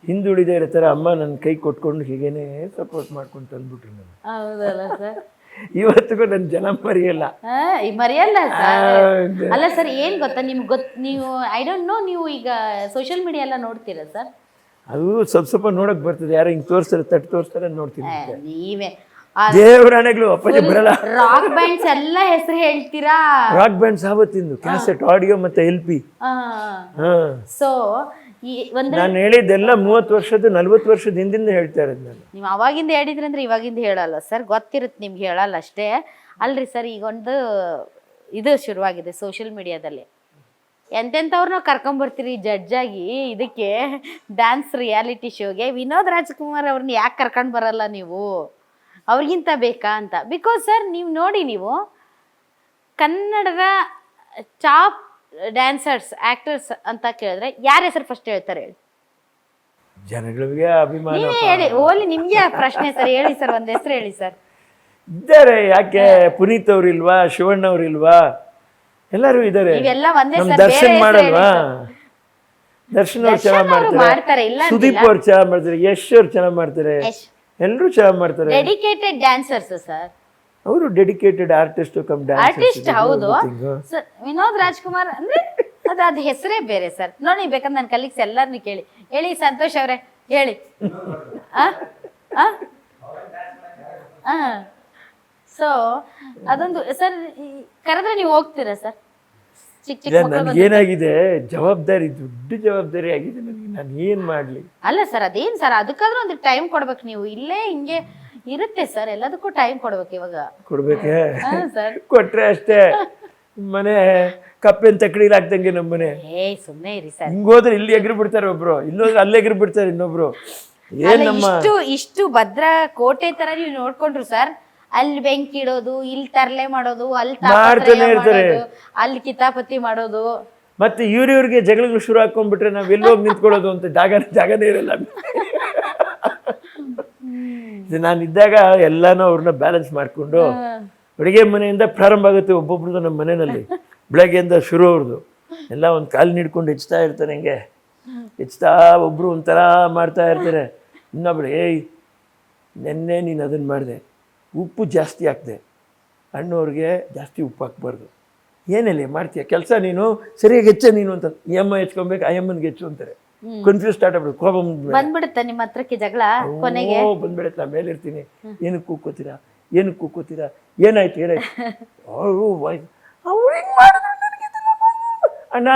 ಹಿಂದುಳಿದೇ ಇರೋ ಥರ ಅಮ್ಮ ನನ್ನ ಕೈ ಕೊಟ್ಕೊಂಡು ಹೀಗೇನೆ ಸಪೋರ್ಟ್ ಮಾಡ್ಕೊಂಡು ತಂದ್ಬಿಟ್ರು ನಾನು. ಹೌದಲ್ಲ ಸರ್? ಇವತ್ತಿಗೂ ನನ್ನ ಜನ ಮರೆಯಲ್ಲ. ಮರೆಯಲ್ಲ ಸರ್. ಅಲ್ಲ ಸರ್, ಏನು ಗೊತ್ತಾ ನಿಮ್ಗೆ ನೀವು ಐ ಡೋಂಟ್ ನೋ, ನೀವು ಈಗ ಸೋಷಿಯಲ್ ಮೀಡಿಯಾ ಎಲ್ಲ ನೋಡ್ತೀರಾ ಸರ್? ಅದು ಸ್ವಲ್ಪ ನೋಡಕ್ ಬರ್ತದೆ, ಯಾರೋ ಹಿಂಗೆ ತೋರಿಸ್ತಾರೆ, ತಟ್ಟು ತೋರಿಸ್ತಾರೆ ನೋಡ್ತೀನಿ. ನೀವೇ ದೇವರಾಣೆಗಳು ಅಪ್ಪಾಜಿ ಬರಲ್ಲ. ರಾಕ್ ಬ್ಯಾಂಡ್ಸ್ ಎಲ್ಲ ಹೆಸರು ಹೇಳ್ತೀರಾ? ರಾಕ್ ಬ್ಯಾಂಡ್ಸ್ ಆವತ್ತಿಂದು ಕ್ಯಾಸೆಟ್, ಆಡಿಯೋ ಮತ್ತೆ LP. ಸೊ ನಾನು ಹೇಳಿದ್ದೆಲ್ಲ 30 ವರ್ಷದ 40 ವರ್ಷದ ಹಿಂದಿಂದ ಹೇಳ್ತಾ ಇರೋದು ನಾನು. ನೀವು ಅವಾಗಿಂದ ಹೇಳಿದ್ರಿ ಅಂದ್ರೆ ಇವಾಗಿಂದ ಹೇಳಲ್ಲ ಸರ್, ಗೊತ್ತಿರುತ್ತೆ ನಿಮ್ಗೆ, ಹೇಳಲ್ಲ ಅಷ್ಟೇ ಅಲ್ರಿ ಸರ್. ಈಗೊಂದು ಇದು ಶುರುವಾಗಿದೆ ಸೋಷಿಯಲ್ ಮೀಡಿಯಾದಲ್ಲಿ, ಎಂತೆಂಥವ್ರನ್ನ ಕರ್ಕೊಂಬರ್ತೀರಿ ಜಡ್ಜ್ ಆಗಿ ಇದಕ್ಕೆ, ಡ್ಯಾನ್ಸ್ ರಿಯಾಲಿಟಿ ಶೋಗೆ. ವಿನೋದ್ ರಾಜ್ಕುಮಾರ್ ಅವ್ರನ್ನ ಯಾಕೆ ಕರ್ಕೊಂಡು ಬರಲ್ಲ ನೀವು? ಅವ್ರಿಗಿಂತ ಬೇಕಾ ಅಂತ. ಬಿಕಾಸ್ ಸರ್, ನೀವು ನೋಡಿ, ನೀವು ಕನ್ನಡದ ಟಾಪ್ ಡ್ಯಾನ್ಸರ್ಸ್, ಆಕ್ಟರ್ಸ್ ಅಂತ ಕೇಳಿದ್ರೆ ಯಾರ ಹೆಸರು ಫಸ್ಟ್ ಹೇಳ್ತಾರೆ ಹೇಳಿ? ಜನಗಳಿಗೆ ಅಭಿಮಾನ. ನೀವೇ ಹೇಳಿ, ಓಲಿ ನಿಮ್ಗೆ ಪ್ರಶ್ನೆ ಸರ್, ಹೇಳಿ ಸರ್, ಒಂದು ಹೆಸರು ಹೇಳಿ ಸರ್. ಇದ್ದಾರೆ, ಯಾಕೆ ಪುನೀತ್ ಅವ್ರಿಲ್ವಾ, ಶಿವಣ್ಣ ಅವ್ರಿಲ್ವಾ, ಎಲ್ಲರೂ ಇದ್ದಾರೆ. ದರ್ಶನ್ ಮಾಡಲ್ವಾ? ದರ್ಶನ್ ಅವ್ರು ಚೆನ್ನಾಗಿ ಮಾಡ್ತಾರೆ, ಸುದೀಪ್ ಅವ್ರು ಚೆನ್ನಾಗಿ ಮಾಡ್ತಾರೆ, ಯಶ್ ಅವ್ರು ಚೆನ್ನಾಗಿ ಮಾಡ್ತಾರೆ, ಎಲ್ಲರೂ ಚೆನ್ನಾಗಿ ಮಾಡ್ತಾರೆ. ಡೆಡಿಕೇಟೆಡ್ ಡ್ಯಾನ್ಸರ್ಸ್ ಸರ್ ಅವರು, ಡೆಡಿಕೇಟೆಡ್ ಆರ್ಟಿಸ್ಟ್ ಕಮ್ ಆರ್ಟಿಸ್ಟ್. ಹೌದು ಸರ್, ವಿನೋದ್ ರಾಜ್ಕುಮಾರ್ ಅಂದ್ರೆ ಅದು ಹೆಸರೇ ಬೇರೆ ಸರ್. ನೋಡಿ, ಬೇಕಂದ್ರೆ ನನ್ನ ಕಲೀಗ್ಸ್ ಎಲ್ಲರನ್ನೂ ಕೇಳಿ ಹೇಳಿ. ಸಂತೋಷ್ ಅವರೇ ಹೇಳಿ. ಸೊ ಅದೊಂದು ಸರ್, ಕರೆದ್ರೆ ನೀವು ಹೋಗ್ತೀರಾ ಸರ್? ನನಗೇನಾಗಿದೆ, ಜವಾಬ್ದಾರಿ, ದೊಡ್ಡ ಜವಾಬ್ದಾರಿ ಆಗಿದೆ ನನಗೆ. ನಾನು ಏನ್ ಮಾಡ್ಲಿ? ಅಲ್ಲ ಸರ್, ಅದೇನ್ ಸರ್, ಅದಕ್ಕಾದ್ರೂ ಒಂದು ಟೈಮ್ ಕೊಡ್ಬೇಕು. ನೀವು ಇಲ್ಲೇ ಹಿಂಗೆ ಇರುತ್ತೆ ಸರ್, ಎಲ್ಲದಕ್ಕೂ ಟೈಮ್ ಕೊಡ್ಬೇಕು. ಇವಾಗ ಕೊಡ್ಬೇಕೆ? ಸರ್ ಕೊಟ್ರೆ ಅಷ್ಟೇ. ಮನೆ ಕಪ್ಪೆನ್ ತಕ್ಕಡಿಲ್ ಹಾಕ್ದಂಗೆ ನಮ್ಮನೆ. ಸುಮ್ಮನೆ ಇರಿ ಸರ್. ಹಿಂಗೋದ್ರೆ ಇಲ್ಲಿ ಎಗ್ರಿ ಬಿಡ್ತಾರೆ ಒಬ್ರು, ಇಲ್ಲೋದ್ರೆ ಅಲ್ಲೇ ಎಗ್ರಿ ಬಿಡ್ತಾರೆ ಇನ್ನೊಬ್ರು. ಏನ್ ನಮ್ಮ ಇಷ್ಟು ಭದ್ರ ಕೋಟೆ ತರ ನೀವು ನೋಡ್ಕೊಂಡ್ರು ಸರ್, ಅಲ್ಲಿ ಬೆಂಕಿ ಇಡೋದು, ಇಲ್ಲಿ ತರಲೆ ಮಾಡೋದು, ಅಲ್ಲಿ ಅಲ್ಲಿ ಕಿತಾಪತಿ ಮಾಡೋದು, ಮತ್ತೆ ಇವ್ರಿಗೆ ಜಗಳಗಳು ಶುರು ಹಾಕೊಂಡ್ಬಿಟ್ರೆ ನಾವ್ ಎಲ್ಲೋಗಿ ನಿಂತ್ಕೊಳ್ಳೋದು ಅಂತ ಜಾಗನೇ ಇರಲ್ಲ. ನಾನಿದ್ದಾಗ ಎಲ್ಲನೂ ಅವ್ರನ್ನ ಬ್ಯಾಲೆನ್ಸ್ ಮಾಡಿಕೊಂಡು ಅಡುಗೆ ಮನೆಯಿಂದ ಪ್ರಾರಂಭ ಆಗುತ್ತೆ ಒಬ್ಬೊಬ್ರದ್ದು ನಮ್ಮ ಮನೆಯಲ್ಲಿ. ಬೆಳಗ್ಗೆಯಿಂದ ಶುರು ಅವ್ರದ್ದು ಎಲ್ಲ ಒಂದು ಕಾಲು ಹಿಡ್ಕೊಂಡು ಹೆಚ್ಚುತ್ತಾ ಇರ್ತಾರೆ, ಹಿಂಗೆ ಹೆಚ್ಚುತ್ತಾ ಒಬ್ಬರು ಒಂಥರ ಮಾಡ್ತಾ ಇರ್ತಾರೆ. ಇನ್ನೊಬ್ರು ಏಯ್ ನೆನ್ನೆ ನೀನು ಅದನ್ನು ಮಾಡಿದೆ, ಉಪ್ಪು ಜಾಸ್ತಿ ಹಾಕ್ದೆ, ಅಣ್ಣವ್ರಿಗೆ ಜಾಸ್ತಿ ಉಪ್ಪು ಹಾಕ್ಬಾರ್ದು, ಏನಿಲ್ಲ ಮಾಡ್ತೀಯ ಕೆಲಸ ನೀನು ಸರಿಯಾಗಿ ಹೆಚ್ಚ ನೀನು ಅಂತ. ಈ ಅಮ್ಮ ಹೆಚ್ಕೊಬೇಕು, ಆ ಅಮ್ಮನಿಗೆ ಹೆಚ್ಚು ಅಂತಾರೆ. ಕನ್ಫ್ಯೂಸ್ ಸ್ಟಾರ್ಟ್ ಆಗ್ಬಿಡುತ್ತೆ, ಕೋಪ ಬಂದ್ಬಿಡುತ್ತೆ ನಿಮ್ಮ ಹತ್ರಕ್ಕೆ ಜಗಳ ಕೊನೆಗೆ. ಬಂದ್ಬಿಡುತ್ತೆ. ನಾ ಮೇಲೆ ಇರ್ತೀನಿ, ಏನಕ್ಕೆ ಕೂಕೋತೀರಾ, ಏನಕ್ಕೆ ಕೂಕೋತೀರಾ, ಏನಾಯ್ತು ಏನಾಯ್ತು, ಅವ್ರು ಹಿಂಗೆ ಮಾಡಿದ್ರು ಅಣ್ಣ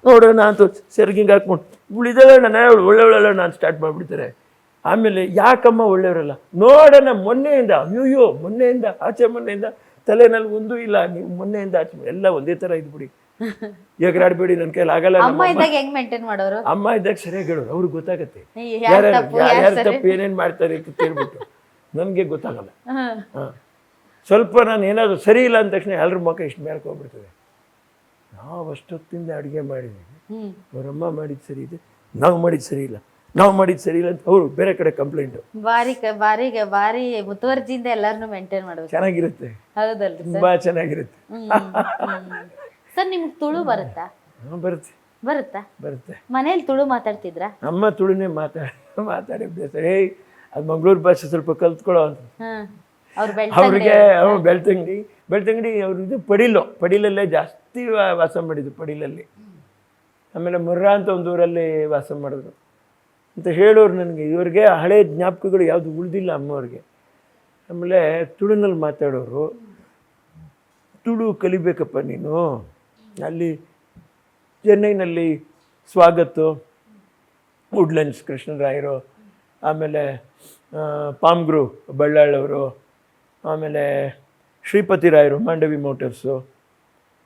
ನೋಡೋಣ ಅಂತ ಸೆರ್ಗಿಂಗ್ ಹಾಕ್ಕೊಂಡು ಉಳಿದಲ್ಲ ನಾನು ಒಳ್ಳೆಯವಳಲ್ಲ ನಾನು ಸ್ಟಾರ್ಟ್ ಮಾಡಿಬಿಡ್ತಾರೆ. ಆಮೇಲೆ ಯಾಕಮ್ಮ ಒಳ್ಳೆಯವರಲ್ಲ ನೋಡೋಣ, ಮೊನ್ನೆಯಿಂದ ಅಯ್ಯೋ ಮೊನ್ನೆಯಿಂದ ಆಚೆ ಮೊನ್ನೆಯಿಂದ ತಲೆನಲ್ಲಿ ಒಂದೂ ಇಲ್ಲ, ನೀವು ಮೊನ್ನೆಯಿಂದ ಆಚೆ ಎಲ್ಲ ಒಂದೇ ಥರ ಇದ್ಬಿಡಿ, ಎಗರಾಡ್ಬೇಡಿ, ನನ್ನ ಕೈಲಿ ಆಗಲ್ಲ. ಅಮ್ಮ ಇದ್ದಾಗ ಹೆಂಗ್ ಮೇಂಟೈನ್ ಮಾಡೋರು? ಅಮ್ಮ ಇದ್ದಾಗ ಸರಿಯಾಗಿ ಹೇಳೋರು, ಅವ್ರಿಗೆ ಗೊತ್ತಾಗತ್ತೆ ಯಾರು ತಪ್ಪು ಏನೇನು ಮಾಡ್ತಾರೆ ಅಂತ ಹೇಳ್ಬಿಟ್ಟು. ನನಗೆ ಗೊತ್ತಾಗಲ್ಲ. ಹಾಂ ಸ್ವಲ್ಪ ನಾನು ಏನಾದರೂ ಸರಿ ಇಲ್ಲ ಅಂದ ತಕ್ಷಣ ಎಲ್ಲರ ಮುಖ ಇಷ್ಟು ಮೇಲಕ್ಕೆ ಹೋಗ್ಬಿಡ್ತದೆ. ನಾವು ಅಷ್ಟೊತ್ತಿಂದ ಅಡುಗೆ ಮಾಡಿದ್ದೀವಿ, ಅವರಮ್ಮ ಮಾಡಿದ್ದು ಸರಿ ಇದೆ, ನಾವು ಮಾಡಿದ್ದು ಸರಿ ಇಲ್ಲ, ನಾವು ಮಾಡಿದ್ದು ಸರಿ ಇಲ್ಲ ಅಂತ ಅವರು ಬೇರೆ ಕಡೆ ಕಂಪ್ಲೇಂಟು. ಭಾರಿ ಮುತುವರ್ಜಿಯಿಂದ ಎಲ್ಲಾರನ್ನೂ ಮೇಂಟೈನ್ ಮಾಡೋದು ಚೆನ್ನಾಗಿರುತ್ತೆ. ಹೌದಲ್ರಿ? ತುಂಬಾ ಚೆನ್ನಾಗಿರುತ್ತೆ. ಸರ್ ನಿಮ್ಗೆ ತುಳು ಬರುತ್ತಾ? ಬರುತ್ತೆ ಬರುತ್ತಾ? ಮನೇಲಿ ತುಳು ಮಾತಾಡ್ತಿದ್ರಾ? ಅಮ್ಮ ತುಳುನೇ ಮಾತಾಡಿ ಅಭ್ಯಾಸ. ಏಯ್ ಅದು ಮಂಗಳೂರು ಭಾಷೆ ಸ್ವಲ್ಪ ಕಲ್ತ್ಕೊಳ್ಳೋ ಅಂತ ಅವ್ರಿಗೆ. ಬೆಳ್ತಂಗಡಿ ಅವ್ರು ಇದು ಪಡಿಲಲ್ಲೇ ಜಾಸ್ತಿ ವಾಸ ಮಾಡಿದ್ದು, ಪಡಿಲಲ್ಲಿ. ಆಮೇಲೆ ಮುರ್ರಾ ಅಂತ ಒಂದು ಊರಲ್ಲಿ ವಾಸ ಮಾಡಿದ್ರು ಅಂತ ಹೇಳೋರು ನನಗೆ. ಇವ್ರಿಗೆ ಹಳೆ ಜ್ಞಾಪಕಗಳು ಯಾವುದು ಉಳಿದಿಲ್ಲ ಅಮ್ಮವ್ರಿಗೆ. ಆಮೇಲೆ ತುಳುನಲ್ಲಿ ಮಾತಾಡೋರು. ತುಳು ಕಲಿಬೇಕಪ್ಪ ನೀನು, ಅಲ್ಲಿ ಚೆನ್ನೈನಲ್ಲಿ ಸ್ವಾಗತ್ತು, ವುಡ್ಲೆಂಡ್ಸ್ ಕೃಷ್ಣರಾಯರು, ಆಮೇಲೆ ಪಾಮ್ಗ್ರು ಬಳ್ಳಾಳವರು, ಆಮೇಲೆ ಶ್ರೀಪತಿ ರಾಯರು ಮಾಂಡವಿ ಮೋಟರ್ಸು,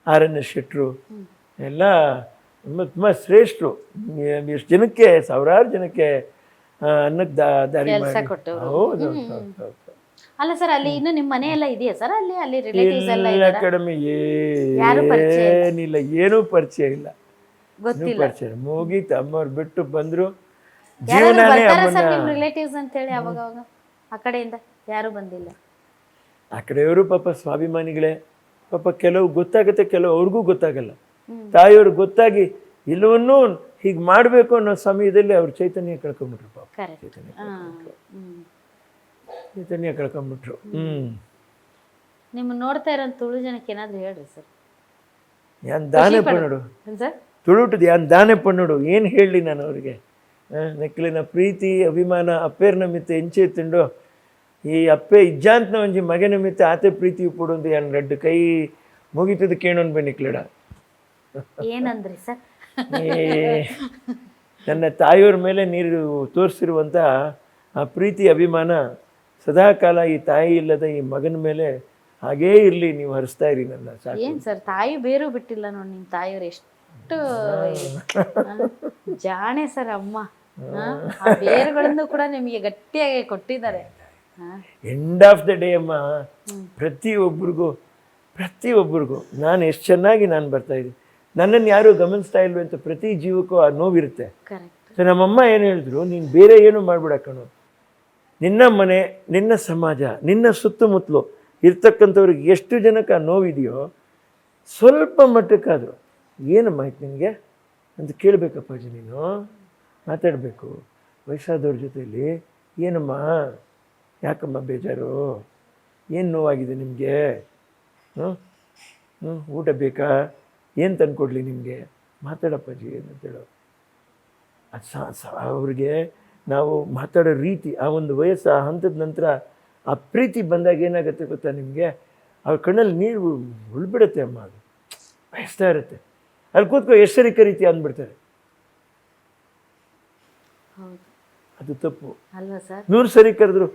RNS ಶೆಟ್ರು ಎಲ್ಲ ತುಂಬ ಶ್ರೇಷ್ಠರು. ಎಷ್ಟು ಜನಕ್ಕೆ, ಸಾವಿರಾರು ಜನಕ್ಕೆ ಅನ್ನಕ್ಕೆ ದಾರಿ ಮಾಡಿ. ಹೌದು. ಅಲ್ಲ ಸರ್, ಅಲ್ಲಿ ಇನ್ನು ನಿಮ್ಮ ಮನೆ ಎಲ್ಲ ಇದೆಯಾ ಸರ್? ಅಲ್ಲಿ ರಿಲೇಟಿವ್ಸ್ ಎಲ್ಲ ಕಡಿಮೆ ಏನಿಲ್ಲ, ಏನೂ ಪರಿಚಯ ಇಲ್ಲ, ಪರಿಚಯ ಮುಗೀತು. ಅಮ್ಮವ್ರು ಬಿಟ್ಟು ಬಂದ್ರು, ಜೀವನನೇ ರಿಲೇಟಿವ್ಸ್ ಅಂತ ಹೇಳಿ ಅವಾಗ ಆ ಕಡೆಯಿಂದ ಯಾರು ಬಂದಿಲ್ಲ. ಆ ಕಡೆಯವರು ಪಾಪ ಸ್ವಾಭಿಮಾನಿಗಳೇ. ಪಾಪ ಕೆಲವು ಗೊತ್ತಾಗುತ್ತೆ, ಕೆಲವು ಅವ್ರಿಗೂ ಗೊತ್ತಾಗಲ್ಲ. ತಾಯಿಯವ್ರಿಗೆ ಗೊತ್ತಾಗಿ ಎಲ್ಲವನ್ನೂ ಹೀಗೆ ಮಾಡಬೇಕು ಅನ್ನೋ ಸಮಯದಲ್ಲಿ ಅವ್ರ ಚೈತನ್ಯ ಕಳ್ಕೊಂಡ್ಬಿಟ್ರು. ಪಾಪ ಚೈತನ್ಯ ಕಳ್ಕೊಂಡ್ಬಿಟ್ರು. ನಿಮ್ಮ ನೋಡ್ತಾ ಇರೋ ತುಳು ಜನಕ್ಕೆ ಏನಾದ್ರು ಹೇಳ್ರಿ ಸರ್. ಯಾನ್ ದಾನೆ ಪನ್ನಡು ತುಳುಟದು, ಯಾನ್ ದಾನೆ ಪನ್ನಡು ಏನು ಹೇಳಲಿ ನಾನು ಅವ್ರಿಗೆ. ನೆಕ್ಲಿನ ಪ್ರೀತಿ ಅಭಿಮಾನ ಅಪ್ಪೇರ್ ನಮಿತ್ತ ಎಂಚೆ ತಿಂಡು ಈ ಅಪ್ಪೆ ಇಜ್ಜಾಂತನ ಒಂಜಿ ಮಗ ನಿಮಿತ್ತ ಆತೆ ಪ್ರೀತಿ ಪುಡೊಂದು ಯಾನ್ ರಡ್ಡು ಕೈ ಮುಗಿತದ ಕೇಳೋನ್ ಬೆನಿಕ್ಲಿಡ. ಏನಂದ್ರಿ ಸರ್? ನನ್ನ ತಾಯಿಯವ್ರ ಮೇಲೆ ನೀರು ತೋರಿಸಿರುವಂಥ ಆ ಪ್ರೀತಿ ಅಭಿಮಾನ ಸದಾಕಾಲ ಈ ತಾಯಿ ಇಲ್ಲದ ಈ ಮಗನ ಮೇಲೆ ಹಾಗೇ ಇರಲಿ, ನೀವು ಹರಿಸ್ತಾ ಇರಿ ನನ್ನ. ಸಾಕು. ಏನು ಸರ್, ತಾಯಿ ಬೇರು ಬಿಟ್ಟಿಲ್ಲ ನೋಡಿ ನಿಮ್ಮ ತಾಯಿಯವ್ರು. ಎಷ್ಟು ಜಾಣೆ ಸರ್ ಅಮ್ಮ. ಆ ಬೇರುಗಳನ್ನು ಕೂಡ ನಿಮಗೆ ಗಟ್ಟಿಯಾಗಿ ಕೊಟ್ಟಿದ್ದಾರೆ. ಎಂಡ್ ಆಫ್ ದ ಡೇ ಅಮ್ಮ, ಪ್ರತಿಯೊಬ್ಬರಿಗೂ ನಾನು ಎಷ್ಟು ಚೆನ್ನಾಗಿ ನಾನು ಬರ್ತಾಯಿದ್ದೀನಿ, ನನ್ನನ್ನು ಯಾರೂ ಗಮನಿಸ್ತಾ ಇಲ್ವೇ ಅಂತ ಪ್ರತಿ ಜೀವಕ್ಕೂ ಆ ನೋವಿರುತ್ತೆ. ಸೊ ನಮ್ಮಮ್ಮ ಏನು ಹೇಳಿದ್ರು, ನೀನು ಬೇರೆ ಏನು ಮಾಡ್ಬಿಡ ಕಣೋ, ನಿನ್ನ ಮನೆ, ನಿನ್ನ ಸಮಾಜ, ನಿನ್ನ ಸುತ್ತಮುತ್ತಲು ಇರ್ತಕ್ಕಂಥವ್ರಿಗೆ ಎಷ್ಟು ಜನಕ್ಕೆ ಆ ನೋವಿದೆಯೋ ಸ್ವಲ್ಪ ಮಟ್ಟಕ್ಕಾದರೂ ಏನಮ್ಮ ಆಯ್ತು ನಿನಗೆ ಅಂತ ಕೇಳಬೇಕಪ್ಪಾಜಿ, ನೀನು ಮಾತಾಡಬೇಕು ವಯಸ್ಸಾದವ್ರ ಜೊತೆಯಲ್ಲಿ. ಏನಮ್ಮ, ಯಾಕಮ್ಮ ಬೇಜಾರು, ಏನು ನೋವಾಗಿದೆ ನಿಮಗೆ, ಊಟ ಬೇಕಾ, ಏನು ತಂದುಕೊಡ್ಲಿ ನಿಮಗೆ, ಮಾತಾಡಪ್ಪಾಜಿ ಅಂತೇಳೋ. ಅದು ಅವ್ರಿಗೆ ನಾವು ಮಾತಾಡೋ ರೀತಿ, ಆ ಒಂದು ವಯಸ್ಸು, ಆ ಹಂತದ ನಂತರ ಆ ಪ್ರೀತಿ ಬಂದಾಗ ಏನಾಗುತ್ತೆ ಗೊತ್ತಾ ನಿಮಗೆ, ಅವ್ರ ಕಣ್ಣಲ್ಲಿ ನೀರು ಉಳ್ಬಿಡುತ್ತೆ ಅಮ್ಮ. ಅದು ಬಯಸ್ತಾ ಇರುತ್ತೆ. ಅಲ್ಲಿ ಕೂತ್ಕೊ ಎಷ್ಟು ಸರಿ ಕರೀತಿ ಅಂದ್ಬಿಡ್ತಾರೆ. ಅದು ತಪ್ಪು ಅಲ್ವಾ ಸರ್? 100 ಸರಿ ಕರೆದ್ರು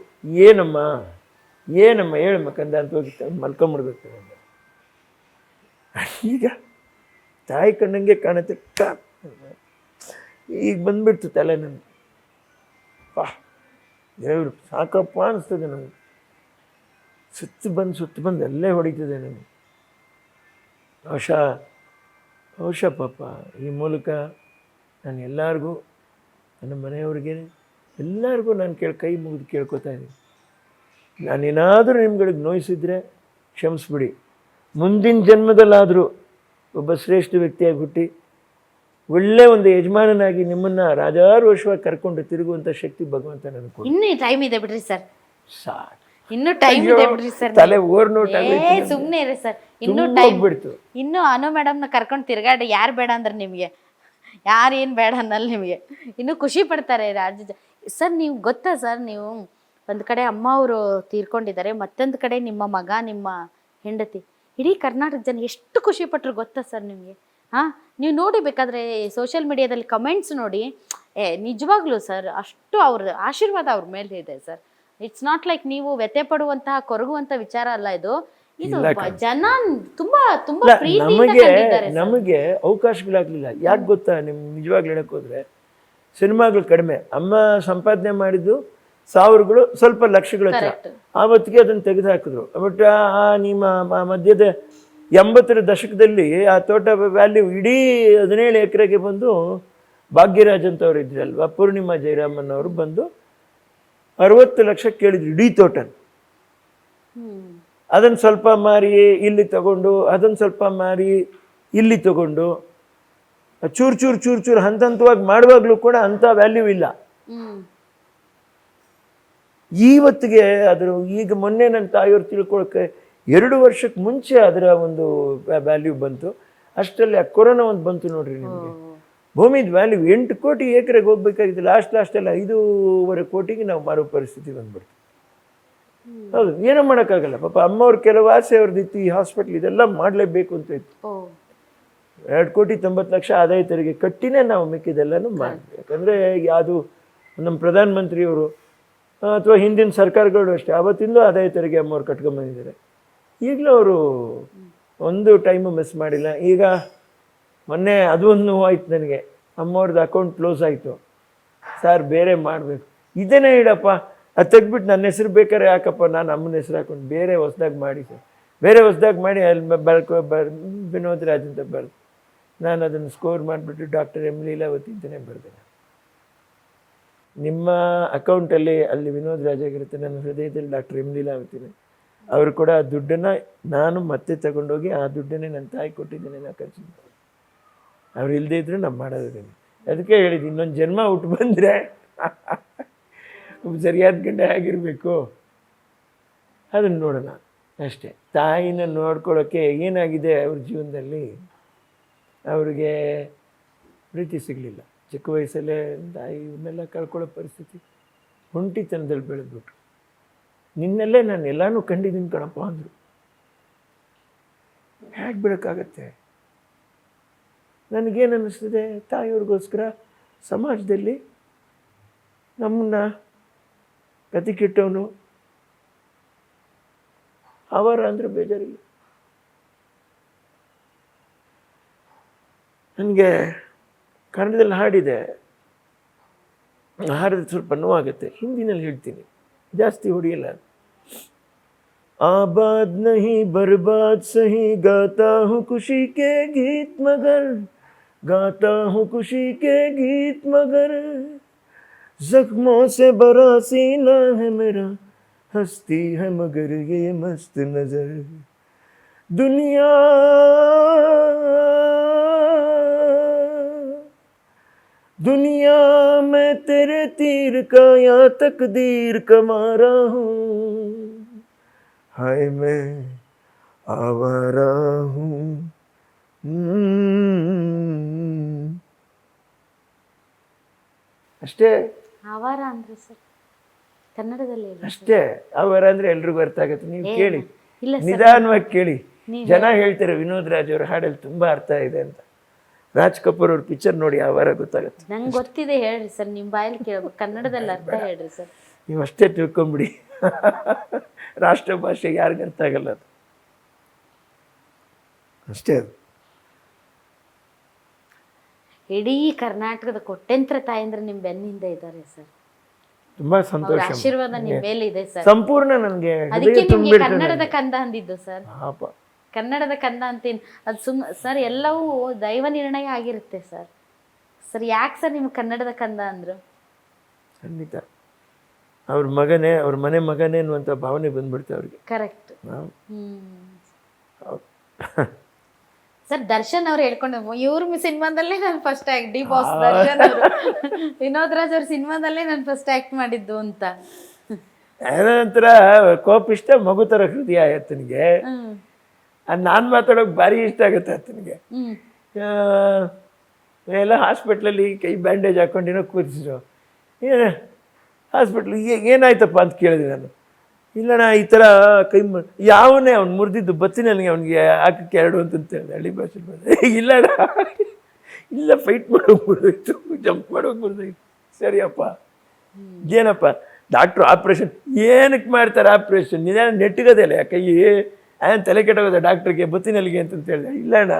ಏನಮ್ಮ ಹೇಳಮ್ಮ ಕಂದ ಅಂತ ಹೋಗಿ ಮಲ್ಕೊಂಬಿಡ್ಬೇಕು. ಈಗ ತಾಯಿ ಕಣ್ಣಂಗೆ ಕಾಣುತ್ತೆ. ಈಗ ಬಂದ್ಬಿಡ್ತು ತಲೆ ನನಗೆ. ದೇವ್ರು ಸಾಕಪ್ಪ ಅನಿಸ್ತದೆ ನನಗೆ. ಸುತ್ತು ಬಂದು ಅಲ್ಲೇ ಹೊಡಿತದೆ ನನಗೆ. ಬಹುಶಃ ಪಾಪ ಈ ಮೂಲಕ ನಾನು ಎಲ್ಲರಿಗೂ, ನನ್ನ ಮನೆಯವ್ರಿಗೆ ಎಲ್ಲರಿಗೂ ನಾನು ಕೈ ಮುಗಿದು ಕೇಳ್ಕೊತಾ ಇದ್ದೀನಿ, ನಾನೇನಾದರೂ ನಿಮ್ಗಳಿಗೆ ನೋಯಿಸಿದ್ರೆ ಕ್ಷಮಿಸ್ಬಿಡಿ. ಮುಂದಿನ ಜನ್ಮದಲ್ಲಾದರೂ ಒಬ್ಬ ಶ್ರೇಷ್ಠ ವ್ಯಕ್ತಿಯಾಗಿ ಹುಟ್ಟಿ ಒಳ್ಳೆ ಒಂದು ಯಜಮಾನನಾಗಿ ನಿಮ್ಮನ್ನು ರಾಜಾರೋಷವಾಗಿ ಕರ್ಕೊಂಡು ತಿರುಗುವಂಥ ಶಕ್ತಿ ಭಗವಂತ ನನಗೆ ಕೊಡಿ. ಇನ್ನೂ ಟೈಮ್ ಇದೆ ಬಿಡ್ರಿ ಸರ್, ಸಾಕು. ಇನ್ನೂ ಟೈಮ್ ಇದೆ ಬಿಡ್ರಿ ಸರ್. ತಲೆ ಓವರ್ನೋಟ್ ಸುಮ್ಮನೆ ಇರಿ ಸರ್, ಇನ್ನೂ ತುಂಬ ಟೈಮ್ ಹೋಗ್ಬಿಡ್ತು. ಇನ್ನೂ ಅನು ಮೇಡಮ್ನ ಕರ್ಕೊಂಡು ತಿರ್ಗಾಡಿ. ಯಾರು ಬೇಡ ಅಂದ್ರೆ ನಿಮಗೆ, ಯಾರು ಏನು ಬೇಡ ಅನ್ನಲ್ಲ ನಿಮಗೆ. ಇನ್ನೂ ಖುಷಿ ಪಡ್ತಾರೆ ಸರ್. ನೀವು ಗೊತ್ತಾ ಸರ್, ನೀವು ಒಂದು ಕಡೆ ಅಮ್ಮ ಅವರು ತೀರ್ಕೊಂಡಿದ್ದಾರೆ, ಮತ್ತೊಂದು ಕಡೆ ನಿಮ್ಮ ಮಗ, ನಿಮ್ಮ ಹೆಂಡತಿ, ಇಡೀ ಕರ್ನಾಟಕ ಜನ ಎಷ್ಟು ಖುಷಿ ಪಟ್ಟರು ಗೊತ್ತಾ ಸರ್ ನಿಮಗೆ? ಹಾಂ, ನೀವು ನೋಡಿ ಬೇಕಾದರೆ ಸೋಷಿಯಲ್ ಮೀಡಿಯಾದಲ್ಲಿ ಕಮೆಂಟ್ಸ್ ನೋಡಿ. ನಿಜವಾಗ್ಲೂ ಸರ್, ಅಷ್ಟು ಅವ್ರ ಆಶೀರ್ವಾದ ಅವ್ರ ಮೇಲೆ ಇದೆ ಸರ್. ಇಟ್ಸ್ ನಾಟ್ ಲೈಕ್ ನೀವು ವ್ಯಥೆ ಪಡುವಂತಹ ಕೊರಗುವಂಥ ವಿಚಾರ ಅಲ್ಲ ಇದು. ಇದು ಜನ ತುಂಬಾ ತುಂಬಾ ನಮಗೆ ಅವಕಾಶಗಳಾಗಲಿಲ್ಲ. ಯಾಕೆ ಗೊತ್ತಾ? ನಿಮ್ಗೆ ನಿಜವಾಗ್ಲೂ ಹೇಳಕ್ಕೆ ಹೋದ್ರೆ ಸಿನಿಮಾಗಳು ಕಡಿಮೆ, ಅಮ್ಮ ಸಂಪಾದನೆ ಮಾಡಿದ್ದು ಸಾವಿರಗಳು, ಸ್ವಲ್ಪ ಲಕ್ಷಗಳ ಹತ್ರ. ಆವತ್ತಿಗೆ ಅದನ್ನು ತೆಗೆದು ಹಾಕಿದ್ರು. ಬಟ್ ನಿಮ್ಮ ಮಧ್ಯದ 80ರ ದಶಕದಲ್ಲಿ ಆ ತೋಟ ವ್ಯಾಲ್ಯೂ ಇಡೀ 17 ಎಕರೆಗೆ ಬಂದು ಭಾಗ್ಯರಾಜ್ ಅಂತವ್ರು ಇದ್ರಲ್ವಾ, ಪೂರ್ಣಿಮಾ ಜಯರಾಮನ್ ಅವರು ಬಂದು 60 ಲಕ್ಷ ಕೇಳಿದ್ರು ಇಡೀ ತೋಟ. ಅದನ್ನು ಸ್ವಲ್ಪ ಮಾರಿ ಇಲ್ಲಿ ತಗೊಂಡು, ಅದನ್ನು ಸ್ವಲ್ಪ ಮಾರಿ ಇಲ್ಲಿ ತಗೊಂಡು, ಚೂರು ಚೂರು ಚೂರು ಚೂರು ಹಂತ ಹಂತವಾಗಿ ಮಾಡುವಾಗಲೂ ಕೂಡ ಅಂಥ ವ್ಯಾಲ್ಯೂ ಇಲ್ಲ. ಇವತ್ತಿಗೆ ಅದರ ಈಗ ಮೊನ್ನೆ ನನ್ನ ತಾಯಿಯವ್ರು ತಿಳ್ಕೊಳಕ್ಕೆ 2 ವರ್ಷಕ್ಕೆ ಮುಂಚೆ ಅದರ ಒಂದು ವ್ಯಾಲ್ಯೂ ಬಂತು. ಅಷ್ಟರಲ್ಲಿ ಆ ಕೊರೋನಾ ಒಂದು ಬಂತು ನೋಡ್ರಿ ನಿಮಗೆ. ಭೂಮಿದ ವ್ಯಾಲ್ಯೂ 8 ಕೋಟಿ ಎಕರೆಗೆ ಹೋಗ್ಬೇಕಾಗಿತ್ತು. ಲಾಸ್ಟಲ್ಲಿ 5.5 ಕೋಟಿಗೆ ನಾವು ಮಾರೋ ಪರಿಸ್ಥಿತಿ ಬಂದ್ಬಿಡ್ತು. ಹೌದು, ಏನೋ ಮಾಡೋಕ್ಕಾಗಲ್ಲ. ಪಾಪ ಅಮ್ಮವ್ರು ಕೆಲವು ಆಸೆ ಅವ್ರದ್ದಿತ್ತು, ಈ ಹಾಸ್ಪಿಟ್ಲ್ ಇದೆಲ್ಲ ಮಾಡಲೇಬೇಕು ಅಂತ ಇತ್ತು. 2,90,00,000 ಆದಾಯ ತೆರಿಗೆ ಕಟ್ಟಿನೇ ನಾವು ಮಿಕ್ಕಿದೆಲ್ಲನೂ ಮಾಡಿದ್ವಿ. ಯಾಕಂದರೆ ಅದು ನಮ್ಮ ಪ್ರಧಾನಮಂತ್ರಿಯವರು ಅಥವಾ ಹಿಂದಿನ ಸರ್ಕಾರಗಳು ಅಷ್ಟೇ ಆವತ್ತಿಂದ ಆದಾಯ ತೆರಿಗೆ ಅಮ್ಮವ್ರು ಕಟ್ಕೊಂಬಂದಿದ್ದಾರೆ. ಈಗಲೂ ಅವರು ಒಂದು ಟೈಮು ಮಿಸ್ ಮಾಡಿಲ್ಲ. ಈಗ ಮೊನ್ನೆ ಅದು ಒಂದು ನೋವಾಯ್ತು ನನಗೆ, ಅಮ್ಮವ್ರದ್ದು ಅಕೌಂಟ್ ಕ್ಲೋಸ್ ಆಯಿತು. ಸರ್ ಬೇರೆ ಮಾಡಬೇಕು, ಇದೇನೇ ಇಡಪ್ಪ, ಅದು ತೆಗ್ಬಿಟ್ಟು ನನ್ನ ಹೆಸರು ಬೇಕಾದ್ರೆ ಯಾಕಪ್ಪ, ನಾನು ಅಮ್ಮನ ಹೆಸರು ಹಾಕೊಂಡು ಬೇರೆ ಹೊಸ್ದಾಗಿ ಮಾಡಿ ಸರ್, ಬೇರೆ ಹೊಸ್ದಾಗಿ ಮಾಡಿ ಅಲ್ಲಿ ವಿನೋದ್ ರಾಜ್ ಅಂತ ಬರೆದು ನಾನು ಅದನ್ನು ಸ್ಕೋರ್ ಮಾಡಿಬಿಟ್ಟು ಡಾಕ್ಟರ್ ಎಮ್ ಲೀಲಾವತಿ ಅಂತಲೇ ಬರೆದೆ. ನಿಮ್ಮ ಅಕೌಂಟಲ್ಲಿ ಅಲ್ಲಿ ವಿನೋದ್ ರಾಜ್ ಆಗಿರುತ್ತೆ, ನನ್ನ ಹೃದಯದಲ್ಲಿ ಡಾಕ್ಟರ್ ಎಮ್ ಲೀಲಾವತಿನೇ. ಅವರು ಕೂಡ ಆ ದುಡ್ಡನ್ನು ನಾನು ಮತ್ತೆ ತಗೊಂಡೋಗಿ ಆ ದುಡ್ಡನ್ನೇ ನನ್ನ ತಾಯಿ ಕೊಟ್ಟಿದ್ದೇನೆ, ನಾನು ಖರ್ಚಿದ್ದೆ. ಅವ್ರು ಇಲ್ಲದೇ ಇದ್ರೂ ನಾವು ಮಾಡೋದೇನೆ. ಅದಕ್ಕೆ ಹೇಳಿದ್ದು, ಇನ್ನೊಂದು ಜನ್ಮ ಹುಟ್ಟು ಬಂದರೆ ಸರಿಯಾದ ಗಂಟೆ ಆಗಿರಬೇಕು, ಅದನ್ನು ನೋಡೋಣ ಅಷ್ಟೇ. ತಾಯಿನ ನೋಡ್ಕೊಳ್ಳೋಕ್ಕೆ ಏನಾಗಿದೆ ಅವ್ರ ಜೀವನದಲ್ಲಿ, ಅವ್ರಿಗೆ ಪ್ರೀತಿ ಸಿಗಲಿಲ್ಲ. ಚಿಕ್ಕ ವಯಸ್ಸಲ್ಲೇ ತಾಯಿ ಇವನ್ನೆಲ್ಲ ಕಳ್ಕೊಳ್ಳೋ ಪರಿಸ್ಥಿತಿ, ಒಂಟಿತನದಲ್ಲಿ ಬೆಳೆದ್ಬಿಟ್ರು. ನಿನ್ನೆಲ್ಲೇ ನಾನು ಎಲ್ಲನೂ ಕಂಡಿದ್ದೀನಿ ಕಣಪ್ಪ ಅಂದರು. ಹೇಗೆ ಬಿಡೋಕ್ಕಾಗತ್ತೆ? ನನಗೇನು ಅನ್ನಿಸ್ತದೆ, ತಾಯಿಯವ್ರಿಗೋಸ್ಕರ ಸಮಾಜದಲ್ಲಿ ನಮ್ಮನ್ನು ಗತಿ ಕೆಟ್ಟವನು ಅವರ ಅಂದರೆ ಬೇಜಾರಿಲ್ಲ. ನನಗೆ ಕನ್ನಡದಲ್ಲಿ ಹಾಡಿದೆ, ಹಾಡಿದ್ರೆ ಸ್ವಲ್ಪ ನೋವಾಗುತ್ತೆ, ಹಿಂದಿನಲ್ಲಿ ಹೇಳ್ತೀನಿ, ಜಾಸ್ತಿ ಹೊಡಿಯಲ್ಲ. आबाद नहीं बर्बाद सही, गाता हूँ खुशी के गीत मगर, गाता हूँ खुशी के गीत मगर, जख्मों से भरा सीना है मेरा, हंसती है मगर ये मस्त नजर, दुनिया दुनिया मैं तेरे तीर का या तकदीर का मारा हूँ, हाय मैं आवारा हूँ. ಅಷ್ಟೇ. ಆವಾರ ಅಂದ್ರೆ ಸರ್ ಕನ್ನಡದಲ್ಲಿ ಅಷ್ಟೇ. ಆವಾರ ಅಂದ್ರೆ ಎಲ್ರಿಗೂ ಅರ್ಥ ಆಗುತ್ತೆ. ನೀವು ಕೇಳಿ, ಇಲ್ಲ ನಿಧಾನವಾಗಿ ಕೇಳಿ. ಜನ ಹೇಳ್ತಾರೆ ವಿನೋದ್ ರಾಜ್ ಅವ್ರ ಹಾಡಲ್ಲಿ ತುಂಬಾ ಅರ್ಥ ಇದೆ ಅಂತ. ರಾಜ್ ಕಪೂರ್ ಅವ್ರ ಪಿಕ್ಚರ್ ನೋಡಿ ಆವಾರ ಗೊತ್ತಾಗುತ್ತೆ. ನಂಗೆ ಗೊತ್ತಿದೆ, ಹೇಳ್ರಿ ಸರ್, ನಿಮ್ಮ ಬಾಯಲ್ಲಿ ಕೇಳ್ಬೇಕು, ಕನ್ನಡದಲ್ಲಿ ಅರ್ಥ ಹೇಳ್ರಿ ಸರ್. ನೀವು ಅಷ್ಟೇ ತಿಳ್ಕೊಂಬಿಡಿ, ರಾಷ್ಟ್ರ ಭಾಷೆ ಯಾರಿಗೂ ಅರ್ಥ ಆಗಲ್ಲ ಅದು, ಅಷ್ಟೇ. ಅದು ಇಡೀ ಕರ್ನಾಟಕದ ಕೊಟ್ಟೆಂತ್ರ ತಾಯಂದ್ರೆ ನಿಮ್ಮ ಬೆನ್ನಿಂದ ಇದ್ದಾರೆ ಸರ್. ತುಂಬಾ ಸಂತೋಷ, ಆಶೀರ್ವಾದ ನಿಮ್ಮ ಮೇಲೆ ಇದೆ ಸರ್, ಸಂಪೂರ್ಣ. ನನಗೆ ಅದಕ್ಕೆ ನಿಮ್ಗೆ ಕನ್ನಡದ ಕಂದ ಅಂದಿದ್ದು ಸರ್. ಪಾಪ ಕನ್ನಡದ ಕಂದ ಅಂತೀನಿ, ಅದು ಸರ್ ಎಲ್ಲವೂ ದೈವ ನಿರ್ಣಯ ಆಗಿರುತ್ತೆ ಸರ್. ಸರ್ ಯಾಕೆ ಸರ್ ನಿಮ್ಗೆ ಕನ್ನಡದ ಕಂದ ಅಂದ್ರು? ಖಂಡಿತ ಅವ್ರ ಮಗನೇ, ಅವ್ರ ಮನೆ ಮಗನೇ ಅನ್ನುವಂಥ ಭಾವನೆ ಬಂದ್ಬಿಡ್ತು ಅವ್ರಿಗೆ. ಕರೆಕ್ಟ್. ಸರ್, ದರ್ಶನ್ ಅವ್ರು ಹೇಳ್ಕೊಂಡು ಇವ್ರ ಸಿನಿಮಾದಲ್ಲೇ ನಾನು first act, D boss Darshan ಅವರು, ವಿನೋದ್ ರಾಜ್ ಅವ್ರ ಸಿನಿಮಾದಲ್ಲೇ ನಾನು ಫಸ್ಟ್ ಆಕ್ಟ್ ಮಾಡಿದ್ದು ಅಂತ. ನಂತರ ಕೋಪಿಷ್ಟ ಮಗು ಥರ ಹೃದಯ ಆತನಿಗೆ. ನಾನು ಮಾತಾಡೋಕೆ ಭಾರಿ ಇಷ್ಟ ಆಗುತ್ತೆ ಆತನಿಗೆ. ಎಲ್ಲ ಹಾಸ್ಪಿಟ್ಲಲ್ಲಿ ಕೈ ಬ್ಯಾಂಡೇಜ್ ಹಾಕೊಂಡಿನೋ ಕೂರಿಸಿದ್ರು. ಹಾಸ್ಪಿಟ್ಲ್ ಏನಾಯ್ತಪ್ಪ ಅಂತ ಕೇಳಿದೆ ನಾನು. ಇಲ್ಲಣ್ಣ ಈ ಥರ ಕೈ ಯಾವನೇ ಅವ್ನು ಮುರಿದಿದ್ದು ಬತ್ತಿನಲ್ಲಿ ಅವ್ನಿಗೆ ಹಾಕಕ್ಕೆ 2 ಅಂತ ಹೇಳಿದೆ ಹಳ್ಳಿ ಭಾಷೆಲಿ ಬಂದೆ. ಇಲ್ಲಣ್ಣ ಇಲ್ಲ, ಫೈಟ್ ಮಾಡೋಕೆ ಮುರಿದೋಯ್ತು, ಜಂಪ್ ಮಾಡೋಕೆ ಮುರಿದೋಯ್ತು. ಸರಿಯಪ್ಪ, ಏನಪ್ಪ ಡಾಕ್ಟ್ರು ಆಪ್ರೇಷನ್ ಏನಕ್ಕೆ ಮಾಡ್ತಾರೆ? ಆಪ್ರೇಷನ್ ನೀನೇನು ನೆಟ್ಟಿಗೋದಿಲ್ಲ ಕೈ, ಏನು ತಲೆ ಕೆಟ್ಟೋಗೋದ ಡಾಕ್ಟ್ರಿಗೆ ಬತ್ತಿನಲ್ಲಿಗೆ ಅಂತಂತ ಹೇಳಿದೆ. ಇಲ್ಲಣ್ಣ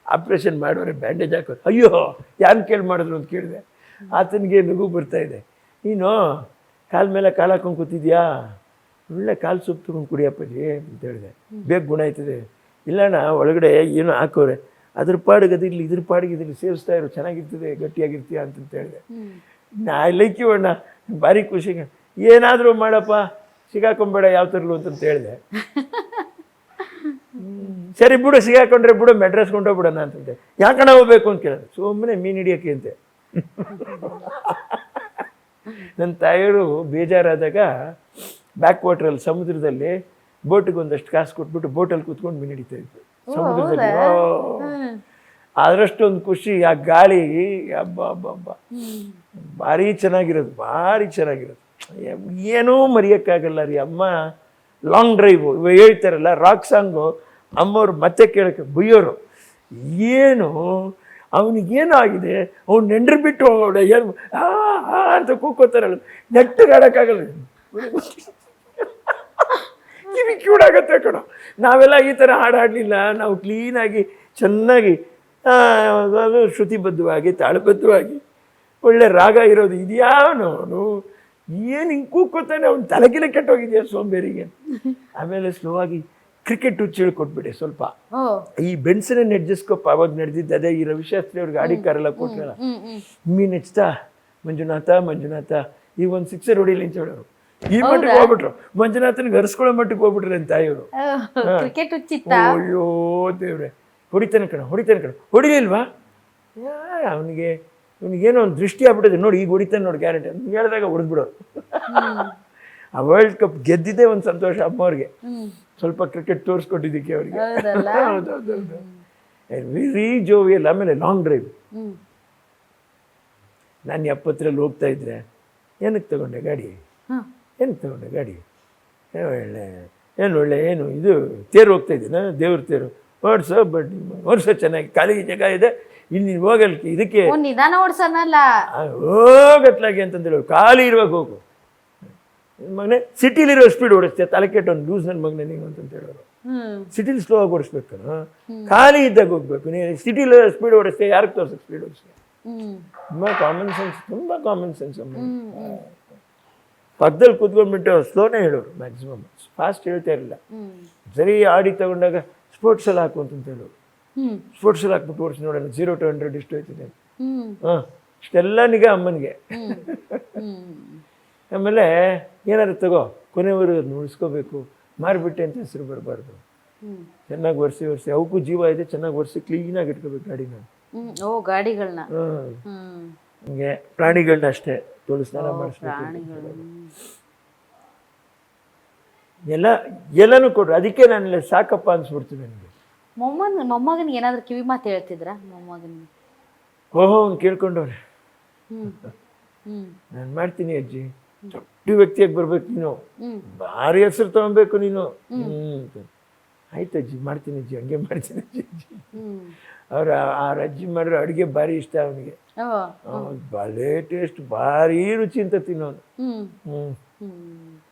ಆಪ್ರೇಷನ್ ಮಾಡೋರೆ, ಬ್ಯಾಂಡೇಜ್ ಹಾಕೋರು. ಅಯ್ಯೋ ಯಾರು ಕೇಳಿ ಮಾಡಿದ್ರು ಅಂತ ಕೇಳಿದೆ. ಆತನಿಗೆ ನಗು ಬರ್ತಾಯಿದೆ. ನೀನು ಕಾಲ ಮೇಲೆ ಕಾಲು ಹಾಕೊಂಡು ಕೂತಿದ್ಯಾ, ಒಳ್ಳೆ ಕಾಲು ಸೊಪ್ಪು ತೊಗೊಂಡು ಕುಡಿಯಪ್ಪಜಿ ಅಂತ ಹೇಳಿದೆ. ಬೇಗ ಗುಣ ಆಯ್ತದೆ. ಇಲ್ಲಣ್ಣ ಒಳಗಡೆ ಏನೋ ಹಾಕೋರೆ, ಅದ್ರ ಪಾಡಿಗೆ ಅದಿರಲಿ ಇದ್ರ ಪಾಡಿಗೆ ಇದ್ರಲ್ಲಿ ಸೇವಿಸ್ತಾ ಇರೋ, ಚೆನ್ನಾಗಿರ್ತದೆ, ಗಟ್ಟಿಯಾಗಿರ್ತೀಯ ಅಂತಂತ ಹೇಳಿದೆ. ನಾ ಲೈಕ್ ಯು ಅಣ್ಣ, ಭಾರಿ ಖುಷಿಗೆ ಏನಾದರೂ ಮಾಡಪ್ಪ, ಸಿಗಾಕೊಂಬೇಡ ಯಾವ ಥರಲು ಅಂತಂತ ಹೇಳಿದೆ. ಸರಿ ಬಿಡು, ಸಿಗಾಕೊಂಡ್ರೆ ಬಿಡು, ಮೆಡ್ರೆಸ್ ಕೊಂಡೋಗ್ಬಿಡೋಣ ಅಂತಂತೆ. ಯಾಕಣ್ಣ ಹೋಗ್ಬೇಕು ಅಂತ ಕೇಳಿದೆ. ಸುಮ್ಮನೆ ಮೀನು ಹಿಡಿಯೋಕ್ಕೆ ಅಂತೆ. ನನ್ನ ತಾಯಿಯವರು ಬೇಜಾರಾದಾಗ ಬ್ಯಾಕ್ ವಾಟ್ರಲ್ಲಿ ಸಮುದ್ರದಲ್ಲಿ ಬೋಟಿಗೆ ಒಂದಷ್ಟು ಕಾಸು ಕೊಟ್ಬಿಟ್ಟು ಬೋಟಲ್ಲಿ ಕೂತ್ಕೊಂಡು ಮೀನು ಹಿಡಿತಾ ಇದ್ರು ಸಮುದ್ರದಲ್ಲಿ. ಅದರಷ್ಟೊಂದು ಖುಷಿ ಆ ಗಾಳಿ, ಹಬ್ಬ ಹಬ್ಬ ಹಬ್ಬ, ಭಾರಿ ಚೆನ್ನಾಗಿರೋದು, ಭಾರಿ ಚೆನ್ನಾಗಿರೋದು. ಏನೂ ಮರೆಯೋಕ್ಕಾಗಲ್ಲ ರೀ. ಅಮ್ಮ ಲಾಂಗ್ ಡ್ರೈವು ಇವ ಹೇಳ್ತಾರಲ್ಲ, ರಾಕ್ ಸಾಂಗು, ಅಮ್ಮವ್ರು ಮತ್ತೆ ಕೇಳೋಕ್ಕೆ ಬೈಯೋರು. ಏನು ಅವನಿಗೇನು ಆಗಿದೆ, ಅವ್ನು ನೆಂಡ್ರು ಬಿಟ್ಟು ಹೋಗೋಣ, ಏನು ಅಂತ ಕೂಕೋತಾರಲ್ಲ, ನೆಟ್ಟಗಾಡೋಕ್ಕಾಗಲ್ಲ, ಕಿವಿ ಕಿವಿಡಾಗತ್ತೆ ಕಣೋ. ನಾವೆಲ್ಲ ಈ ಥರ ಹಾಡಾಡಲಿಲ್ಲ. ನಾವು ಕ್ಲೀನಾಗಿ ಚೆನ್ನಾಗಿ ಶ್ರುತಿಬದ್ಧವಾಗಿ ತಾಳಬದ್ಧವಾಗಿ ಒಳ್ಳೆ ರಾಗ ಇರೋದು. ಇದ್ಯಾವನು ಅವನು ಏನು ಹಿಂಗೆ ಕೂಕೋತಾನೆ, ಅವ್ನು ತಲೆಗಿಲೆ ಕೆಟ್ಟೋಗಿದೆಯಾ ಸೋಂಬೇರಿಗೆ. ಆಮೇಲೆ ಸ್ಲೋ ಆಗಿ ಕ್ರಿಕೆಟ್ ಹುಚ್ಚು ಹೇಳ್ಕೊಟ್ಬಿಟ್ಟೆ ಸ್ವಲ್ಪ. ಈ ಬೆನ್ಸನ ನೆಡ್ಜಸ್ಕೋಪ್ ಅವಾಗ ನಡೆದಿದ್ದು ಅದೇ. ಈ ರವಿಶಾಸ್ತ್ರಿ ಅವ್ರಿಗೆ ಗಾಡಿ ಕಾರೆಲ್ಲ ಕೊಟ್ರಲ್ಲ, ಮೀನು ಹೆಚ್ಚುತ್ತಾ ಮಂಜುನಾಥ ಮಂಜುನಾಥ ಈಗ ಒಂದು 6 ಹೊಡಿಲಿ ಅಂತ ಹೇಳೋರು. ಈ ಮಟ್ಟಿಗೆ ಹೋಗ್ಬಿಟ್ರು, ಮಂಜುನಾಥನಿಗೆ ಹರಿಸ್ಕೊಳ್ಳೋ ಮಟ್ಟಿಗೆ ಹೋಗ್ಬಿಟ್ರೆ ನನ್ನ ತಾಯಿಯವರು. ಅಯ್ಯೋ ದೇವ್ರೆ, ಹೊಡಿತಾನೆ ಕಣ ಹೊಡಿಲಿಲ್ವಾ? ಅವನಿಗೇನೋ ಒಂದು ದೃಷ್ಟಿ ಆಗ್ಬಿಟ್ಟಿದೆ ನೋಡಿ, ಈಗ ಹೊಡಿತಾನೆ ನೋಡಿ ಗ್ಯಾರಂಟಿ ಅಂತ ಹೇಳಿದಾಗ ಹೊಡೆದ್ಬಿಡೋರು. ಆ ವರ್ಲ್ಡ್ ಕಪ್ ಗೆದ್ದಿದ್ದೇ ಒಂದು ಸಂತೋಷ ಅಮ್ಮವ್ರಿಗೆ, ಸ್ವಲ್ಪ ಕ್ರಿಕೆಟ್ ತೋರಿಸ್ಕೊಟ್ಟಿದ್ದಕ್ಕೆ ಅವರಿಗೆ. ಹೌದೌದು, ವೆರಿ ಜೋವಿಯಲ್. ಆಮೇಲೆ ಲಾಂಗ್ ಡ್ರೈವ್. ನಾನು 70ರಲ್ಲಿ ಹೋಗ್ತಾ ಇದ್ರೆ, ಏನಕ್ಕೆ ತಗೊಂಡೆ ಗಾಡಿ, ಏನು ಒಳ್ಳೆ ಏನು ಇದು ತೇರು ಹೋಗ್ತಾ ಇದ್ದೀನ, ದೇವ್ರ ತೇರು ಓಡಿಸೋ ಚೆನ್ನಾಗಿ, ಕಾಲಿಗೆ ಜಾಗ ಇದೆ, ಇಲ್ಲಿ ನೀನು ಹೋಗಲ್ಕೆ ಇದಕ್ಕೆ ನಿಧಾನ ಓಡಿಸೋನಲ್ಲ, ಹೋಗತ್ಲಾಗೆ ಅಂತಂದೇಳಿ ಖಾಲಿ ಇರುವಾಗ ಹೋಗು ಮಗನೇ. ಸಿಟಿಲಿರೋ ಸ್ಪೀಡ್ ಓಡಿಸ್ತೆ, ತಲೆ ಕೆಟ್ಟೊಂದು ಲೂಸ್ ನನ್ನ ಮಗನೇ ನೀವು ಅಂತಂತ ಹೇಳೋರು. ಸಿಟಿಲಿ ಸ್ಲೋ ಆಗಿ ಓಡಿಸ್ಬೇಕು, ಖಾಲಿ ಇದ್ದಾಗ ಹೋಗ್ಬೇಕು. ನೀನು ಸಿಟಿಲಿ ಸ್ಪೀಡ್ ಓಡಿಸ್ತೆ, ಯಾರಿಗೆ ತೋರ್ಸಕ್ಕೆ ಸ್ಪೀಡ್ ಓಡಿಸ್ತೆ? ತುಂಬ ಕಾಮನ್ ಸೆನ್ಸ್ ಅಮ್ಮ. ಪಕ್ಕದಲ್ಲಿ ಕೂತ್ಕೊಂಡ್ಬಿಟ್ಟು ಸ್ಲೋನೇ ಹೇಳೋರು, ಮ್ಯಾಕ್ಸಿಮಮ್ ಫಾಸ್ಟ್ ಹೇಳ್ತಾ ಇರಲಿಲ್ಲ. ಸರಿ ಆಡಿ ತಗೊಂಡಾಗ ಸ್ಪೋರ್ಟ್ಸಲ್ಲಿ ಹಾಕು ಅಂತಂತ ಹೇಳೋರು. ಸ್ಪೋರ್ಟ್ಸಲ್ಲಿ ಹಾಕ್ಬಿಟ್ಟು ಓಡಿಸಿ ನೋಡೋಣ 0 to 100 ಇಷ್ಟು ಹೋಯ್ತಿದೆ. ಇಷ್ಟೆಲ್ಲ ನಿಗಾ ಅಮ್ಮನಿಗೆ. ಆಮೇಲೆ ಏನಾದ್ರು ತಗೋ, ಕೊನೆವರೆಗೂ ಅದನ್ನ ಉಳಿಸ್ಕೋಬೇಕು, ಮಾರಿಬಿಟ್ಟೆ ಅಂತ ಹೆಸರು ಬರಬಾರ್ದು. ಚೆನ್ನಾಗಿ ಒರೆಸಿ ಅವಕ್ಕೂ ಜೀವ ಇದೆ, ಚೆನ್ನಾಗಿ ಒರೆಸಿ ಕ್ಲೀನಾಗಿ ಇಟ್ಕೋಬೇಕು ಗಾಡಿನ. ಗಾಡಿಗಳನ್ನ ಹಂಗೆ ಪ್ರಾಣಿಗಳನ್ನ ಅಷ್ಟೇ ತೊಳೆದು ಸ್ನಾನ ಮಾಡಿಸ್ಬೇಕು. ಎಲ್ಲನೂ ಕೊಡ್ರು. ಅದಕ್ಕೆ ನಾನೆಲ್ಲ ಸಾಕಪ್ಪ ಅನ್ಸ್ಬಿಡ್ತೀನಿ ನನಗೆ. ಮೊಮ್ಮಗನಿಗೆ ಏನಾದ್ರು ಕಿವಿ ಮಾತು ಹೇಳ್ತಿದ್ರ? ಮೊಮ್ಮಗನಿಗೆ ಓಹೋ ಅವ್ನು ಕೇಳ್ಕೊಂಡವ್ರೆ, ನಾನು ಮಾಡ್ತೀನಿ ಅಜ್ಜಿ, ದೊಡ್ಡ ವ್ಯಕ್ತಿಯಾಗಿ ಬರ್ಬೇಕು ನೀನು, ಭಾರಿ ಹೆಸರು ತಗೊಬೇಕು ನೀನು. ಆಯ್ತು ಅಜ್ಜಿ, ಮಾಡ್ತೀನಿ ಅಜ್ಜಿ, ಹಂಗೆ ಮಾಡ್ತೀನಿ ಅಜ್ಜಿ. ಅವ್ರ ಅಜ್ಜಿ ಮಾಡಿರೋ ಅಡುಗೆ ಭಾರಿ ಇಷ್ಟ ಅವನಿಗೆ. ಭಲೇ ಟೇಸ್ಟ್, ಭಾರಿ ರುಚಿ ಅಂತ ತಿನ್ನೋನು.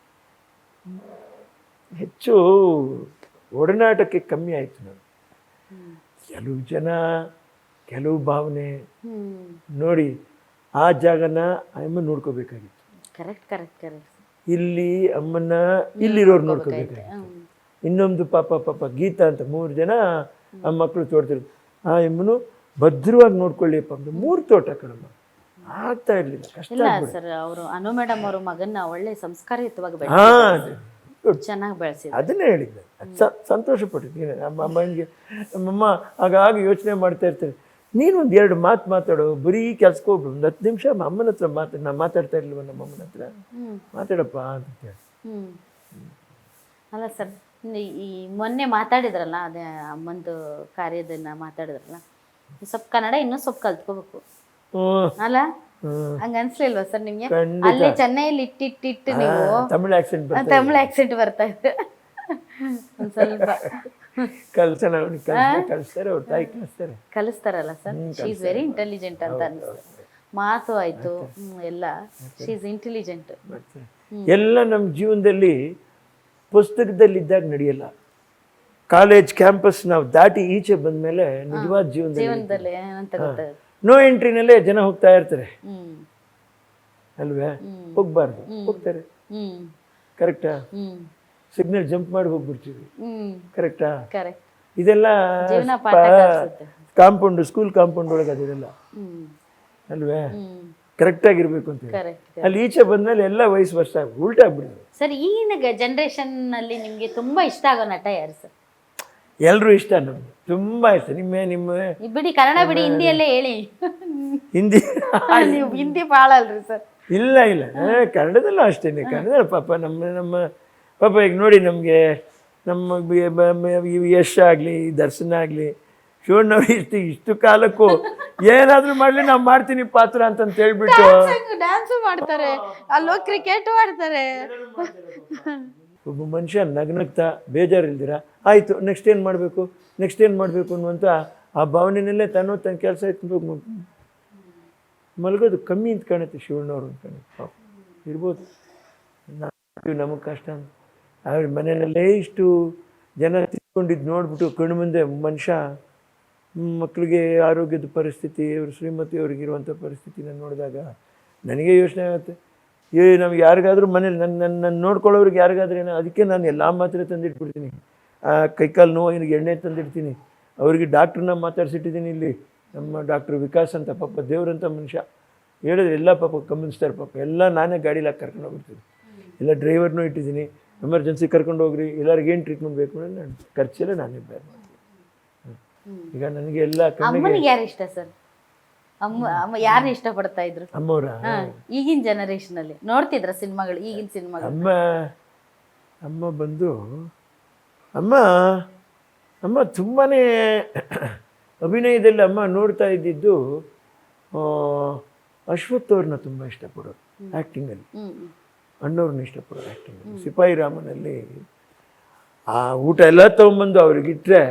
ಹೆಚ್ಚು ಒಡನಾಟಕ್ಕೆ ಕಮ್ಮಿ ಆಯ್ತು ನಾನು. ಕೆಲವು ಜನ ಕೆಲವು ಭಾವನೆ ನೋಡಿ ಆ ಜಾಗನ ಅಮ್ಮ ನೋಡ್ಕೋಬೇಕಾಗಿತ್ತು. ಇಲ್ಲಿ ಅಮ್ಮನ್ನ ಇಲ್ಲಿರೋರು ನೋಡ್ಕೋಬೇಕಾಗಿತ್ತು. ಇನ್ನೊಂದು ಪಾಪ ಗೀತಾ ಅಂತ 3 ಜನ ಆ ಮಕ್ಕಳು ತೋಡ್ತಿದ್ರು. ಆ ಅಮ್ಮನು ಭದ್ರವಾಗಿ ನೋಡ್ಕೊಳ್ಳಿಯಪ್ಪ ಅಂತ 3 ತೋಟ ಕಣಮ್ಮ. ಆಗ್ತಾ ಇರಲಿಲ್ಲ, ಕಷ್ಟ ಇಲ್ಲ ಆಗ್ಬಿಡು. ಸರ್, ಅವರು ಅನು ಮೇಡಮ್ ಅವರು ಮಗನ್ನ ಒಳ್ಳೆ ಸಂಸ್ಕಾರಯುತವಾಗಿ ಹಾಂ, ಚೆನ್ನಾಗಿ ಬೆಳೆಸಿದ್ರು. ಅದನ್ನೇ ಹೇಳಿದ್ದೆ. ಸಂತೋಷ ಪಟ್ಟಿದ್ದೀನಿ. ನಮ್ಮ ಅಮ್ಮನಿಗೆ, ನಮ್ಮಮ್ಮ ಆಗಾಗ ಯೋಚನೆ ಮಾಡ್ತಾ ಇರ್ತಾರೆ, ನೀನು ಒಂದು 2 ಮಾತು ಮಾತಾಡೋ, ಬರೀ ಕೆಲ್ಸಕ್ಕೆ ಹೋಗ್ಬಿಡು, ಒಂದು 10 ನಿಮಿಷ ಅಮ್ಮನ ಹತ್ರ ನಾನು ಮಾತಾಡ್ತಾ ಇರ್ಲಿಲ್ವ ನಮ್ಮ ಅಮ್ಮನ ಹತ್ರ, ಮಾತಾಡಪ್ಪ ಅಂತ ಹೇಳಿ. ಅಲ್ಲ ಸರ್, ಈ ಮೊನ್ನೆ ಮಾತಾಡಿದ್ರಲ್ಲ, ಅದೇ ಅಮ್ಮಂದು ಕಾರ್ಯದನ್ನ ಮಾತಾಡಿದ್ರಲ್ಲ, ಸ್ವಲ್ಪ ಕನ್ನಡ ಇನ್ನೂ ಸ್ವಲ್ಪ ಕಲ್ತ್ಕೋಬೇಕು ಅಲ್ಲ, ಹಂಗ ಅನ್ಸ್ಲಿಲ್ವಾ ಸರ್ ನಿಮ್ಗೆ? ಅಲ್ಲೇ ಚೆನ್ನೈಯಲ್ಲಿ ಇಟ್ಟಿಟ್ಟು ನೀವು ತಮಿಳ್ ಆಕ್ಸೆಂಟ್ ಬರ್ತಾ ಇದೆ ಒಂದ್ ಸ್ವಲ್ಪ. ಕಲ್ಸೋಣ, ಅವ್ನಿಗೆ ಕಲಿಸ್ತಾರೆ, ಅವ್ರ ತಾಯಿ ಕಲಿಸ್ತಾರಲ್ಲ sir. She is very intelligent ಅಂತ ಅನಿಸ್ತದೆ. ಮಾತು ಆಯ್ತು, ಎಲ್ಲ ಶಿ ಇಸ್ ಇಂಟೆಲಿಜೆಂಟ್. ಎಲ್ಲ ನಮ್ಮ ಜೀವನದಲ್ಲಿ ಪುಸ್ತಕದಲ್ಲಿದ್ದಾಗ ನಡೆಯಲ್ಲ. ಕಾಲೇಜ್ ಕ್ಯಾಂಪಸ್ ನಾವು ದಾಟಿ ಈಚೆ ಬಂದ್ಮೇಲೆ ನಿಜವಾದ ಜೀವನದಲ್ಲಿ ಏನಂತ ಗೊತ್ತಾಗುತ್ತೆ. ನೋ ಎಂಟ್ರಿನಲ್ಲೇ ಜನ ಹೋಗ್ತಾ ಇರ್ತಾರೆ ಅಲ್ವೇ? ಹೋಗ್ಬಾರ್ದು, ಹೋಗ್ತಾರೆ. ಕರೆಕ್ಟಾ? ಸಿಗ್ನಲ್ ಜಂಪ್ ಮಾಡಿ ಹೋಗ್ಬಿಡ್ತೀವಿ. ಕರೆಕ್ಟಾ? ಇದೆಲ್ಲ ಕಾಂಪೌಂಡ್, ಸ್ಕೂಲ್ ಕಾಂಪೌಂಡ್ ಒಳಗೆ ಅದಿರಲ್ಲ ಅಲ್ವೇ? ಕರೆಕ್ಟ್ ಆಗಿರ್ಬೇಕು ಅಂತ ಹೇಳಿ. ಅಲ್ಲಿ ಈಚೆ ಬಂದ್ಮೇಲೆ ಎಲ್ಲ ವಯಸ್ಸು ವರ್ಷ ಉಲ್ಟಾ ಆಗ್ಬಿಡಿದೆ. ಸರ್, ಈಗಿನ ಜನರೇಷನ್ ನಲ್ಲಿ ನಿಮ್ಗೆ ತುಂಬಾ ಇಷ್ಟ ಆಗೋ ನಟ ಯಾರು ಸರ್? ಎಲ್ರು ಇಷ್ಟ, ನಮ್ಗೆ ತುಂಬಾ ಇಷ್ಟ. ನಿಮ್ಮ ಬಿಡಿ, ಕನ್ನಡ ಬಿಡಿ, ಹಿಂದಿಯಲ್ಲೇ ಹೇಳಿ. ಹಿಂದಿ ನೀವು ಹಿಂದಿ ಭಾಳ ಅಲ್ರಿ ಸರ್? ಇಲ್ಲ, ಕನ್ನಡದಲ್ಲೂ ಅಷ್ಟೇನೆ. ಕನ್ನಡ ಪಾಪ ನಮ್ಮ ಪಾಪ ಈಗ ನೋಡಿ, ನಮಗೆ ನಮ್ಮ ಯಶ್ ಆಗಲಿ, ದರ್ಶನ ಆಗಲಿ, ಶಿವಣ್ಣ ಇಷ್ಟು ಕಾಲಕ್ಕೂ ಏನಾದರೂ ಮಾಡಲಿ ನಾವು ಮಾಡ್ತೀನಿ ಪಾತ್ರ ಅಂತಂತ ಹೇಳ್ಬಿಟ್ಟು ಡ್ಯಾನ್ಸು ಮಾಡ್ತಾರೆ, ಅಲ್ಲೋ ಕ್ರಿಕೆಟ್ ಆಡ್ತಾರೆ. ಒಬ್ಬ ಮನುಷ್ಯ ನಗ್ನಗ್ತಾ ಬೇಜಾರಿಲ್ದಿರ ಆಯಿತು ನೆಕ್ಸ್ಟ್ ಏನು ಮಾಡಬೇಕು ಅನ್ನುವಂಥ ಆ ಭಾವನೆಯಲ್ಲೇ ತನ್ನ ಕೆಲಸ ಎತ್ಬೇಕು ಮಲಗೋದು ಕಮ್ಮಿ ಅಂತ ಕಾಣುತ್ತೆ ಶಿವಣ್ಣವ್ರು ಅಂತ ಕಾಣುತ್ತೆ. ಇರ್ಬೋದು, ನಮಗೆ ಕಷ್ಟ ಅಂತ. ಅವ್ರ ಮನೆಯಲ್ಲೇ ಇಷ್ಟು ಜನ ತಿಳ್ಕೊಂಡಿದ್ದು ನೋಡ್ಬಿಟ್ಟು ಕಣ್ಣು ಮುಂದೆ ಮನುಷ್ಯ ಮಕ್ಕಳಿಗೆ ಆರೋಗ್ಯದ ಪರಿಸ್ಥಿತಿ, ಅವ್ರ ಶ್ರೀಮತಿಯವ್ರಿಗಿರುವಂಥ ಪರಿಸ್ಥಿತಿನ ನೋಡಿದಾಗ ನನಗೆ ಯೋಚನೆ ಆಗುತ್ತೆ, ನಮ್ಗೆ ಯಾರಿಗಾದ್ರೂ ಮನೇಲಿ ನನ್ನ ನೋಡ್ಕೊಳ್ಳೋರಿಗೆ ಯಾರಿಗಾದ್ರೂ ಏನೋ, ಅದಕ್ಕೆ ನಾನು ಎಲ್ಲ ಮಾತ್ರೆ ತಂದಿಟ್ಬಿಡ್ತೀನಿ. ಕೈಕಾಲು ನೋವಿಗೆ ಎಣ್ಣೆ ತಂದಿಡ್ತೀನಿ. ಅವರಿಗೆ ಡಾಕ್ಟ್ರನ್ನ ಮಾತಾಡ್ಸಿಟ್ಟಿದ್ದೀನಿ. ಇಲ್ಲಿ ನಮ್ಮ ಡಾಕ್ಟ್ರ್ ವಿಕಾಸ್ ಅಂತ, ಪಾಪ ದೇವ್ರಂಥ ಮನುಷ್ಯ, ಹೇಳಿದ್ರೆ ಎಲ್ಲ ಪಾಪ ಗಮನಿಸ್ತಾರೆ. ಪಾಪ ಎಲ್ಲ ನಾನೇ ಗಾಡೀಲಾಗಿ ಕರ್ಕೊಂಡು ಹೋಗ್ಬಿಡ್ತೀನಿ. ಎಲ್ಲ ಡ್ರೈವರ್ನೂ ಇಟ್ಟಿದ್ದೀನಿ. ಎಮರ್ಜೆನ್ಸಿ ಕರ್ಕೊಂಡು ಹೋಗ್ರಿ, ಎಲ್ಲರಿಗೂ ಏನು ಟ್ರೀಟ್ಮೆಂಟ್ ಬೇಕು ಅಂದರೆ ನಾನು ಖರ್ಚೆಲ್ಲ ನಾನೇ ಬೇರೆ ಮಾಡ್ತೀನಿ. ಈಗ ನನಗೆ ಎಲ್ಲ ಅಮ್ಮನಿಗೆ ಯಾರು ಇಷ್ಟ ಸರ್? ಅಮ್ಮ ಯಾರನ್ನ ಇಷ್ಟಪಡ್ತಾ ಇದ್ರು? ಅಮ್ಮವ್ರ ಈಗಿನ ಜನರೇಷನ್ ಅಲ್ಲಿ ನೋಡ್ತಿದ್ರ ಸಿನಿಮಾಗಳು? ಈಗಿನ ಸಿನಿಮಾಗಳು ಅಮ್ಮ ಬಂದು ಅಮ್ಮ ತುಂಬಾ ಅಭಿನಯದಲ್ಲಿ ಅಮ್ಮ ನೋಡ್ತಾ ಇದ್ದಿದ್ದು ಅಶ್ವಥ್ ಅವ್ರನ್ನ ತುಂಬ ಇಷ್ಟಪಡೋರು ಆ್ಯಕ್ಟಿಂಗಲ್ಲಿ, ಅಣ್ಣವ್ರನ್ನ ಇಷ್ಟಪಡೋರು ಆ್ಯಕ್ಟಿಂಗಲ್ಲಿ. ಸಿಪಾಯಿ ರಾಮನಲ್ಲಿ ಆ ಊಟ ಎಲ್ಲ ತೊಗೊಂಬಂದು ಅವ್ರಿಗಿಟ್ರೆ,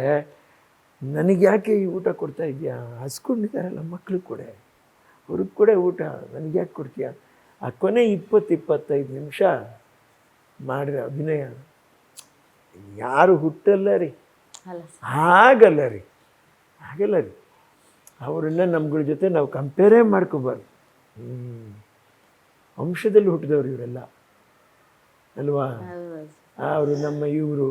ನನಗೆ ಯಾಕೆ ಈ ಊಟ ಕೊಡ್ತಾ ಇದೆಯಾ, ಹಸ್ಕೊಂಡಿದ್ದಾರಲ್ಲ ಮಕ್ಳಿಗೆ ಕೂಡ, ಅವ್ರಿಗೆ ಕೂಡ ಊಟ ನನಗೆ ಯಾಕೆ ಕೊಡ್ತೀಯಾ? ಆ ಕೊನೆ 20-25 ನಿಮಿಷ ಮಾಡಿರೋ ಅಭಿನಯ ಯಾರು ಹುಟ್ಟಲ್ಲ ರೀ, ಆಗಲ್ಲ ರೀ. ಅವರೆಲ್ಲ ನಮ್ಗಳ ಜೊತೆ ನಾವು ಕಂಪೇರೇ ಮಾಡ್ಕೋಬಾರ್ದು. ವಂಶದಲ್ಲಿ ಹುಟ್ಟಿದವ್ರು ಇವರೆಲ್ಲ ಅಲ್ವಾ? ಅವರು ನಮ್ಮ ಇವರು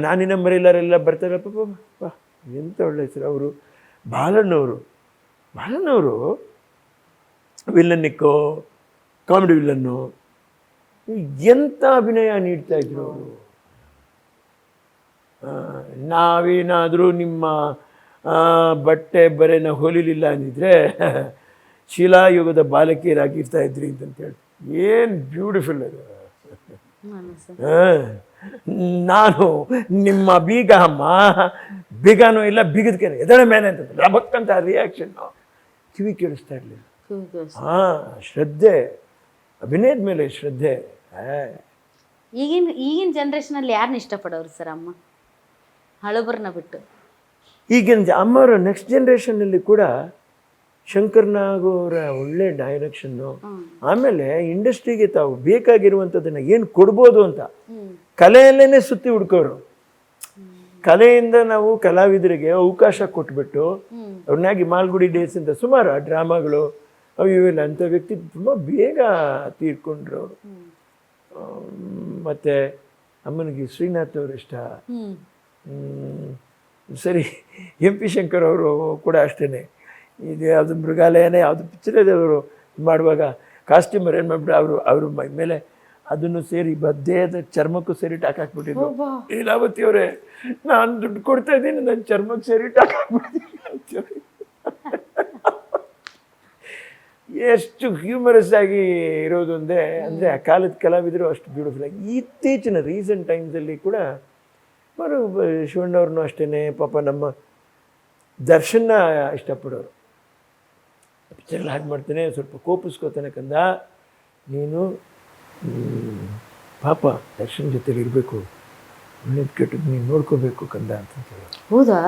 ನಾನಿನ ಮರೆಯಲ್ಲಾರೆಲ್ಲ ಬರ್ತಾರೆ. ಪಾಪ ಎಂಥ ಒಳ್ಳೆ ಹೆಸರು. ಅವರು ಬಾಲಣ್ಣವರು ವಿಲ್ಲನ್ನಿಕ್ಕೋ, ಕಾಮಿಡಿ ವಿಲ್ಲನ್ನು, ಎಂಥ ಅಭಿನಯ ನೀಡ್ತಾ ಇದ್ರು ಅವರು. ನಾವೇನಾದರೂ ನಿಮ್ಮ ಬಟ್ಟೆ ಬರೆನ ಹೊಲಿಲಿಲ್ಲ ಅಂದಿದ್ರೆ ಶಿಲಾಯುಗದ ಬಾಲಕಿಯರಾಗಿರ್ತಾ ಇದ್ರಿ ಅಂತೇಳಿ. ಏನು ಬ್ಯೂಟಿಫುಲ್ ಅದು. ನಾನು ನಿಮ್ಮ ಬೀಗ ಅಮ್ಮ, ಬೀಗನೂ ಇಲ್ಲ, ಬೀಗದ ಕೆರೆ ಎದಳ ಮೇಲೆ ಅಂತ ಲಬಕ್ಕಂತ ರಿಯಾಕ್ಷನ್ನು ಕಿವಿ ಕೇಳಿಸ್ತಾ ಇರಲಿಲ್ಲ. ಶ್ರದ್ಧೆ, ಅಭಿನಯದ ಮೇಲೆ ಶ್ರದ್ಧೆ. ಈಗಿನ ಜನ್ರೇಷನ್ ಅಲ್ಲಿ ಯಾರನ್ನ ಇಷ್ಟಪಡೋರು ಸರ್ ಅಮ್ಮ, ಹಳಬರ್ನ ಬಿಟ್ಟು? ಈಗಿನ ಅಮ್ಮವರು ನೆಕ್ಸ್ಟ್ ಜನ್ರೇಷನ್ನಲ್ಲಿ ಕೂಡ ಶಂಕರ್ನಾಗೋರ ಒಳ್ಳೆ ಡೈರೆಕ್ಷನ್ನು, ಆಮೇಲೆ ಇಂಡಸ್ಟ್ರಿಗೆ ತಾವು ಬೇಕಾಗಿರುವಂಥದ್ದನ್ನು ಏನು ಕೊಡ್ಬೋದು ಅಂತ ಕಲೆಯಲ್ಲೇ ಸುತ್ತಿ ಹುಡ್ಕೋರು. ಕಲೆಯಿಂದ ನಾವು ಕಲಾವಿದರಿಗೆ ಅವಕಾಶ ಕೊಟ್ಬಿಟ್ಟು ಅವ್ರನ್ನಾಗಿ ಮಾಲ್ಗುಡಿ ಡೇಸ್ ಅಂತ ಸುಮಾರು ಡ್ರಾಮಾಗಳು ಅವು ಇವೆಲ್ಲ ಅಂಥ ವ್ಯಕ್ತಿ ತುಂಬ ಬೇಗ ತೀರ್ಕೊಂಡ್ರು ಅವರು. ಮತ್ತು ಅಮ್ಮನಿಗೆ ಶ್ರೀನಾಥ್ ಅವರು ಇಷ್ಟ, ಸರಿ ಎಂ ಪಿ ಶಂಕರ್ ಅವರು ಕೂಡ ಅಷ್ಟೇ, ಇದು ಯಾವುದು ಮೃಗಾಲಯನೇ ಯಾವುದು ಪಿಕ್ಚರ್ ಇದೆ ಅವರು ಮಾಡುವಾಗ ಕಾಸ್ಟ್ಯೂಮರ್ ಏನು ಮಾಡಿಬಿಟ್ಟು ಅವರು ಮೈ ಮೇಲೆ ಅದನ್ನು ಸೇರಿ ದೇಹದ ಚರ್ಮಕ್ಕೂ ಸೇರಿ ಹಾಕಾಕ್ಬಿಟ್ಟಿದ್ರು. ಲೀಲಾವತಿ ಅವರೇ, ನಾನು ದುಡ್ಡು ಕೊಡ್ತಾ ಇದ್ದೀನಿ, ನನ್ನ ಚರ್ಮಕ್ಕೆ ಸೇರಿ ಹಾಕಾಕ್ಬಿಡ್ತೀನಿ ಅಂತೇಳಿ. ಎಷ್ಟು ಹ್ಯೂಮರಸ್ ಆಗಿ ಇರೋದು ಅಂದರೆ ಆ ಕಾಲದ ಕಲಾವಿದರು ಅಷ್ಟು ಬ್ಯೂಟಿಫುಲ್ ಆಗಿ. ಇತ್ತೀಚಿನ ರೀಸೆಂಟ್ ಟೈಮ್ಸಲ್ಲಿ ಕೂಡ ಶಿವಣ್ಣವ್ರನ್ನೂ ಅಷ್ಟೇ, ಪಾಪ ನಮ್ಮ ದರ್ಶನ ಇಷ್ಟಪಡೋರು. ಪಿಕ್ಚರ್ಲ್ಲಿ ಹಾಗೆ ಮಾಡ್ತಾನೆ, ಸ್ವಲ್ಪ ಕೋಪಿಸ್ಕೋತಾನೆ, ಕಂದ ನೀನು ಪಾಪ ದರ್ಶನ್ ಜೊತೆಲಿ ಇರಬೇಕು, ಒಳ್ಳೇದು ಕೆಟ್ಟದ್ದು ನೀನು ನೋಡ್ಕೋಬೇಕು ಕಂದ ಅಂತ ಹೇಳೋರು. ಹೌದಾ?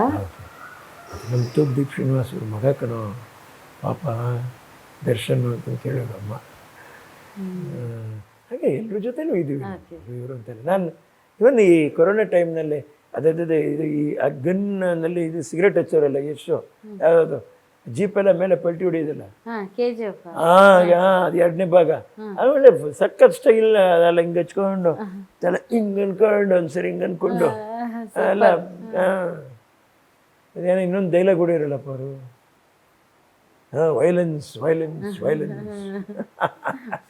ಅದು ನಮ್ಮ ತೋಪ್ದೀಪ್ ಶ್ರೀನಿವಾಸ್ ಅವ್ರ ಮಗ ಕಣೋ ಪಾಪ ದರ್ಶನ್ ಅಂತ ಹೇಳೋರು ಅಮ್ಮ. ಹಾಗೆ ಎಲ್ಲರ ಜೊತೆನೂ ಇದ್ದೀವಿ ಇವರು ಅಂತಾರೆ. ನಾನು ಇವನ್ ಈ ಕೊರೋನಾ ಟೈಮ್ನಲ್ಲಿ ಅದೇ ಇದು ಈ ಗನ್ನಲ್ಲಿ ಇದು ಸಿಗರೇಟ್ ಹಚ್ಚೋರಲ್ಲ, ಎಷ್ಟು ಯಾವುದು ಜೀಪೆಲ್ಲ ಮೇಲೆ ಪಲ್ಟಿ ಹೊಡಿಯೋದಿಲ್ಲ, ಅದು 2ನೇ ಭಾಗ, ಅದು ಒಳ್ಳೆ ಸಖತ್ ಸ್ಟೈಲ್. ಅದೆಲ್ಲ ಹಿಂಗೆ ಹಚ್ಕೊಂಡು ತಲೆ ಹಿಂಗೆ ಅನ್ಕೊಂಡು ಒಂದ್ಸರಿ ಹಿಂಗೆ ಅನ್ಕೊಂಡು ಎಲ್ಲ. ಅದೇನೋ ಇನ್ನೊಂದು ಡೈಲಾಗ್ ಹೊಡಿಯೋರಲ್ಲಪ್ಪ ಅವರು, violence violence violence.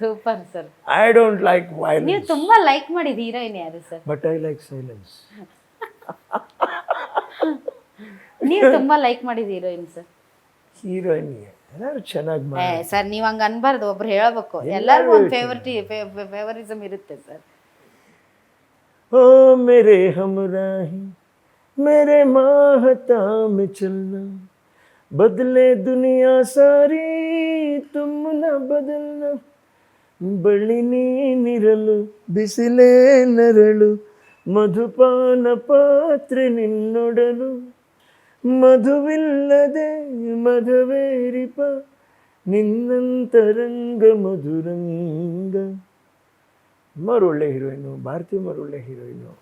Super sir. I don't like violence. ನೀವು ತುಂಬಾ ಲೈಕ್ ಮಾಡಿದ ಹೀರೋಯಿನ್ ಯಾರು sir? But I like silence. ನೀವು ತುಂಬಾ ಲೈಕ್ ಮಾಡಿದ ಹೀರೋಯಿನ್ ಸರ್? ಹೀರೋಯಿನ್ ಎಲ್ಲರೂ ಚೆನ್ನಾಗಿ ಮಾಡಿ ಸರ್, ನೀವು ಹಂಗೆ ಅನ್ಬಾರ್ದು, ಒಬ್ರು ಹೇಳಬೇಕು. ಎಲ್ಲರಿಗೂ ಒಂದು ಫೇವರಿಸಮ್ ಇರುತ್ತೆ ಸರ್. ಓ ಮೇರೆ ಹಮ್ರಾಹಿ ಮೇರೆ ಮಾಹತಾ ಮೇ ಚಲ್ನಾ, ಬದಲೆ ದುನಿಯಾ ಸಾರಿ ತುಮ್ ನ ಬದಲ್ನಾ, ಬಳ್ಳಿ ನೀನಿರಲು ಬಿಸಿಲೇ ನರಳು, ಮಧುಪಾನ ಪಾತ್ರೆ ನಿನ್ನೊಡಲು, ಮಧುವಿಲ್ಲದೆ ಮಧುವೇರಿಪ ನಿನ್ನಂತರಂಗ ಮಧುರಂಗ. ಅಮ್ಮವ್ರು ಒಳ್ಳೆ ಹೀರೋಯಿನು, ಭಾರತಿ ಅಮ್ಮವ್ರು ಒಳ್ಳೆ ಹೀರೋಯಿನು,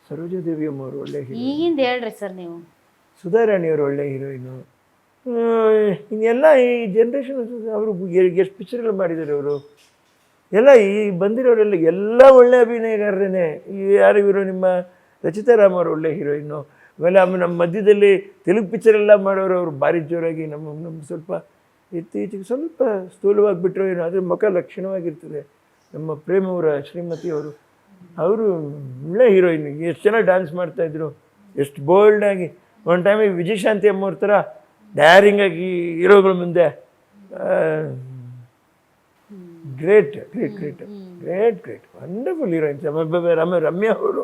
ಸರೋಜಾದೇವಿ ಅಮ್ಮವ್ರು ಒಳ್ಳೆ ಹೀರೋಯಿನ್. ಈಗಿಂದ ಹೇಳ್ರಿ ಸರ್ ನೀವು. ಸುಧಾರಾಣಿಯವರು ಒಳ್ಳೆ ಹೀರೋಯಿನು. ಇನ್ನೆಲ್ಲ ಈ ಜನ್ರೇಷನ್ ಅವರು ಎಷ್ಟು ಪಿಕ್ಚರ್ಗಳು ಮಾಡಿದ್ದಾರೆ ಅವರು ಎಲ್ಲ. ಈ ಬಂದಿರೋರೆಲ್ಲ ಎಲ್ಲ ಒಳ್ಳೆ ಅಭಿನಯಗಾರರೇನೆ. ಯಾರು ಇವರು ನಿಮ್ಮ ರಚಿತಾ ರಾಮ್ ಅವರು ಒಳ್ಳೆ ಹೀರೋಯಿನ್ನು. ಆಮೇಲೆ ನಮ್ಮ ಮಧ್ಯದಲ್ಲಿ ತೆಲುಗು ಪಿಕ್ಚರೆಲ್ಲ ಮಾಡೋರು ಅವರು ಭಾರಿ ಜೋರಾಗಿ. ನಮ್ಮ ಸ್ವಲ್ಪ ಇತ್ತೀಚೆಗೆ ಸ್ವಲ್ಪ ಸ್ಥೂಲವಾಗಿಬಿಟ್ರು ಏನೋ, ಅದ್ರ ಮುಖ ಲಕ್ಷಣವಾಗಿರ್ತದೆ. ನಮ್ಮ ಪ್ರೇಮವರ ಶ್ರೀಮತಿ ಅವರು ಒಳ್ಳೆ ಹೀರೋಯಿನ್. ಎಷ್ಟು ಚೆನ್ನಾಗಿ ಡ್ಯಾನ್ಸ್ ಮಾಡ್ತಾಯಿದ್ರು, ಎಷ್ಟು ಬೋಲ್ಡಾಗಿ. ಒಂದು ಟೈಮಿಗೆ ವಿಜಯಶಾಂತಿ ಅಮ್ಮವ್ರ ಥರ ಡ್ಯಾರಿಂಗಾಗಿ ಹೀರೋಗಳ ಮುಂದೆ great great great great great wonderful heroines. Ramya ಅವರು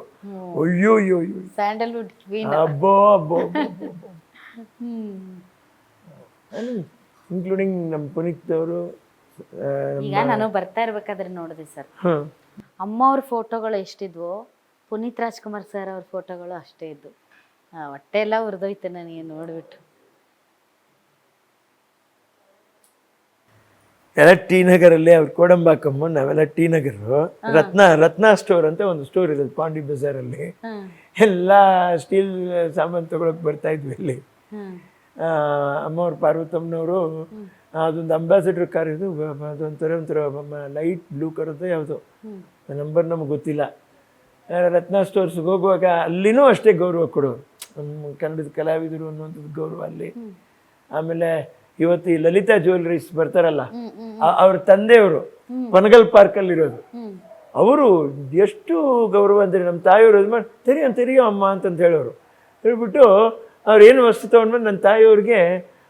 ಅಯ್ಯೋ ಅಯ್ಯೋ ಅಯ್ಯೋ, ಸ್ಯಾಂಡಲ್ವುಡ್ ಅಬ್ಬೋ ಅಬ್ಬೋ ಇನ್ಕ್ಲೂಡಿಂಗ್ ನಮ್ಮ ಪುನೀತ್ ಅವರು. ಈಗ ನಾನು ಬರ್ತಾ ಇರ್ಬೇಕಾದ್ರೆ ನೋಡಿದೆ ಸರ್, ಅಮ್ಮ ಅವ್ರ ಫೋಟೋಗಳು ಎಷ್ಟಿದ್ವೋ ಪುನೀತ್ ರಾಜ್ಕುಮಾರ್ ಸರ್ ಅವ್ರ ಫೋಟೋಗಳು ಅಷ್ಟೇ ಇದ್ದು. ಹೊಟ್ಟೆ ಎಲ್ಲ ಉರಿದೋಯ್ತು ನನಗೆ ನೋಡ್ಬಿಟ್ಟು. ಎಲ್ಲ ಟಿ ನಗರಲ್ಲಿ ಅವ್ರು ಕೋಡಂಬಾಕಮ್ಮ, ನಾವೆಲ್ಲ ಟಿ ನಗರು. ರತ್ನ ಸ್ಟೋರ್ ಅಂತ ಒಂದು ಸ್ಟೋರ್ ಇರೋದು ಪಾಂಡಿ ಬಜಾರಲ್ಲಿ. ಎಲ್ಲ ಸ್ಟೀಲ್ ಸಾಮಾನು ತಗೊಳಕ್ ಬರ್ತಾ ಇದ್ವಿ ಇಲ್ಲಿ. ಅಮ್ಮವ್ರು ಪಾರ್ವತಮ್ಮನವರು ಅದೊಂದು ಅಂಬಾಸಿಡರ್ ಕಾರ್ ಇದು, ಅದೊಂಥರ ಲೈಟ್ ಬ್ಲೂ ಕರೋದು ಯಾವುದು ನಂಬರ್ ನಮ್ಗೆ ಗೊತ್ತಿಲ್ಲ. ರತ್ನ ಸ್ಟೋರ್ಸ್ಗೆ ಹೋಗುವಾಗ ಅಲ್ಲಿನೂ ಅಷ್ಟೇ ಗೌರವ ಕೊಡೋರು, ನಮ್ಮ ಕನ್ನಡದ ಕಲಾವಿದರು ಅನ್ನುವಂಥದ್ದು ಗೌರವ ಅಲ್ಲಿ. ಆಮೇಲೆ ಇವತ್ತು ಈ ಲಲಿತಾ ಜ್ಯುವೆಲ್ಲರೀಸ್ ಬರ್ತಾರಲ್ಲ, ಅವ್ರ ತಂದೆಯವರು ಪನಗಲ್ ಪಾರ್ಕಲ್ಲಿರೋದು. ಅವರು ಎಷ್ಟು ಗೌರವ ಅಂದರೆ ನಮ್ಮ ತಾಯಿಯವರು ಅದು ಮಾಡಿ ತೆರಿಯೋ ಅಮ್ಮ ಅಂತಂತ ಹೇಳೋರು. ಹೇಳ್ಬಿಟ್ಟು ಅವ್ರು ಏನು ವಸ್ತು ತೊಗೊಂಡ್ಮೇಲೆ ನನ್ನ ತಾಯಿಯವ್ರಿಗೆ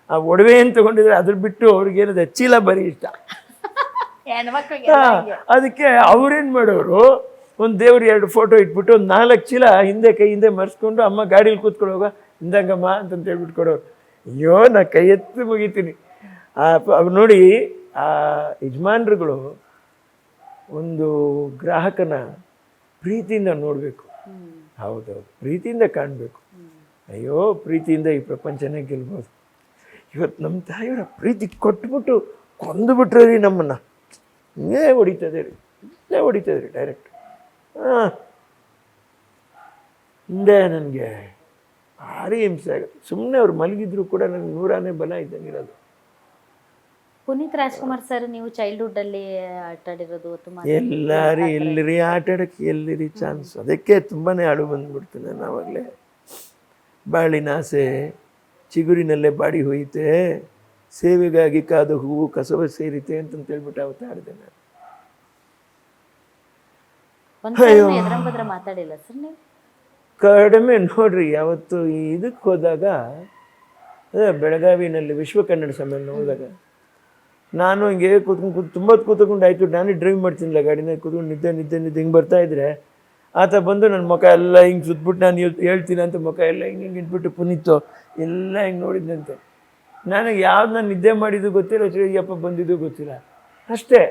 ಆ ಒಡವೆ ಏನು ತೊಗೊಂಡಿದ್ರೆ ಅದ್ರ ಬಿಟ್ಟು ಅವ್ರಿಗೆ ಏನದು ಚೀಲ ಬರೀ ಇಷ್ಟ. ಅದಕ್ಕೆ ಅವ್ರೇನು ಮಾಡೋರು, ಒಂದು ದೇವ್ರ 2 ಫೋಟೋ ಇಟ್ಬಿಟ್ಟು ಒಂದು 4 ಚೀಲ ಕೈ ಹಿಂದೆ ಮರೆಸ್ಕೊಂಡು ಅಮ್ಮ ಗಾಡೀಲಿ ಕೂತ್ಕೊಳ್ಳೋಗ ಹಿಂದಂಗಮ್ಮ ಅಂತಂತ ಹೇಳ್ಬಿಟ್ಟು ಕೊಡೋರು. ಅಯ್ಯೋ, ನಾ ಕೈ ಎತ್ತು ಮುಗಿತೀನಿ. ಅವ್ರು ನೋಡಿ, ಆ ಯಜಮಾನ್ರುಗಳು ಒಂದು ಗ್ರಾಹಕನ ಪ್ರೀತಿಯಿಂದ ನೋಡಬೇಕು. ಹೌದೌದು, ಪ್ರೀತಿಯಿಂದ ಕಾಣಬೇಕು. ಅಯ್ಯೋ, ಪ್ರೀತಿಯಿಂದ ಈ ಪ್ರಪಂಚನೇ ಗೆಲ್ಬೋದು. ಇವತ್ತು ನಮ್ಮ ತಾಯಿಯವರ ಪ್ರೀತಿ ಕೊಟ್ಬಿಟ್ಟು ಕೊಂದುಬಿಟ್ರಿ ನಮ್ಮನ್ನು. ಹಿಂಗೇ ಹೊಡಿತದೆ ರೀ ಡೈರೆಕ್ಟ್. ಹಿಂದೆ ನನಗೆ ಭಾರಿ ಹಿಂಸೆ ಆಗುತ್ತೆ. ಸುಮ್ಮನೆ ಅವ್ರು ಮಲಗಿದ್ರು ಕೂಡ ನನಗೆ 100 ಆನೆ ಬಲ ಇದ್ದಂಗಿರೋದು. ಪುನೀತ್ ರಾಜ್ಕುಮಾರ್ ಸರ್ ನೀವು ಚೈಲ್ಡ್ಹುಡ್ ಅಲ್ಲಿ ಆಟ ಆಡಿರೋದು ತುಂಬಾ? ಎಲ್ಲಿರಿ ಆಟ ಆಡೋಕ್ಕೆ ಎಲ್ಲಿರಿ ಚಾನ್ಸ್. ಅದಕ್ಕೆ ತುಂಬಾನೇ ಅಳು ಬಂದ್ಬಿಡ್ತು ನಾನು ಆವಾಗಲೇ. ಬಾಳಿನ ಆಸೆ ಚಿಗುರಿನಲ್ಲೇ ಬಾಡಿ ಹೋಯಿತೆ, ಸೇವೆಗಾಗಿ ಕಾದ ಹೂವು ಕಸವ ಸೇರಿತೆ ಅಂತಂತೇಳ್ಬಿಟ್ಟು ಅವತ್ತು ಹಾಡಿದೆ ನಾನು. ಎದ್ರಂಬದ್ರ ಮಾತಾಡಿಲ್ಲ ಸರ್ ನೀವು? ಕಡಿಮೆ ನೋಡ್ರಿ. ಯಾವತ್ತು ಇದಕ್ಕೆ ಹೋದಾಗ ಅದೇ ಬೆಳಗಾವಿನಲ್ಲಿ ವಿಶ್ವ ಕನ್ನಡ ಸಮ್ಮೇಳನ ಹೋದಾಗ ನಾನು ಹಿಂಗೆ ತುಂಬ ಕೂತ್ಕೊಂಡು ಆಯಿತು, ನಾನೇ ಡ್ರೈವ್ ಮಾಡ್ತೀನಿಲ್ಲ ಗಾಡಿನ, ಕೂತ್ಕೊಂಡು ನಿದ್ದೆ ಹಿಂಗೆ ಬರ್ತಾಯಿದ್ರೆ ಆತ ಬಂದು ನನ್ನ ಮುಖ ಎಲ್ಲ ಹಿಂಗೆ ಸುತ್ತಬಿಟ್ಟು ನಾನು ಹೇಳ್ತೀನಿ ಅಂತ ಮುಖ ಎಲ್ಲ ಹಿಂಗೆ ಇಟ್ಬಿಟ್ಟು ಪುನೀತು ಎಲ್ಲ ಹಿಂಗೆ ನೋಡಿದ್ದಂತೆ. ನನಗೆ ಯಾವ್ದು ನಾನು ನಿದ್ದೆ ಮಾಡಿದ್ದು ಗೊತ್ತಿಲ್ಲ, ಯಪ್ಪ ಬಂದಿದ್ದು ಗೊತ್ತಿಲ್ಲ. ಅಷ್ಟೇ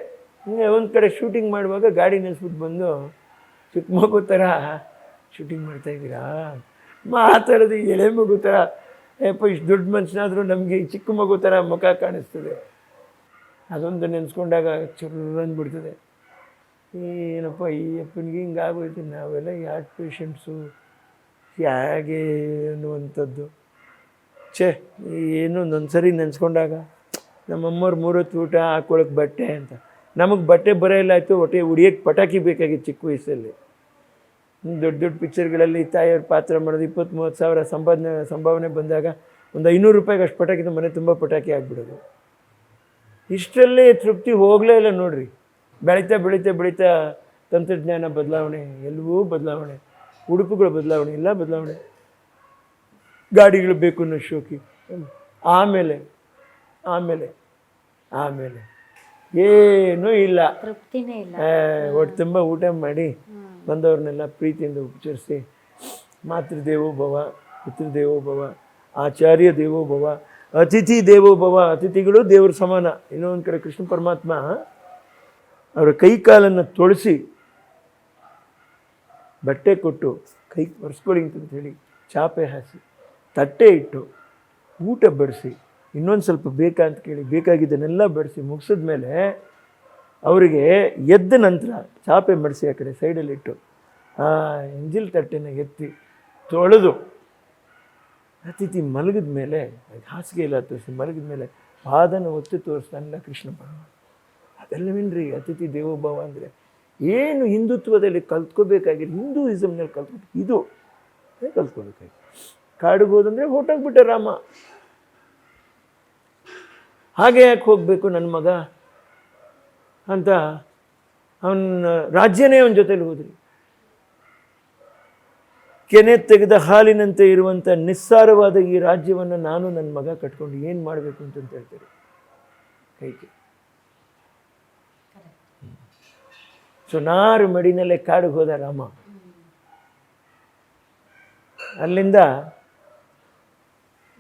ಹಿಂಗೆ ಒಂದು ಕಡೆ ಶೂಟಿಂಗ್ ಮಾಡುವಾಗ ಗಾಡಿ ನಿಲ್ಲಿಸ್ಬಿಟ್ಟು ಬಂದು ಚಿಕ್ಕ ಮಗು ಥರ ಶೂಟಿಂಗ್ ಮಾಡ್ತಾಯಿದ್ದೀರಾ ಮಾತಾಡೋದು ಎಳೆ ಮಗು ಥರ. ಯಪ್ಪ ಇಷ್ಟು ದೊಡ್ಡ ಮನುಷ್ಯನಾದರೂ ನಮಗೆ ಚಿಕ್ಕ ಮಗು ಥರ ಮುಖ ಕಾಣಿಸ್ತದೆ. ಅದೊಂದು ನೆನೆಸ್ಕೊಂಡಾಗ ಚುರ್ರಂದ್ಬಿಡ್ತದೆ. ಏನಪ್ಪ ಈ ಅಪ್ಪನಿಗೆ ಹಿಂಗಾಗೋಯ್ತು, ನಾವೆಲ್ಲ ಹಾರ್ಟ್ ಪೇಷಂಟ್ಸು ಹೇಗೆ ಅನ್ನುವಂಥದ್ದು. ಏನು ಒಂದೊಂದು ಸರಿ ನೆನೆಸ್ಕೊಂಡಾಗ ನಮ್ಮಮ್ಮವ್ರು 3 ಹೊತ್ತು ಊಟ ಹಾಕ್ಕೊಳಕ್ಕೆ ಬಟ್ಟೆ ಅಂತ, ನಮಗೆ ಬಟ್ಟೆ ಬರೋಲ್ಲ ಆಯಿತು, ಹೊಟ್ಟೆ ಉಡಿಯೋಕ್ಕೆ ಪಟಾಕಿ ಬೇಕಾಗಿತ್ತು ಚಿಕ್ಕ ವಯಸ್ಸಲ್ಲಿ. ದೊಡ್ಡ ದೊಡ್ಡ ಪಿಕ್ಚರ್ಗಳಲ್ಲಿ ತಾಯಿಯವ್ರ ಪಾತ್ರ ಮಾಡೋದು 20-30 ಸಾವಿರ ಸಂಭಾವನೆ ಬಂದಾಗ ಒಂದು 500 ರೂಪಾಯಿಗೆ ಅಷ್ಟು ಪಟಾಕಿದು ಮನೆ ತುಂಬ ಪಟಾಕಿ ಆಗಿಬಿಡೋದು. ಇಷ್ಟರಲ್ಲೇ ತೃಪ್ತಿ ಹೋಗಲೇ ಇಲ್ಲ ನೋಡ್ರಿ. ಬೆಳೀತಾ ತಂತ್ರಜ್ಞಾನ ಬದಲಾವಣೆ, ಎಲ್ಲವೂ ಬದಲಾವಣೆ, ಉಡುಪುಗಳ ಬದಲಾವಣೆ, ಎಲ್ಲ ಬದಲಾವಣೆ, ಗಾಡಿಗಳು ಬೇಕು ಅನ್ನೋ ಶೋಕಿ. ಆಮೇಲೆ ಏನೂ ಇಲ್ಲ, ತೃಪ್ತಿನೇ ಇಲ್ಲ. ಹೊಟ್ಟೆ ತುಂಬ ಊಟ ಮಾಡಿ ಬಂದವ್ರನ್ನೆಲ್ಲ ಪ್ರೀತಿಯಿಂದ ಉಪಚರಿಸಿ ಮಾತೃದೇವೋ ಭವ, ಪಿತೃದೇವೋ ಭವ, ಆಚಾರ್ಯ ದೇವೋ ಭವ, ಅತಿಥಿ ದೇವೋ ಭವ. ಅತಿಥಿಗಳು ದೇವ್ರ ಸಮಾನ. ಇನ್ನೊಂದು ಕಡೆ ಕೃಷ್ಣ ಪರಮಾತ್ಮ ಅವರ ಕೈ ಕಾಲನ್ನು ತೊಳಸಿ ಬಟ್ಟೆ ಕೊಟ್ಟು ಕೈ ಒರೆಸ್ಕೊಳ್ಳಿ ಅಂತ ಹೇಳಿ ಚಾಪೆ ಹಾಸಿ ತಟ್ಟೆ ಇಟ್ಟು ಊಟ ಬಡಿಸಿ ಇನ್ನೊಂದು ಸ್ವಲ್ಪ ಬೇಕಾ ಅಂತ ಕೇಳಿ ಬೇಕಾಗಿದ್ದನ್ನೆಲ್ಲ ಬಡಿಸಿ ಮುಗಿಸಿದ ಮೇಲೆ ಅವರಿಗೆ ಎದ್ದ ನಂತರ ಚಾಪೆ ಮಡಿಸಿ ಆ ಕಡೆ ಸೈಡಲ್ಲಿಟ್ಟು ಆ ಎಂಜಿಲ್ ತಟ್ಟೆನ ಎತ್ತಿ ತೊಳೆದು ಅತಿಥಿ ಮಲಗಿದ ಮೇಲೆ ಹಾಸಿಗೆ ಇಲ್ಲ ತೋರಿಸಿ ಮಲಗಿದ ಮೇಲೆ ಪಾದನ ಒತ್ತಿ ತೋರಿಸ್ತಾನಲ್ಲ ಕೃಷ್ಣ ಪರಮಾತ್ಮ. ಅದೆಲ್ಲವೇನ್ರಿ ಅತಿಥಿ ದೇವೋಭವ ಅಂದರೆ? ಏನು ಹಿಂದುತ್ವದಲ್ಲಿ ಕಲ್ತ್ಕೋಬೇಕಾಗಿರೋ ಹಿಂದೂಯಿಸಮ್ನಲ್ಲಿ ಇದು ಕಲ್ತ್ಕೋಬೇಕಾಗಿ. ಕಾಡಿಗೆ ಹೋದಂದರೆ ಹೊಟ್ಟೋಗ್ಬಿಟ್ಟೆ ರಾಮ. ಹಾಗೆ ಯಾಕೆ ಹೋಗಬೇಕು ನನ್ನ ಮಗ ಅಂತ ಅವನ ರಾಜ್ಯನೇ ಅವನ ಜೊತೆಲಿ ಹೋದ್ರಿ. ಕೆನೆ ತೆಗೆದ ಹಾಲಿನಂತೆ ಇರುವಂಥ ನಿಸ್ಸಾರವಾದ ಈ ರಾಜ್ಯವನ್ನು ನಾನು ನನ್ನ ಮಗ ಕಟ್ಕೊಂಡು ಏನು ಮಾಡಬೇಕು ಅಂತ ಹೇಳ್ತಾರೆ ಕೈಗೆ. ಸುನಾರು ಮಡಿನಲ್ಲೇ ಕಾಡಿಗೆ ಹೋದ ರಾಮ. ಅಲ್ಲಿಂದ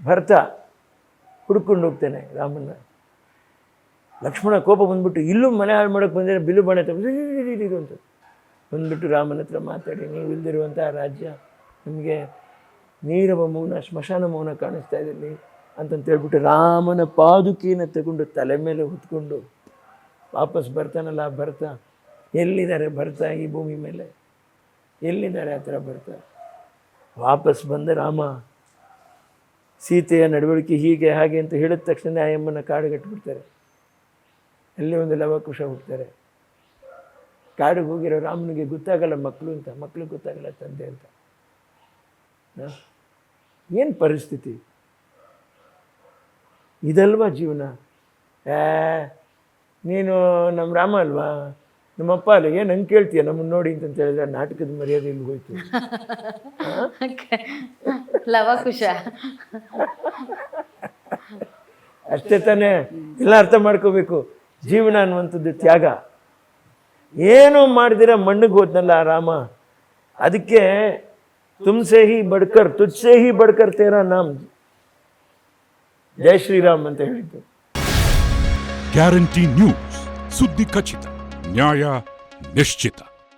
ಭರತ ಹುಡ್ಕೊಂಡು ಹೋಗ್ತಾನೆ ರಾಮನ. ಲಕ್ಷ್ಮಣ ಕೋಪ ಬಂದ್ಬಿಟ್ಟು ಇಲ್ಲೂ ಮನೆ ಹಾಳು ಮಾಡೋಕ್ಕೆ ಬಂದರೆ ಬಿಲ್ಲು ಬಾಣ ತಗೊಂಡು ಅಂತ ಬಂದ್ಬಿಟ್ಟು ರಾಮನ ಹತ್ರ ಮಾತಾಡಿ, ನೀವು ಇಲ್ದಿರುವಂಥ ರಾಜ್ಯ ನಿಮಗೆ ನೀರವ ಮೌನ ಸ್ಮಶಾನ ಮೌನ ಕಾಣಿಸ್ತಾ ಇದ್ದಲ್ಲಿ ಅಂತಂತೇಳ್ಬಿಟ್ಟು ರಾಮನ ಪಾದುಕೆಯನ್ನು ತಗೊಂಡು ತಲೆ ಮೇಲೆ ಹೊತ್ಕೊಂಡು ವಾಪಸ್ ಬರ್ತಾನಲ್ಲ ಭರತ. ಎಲ್ಲಿದ್ದಾರೆ ಭರತ ಈ ಭೂಮಿ ಮೇಲೆ? ಎಲ್ಲಿದ್ದಾರೆ ಆ ಥರ ಭರತ? ವಾಪಸ್ ಬಂದ ರಾಮ ಸೀತೆಯ ನಡವಳಿಕೆ ಹೀಗೆ ಹಾಗೆ ಅಂತ ಹೇಳಿದ ತಕ್ಷಣ ಆ ಎಮ್ಮನ ಕಾಡಿಗಟ್ಬಿಡ್ತಾರೆ. ಅಲ್ಲಿ ಒಂದು ಲವಕುಶ ಹೋಗ್ತಾರೆ. ಕಾಡಿಗೆ ಹೋಗಿರೋ ರಾಮನಿಗೆ ಗೊತ್ತಾಗಲ್ಲ ಮಕ್ಕಳು ಅಂತ, ಮಕ್ಕಳು ಗೊತ್ತಾಗಲ್ಲ ತಂದೆ ಅಂತ. ಏನು ಪರಿಸ್ಥಿತಿ ಇದಲ್ವಾ ಜೀವನ? ನೀನು ನಮ್ಮ ರಾಮ ಅಲ್ವಾ, ನಮ್ಮಪ್ಪ ಅಲ್ಲ, ಏನು ಹಂಗೆ ಕೇಳ್ತೀಯ ನಮ್ಮನ್ನು ನೋಡಿ ಅಂತ ಹೇಳಿದ್ರೆ ನಾಟಕದ ಮರ್ಯಾದೆ ಇಲ್ಲಿ ಹೋಯ್ತು. ಲವಕುಶ ಅಷ್ಟೇ ತಾನೇ. ಎಲ್ಲ ಅರ್ಥ ಮಾಡ್ಕೋಬೇಕು. ಜೀವನ ಅನ್ನುವಂಥದ್ದು ತ್ಯಾಗ. ಏನೋ ಮಾಡಿದಿರ ಮಣ್ಣಿಗೆ ಹೋದ್ನಲ್ಲ ಆ ರಾಮ. ಅದಕ್ಕೆ ತುಮ್ಸೆ ಹಿ ಬಡ್ಕರ್ ತುಜ್ಸೆ ಹಿ ಬಡ್ಕರ್ ತೇರಾ ನಾಮ್, ಜೈ ಶ್ರೀರಾಮ್ ಅಂತ ಹೇಳಿದ್ದು. ಗ್ಯಾರಂಟಿ ನ್ಯೂಸ್, ಸುದ್ದಿ ಖಚಿತ, ನ್ಯಾಯ ನಿಶ್ಚಿತ.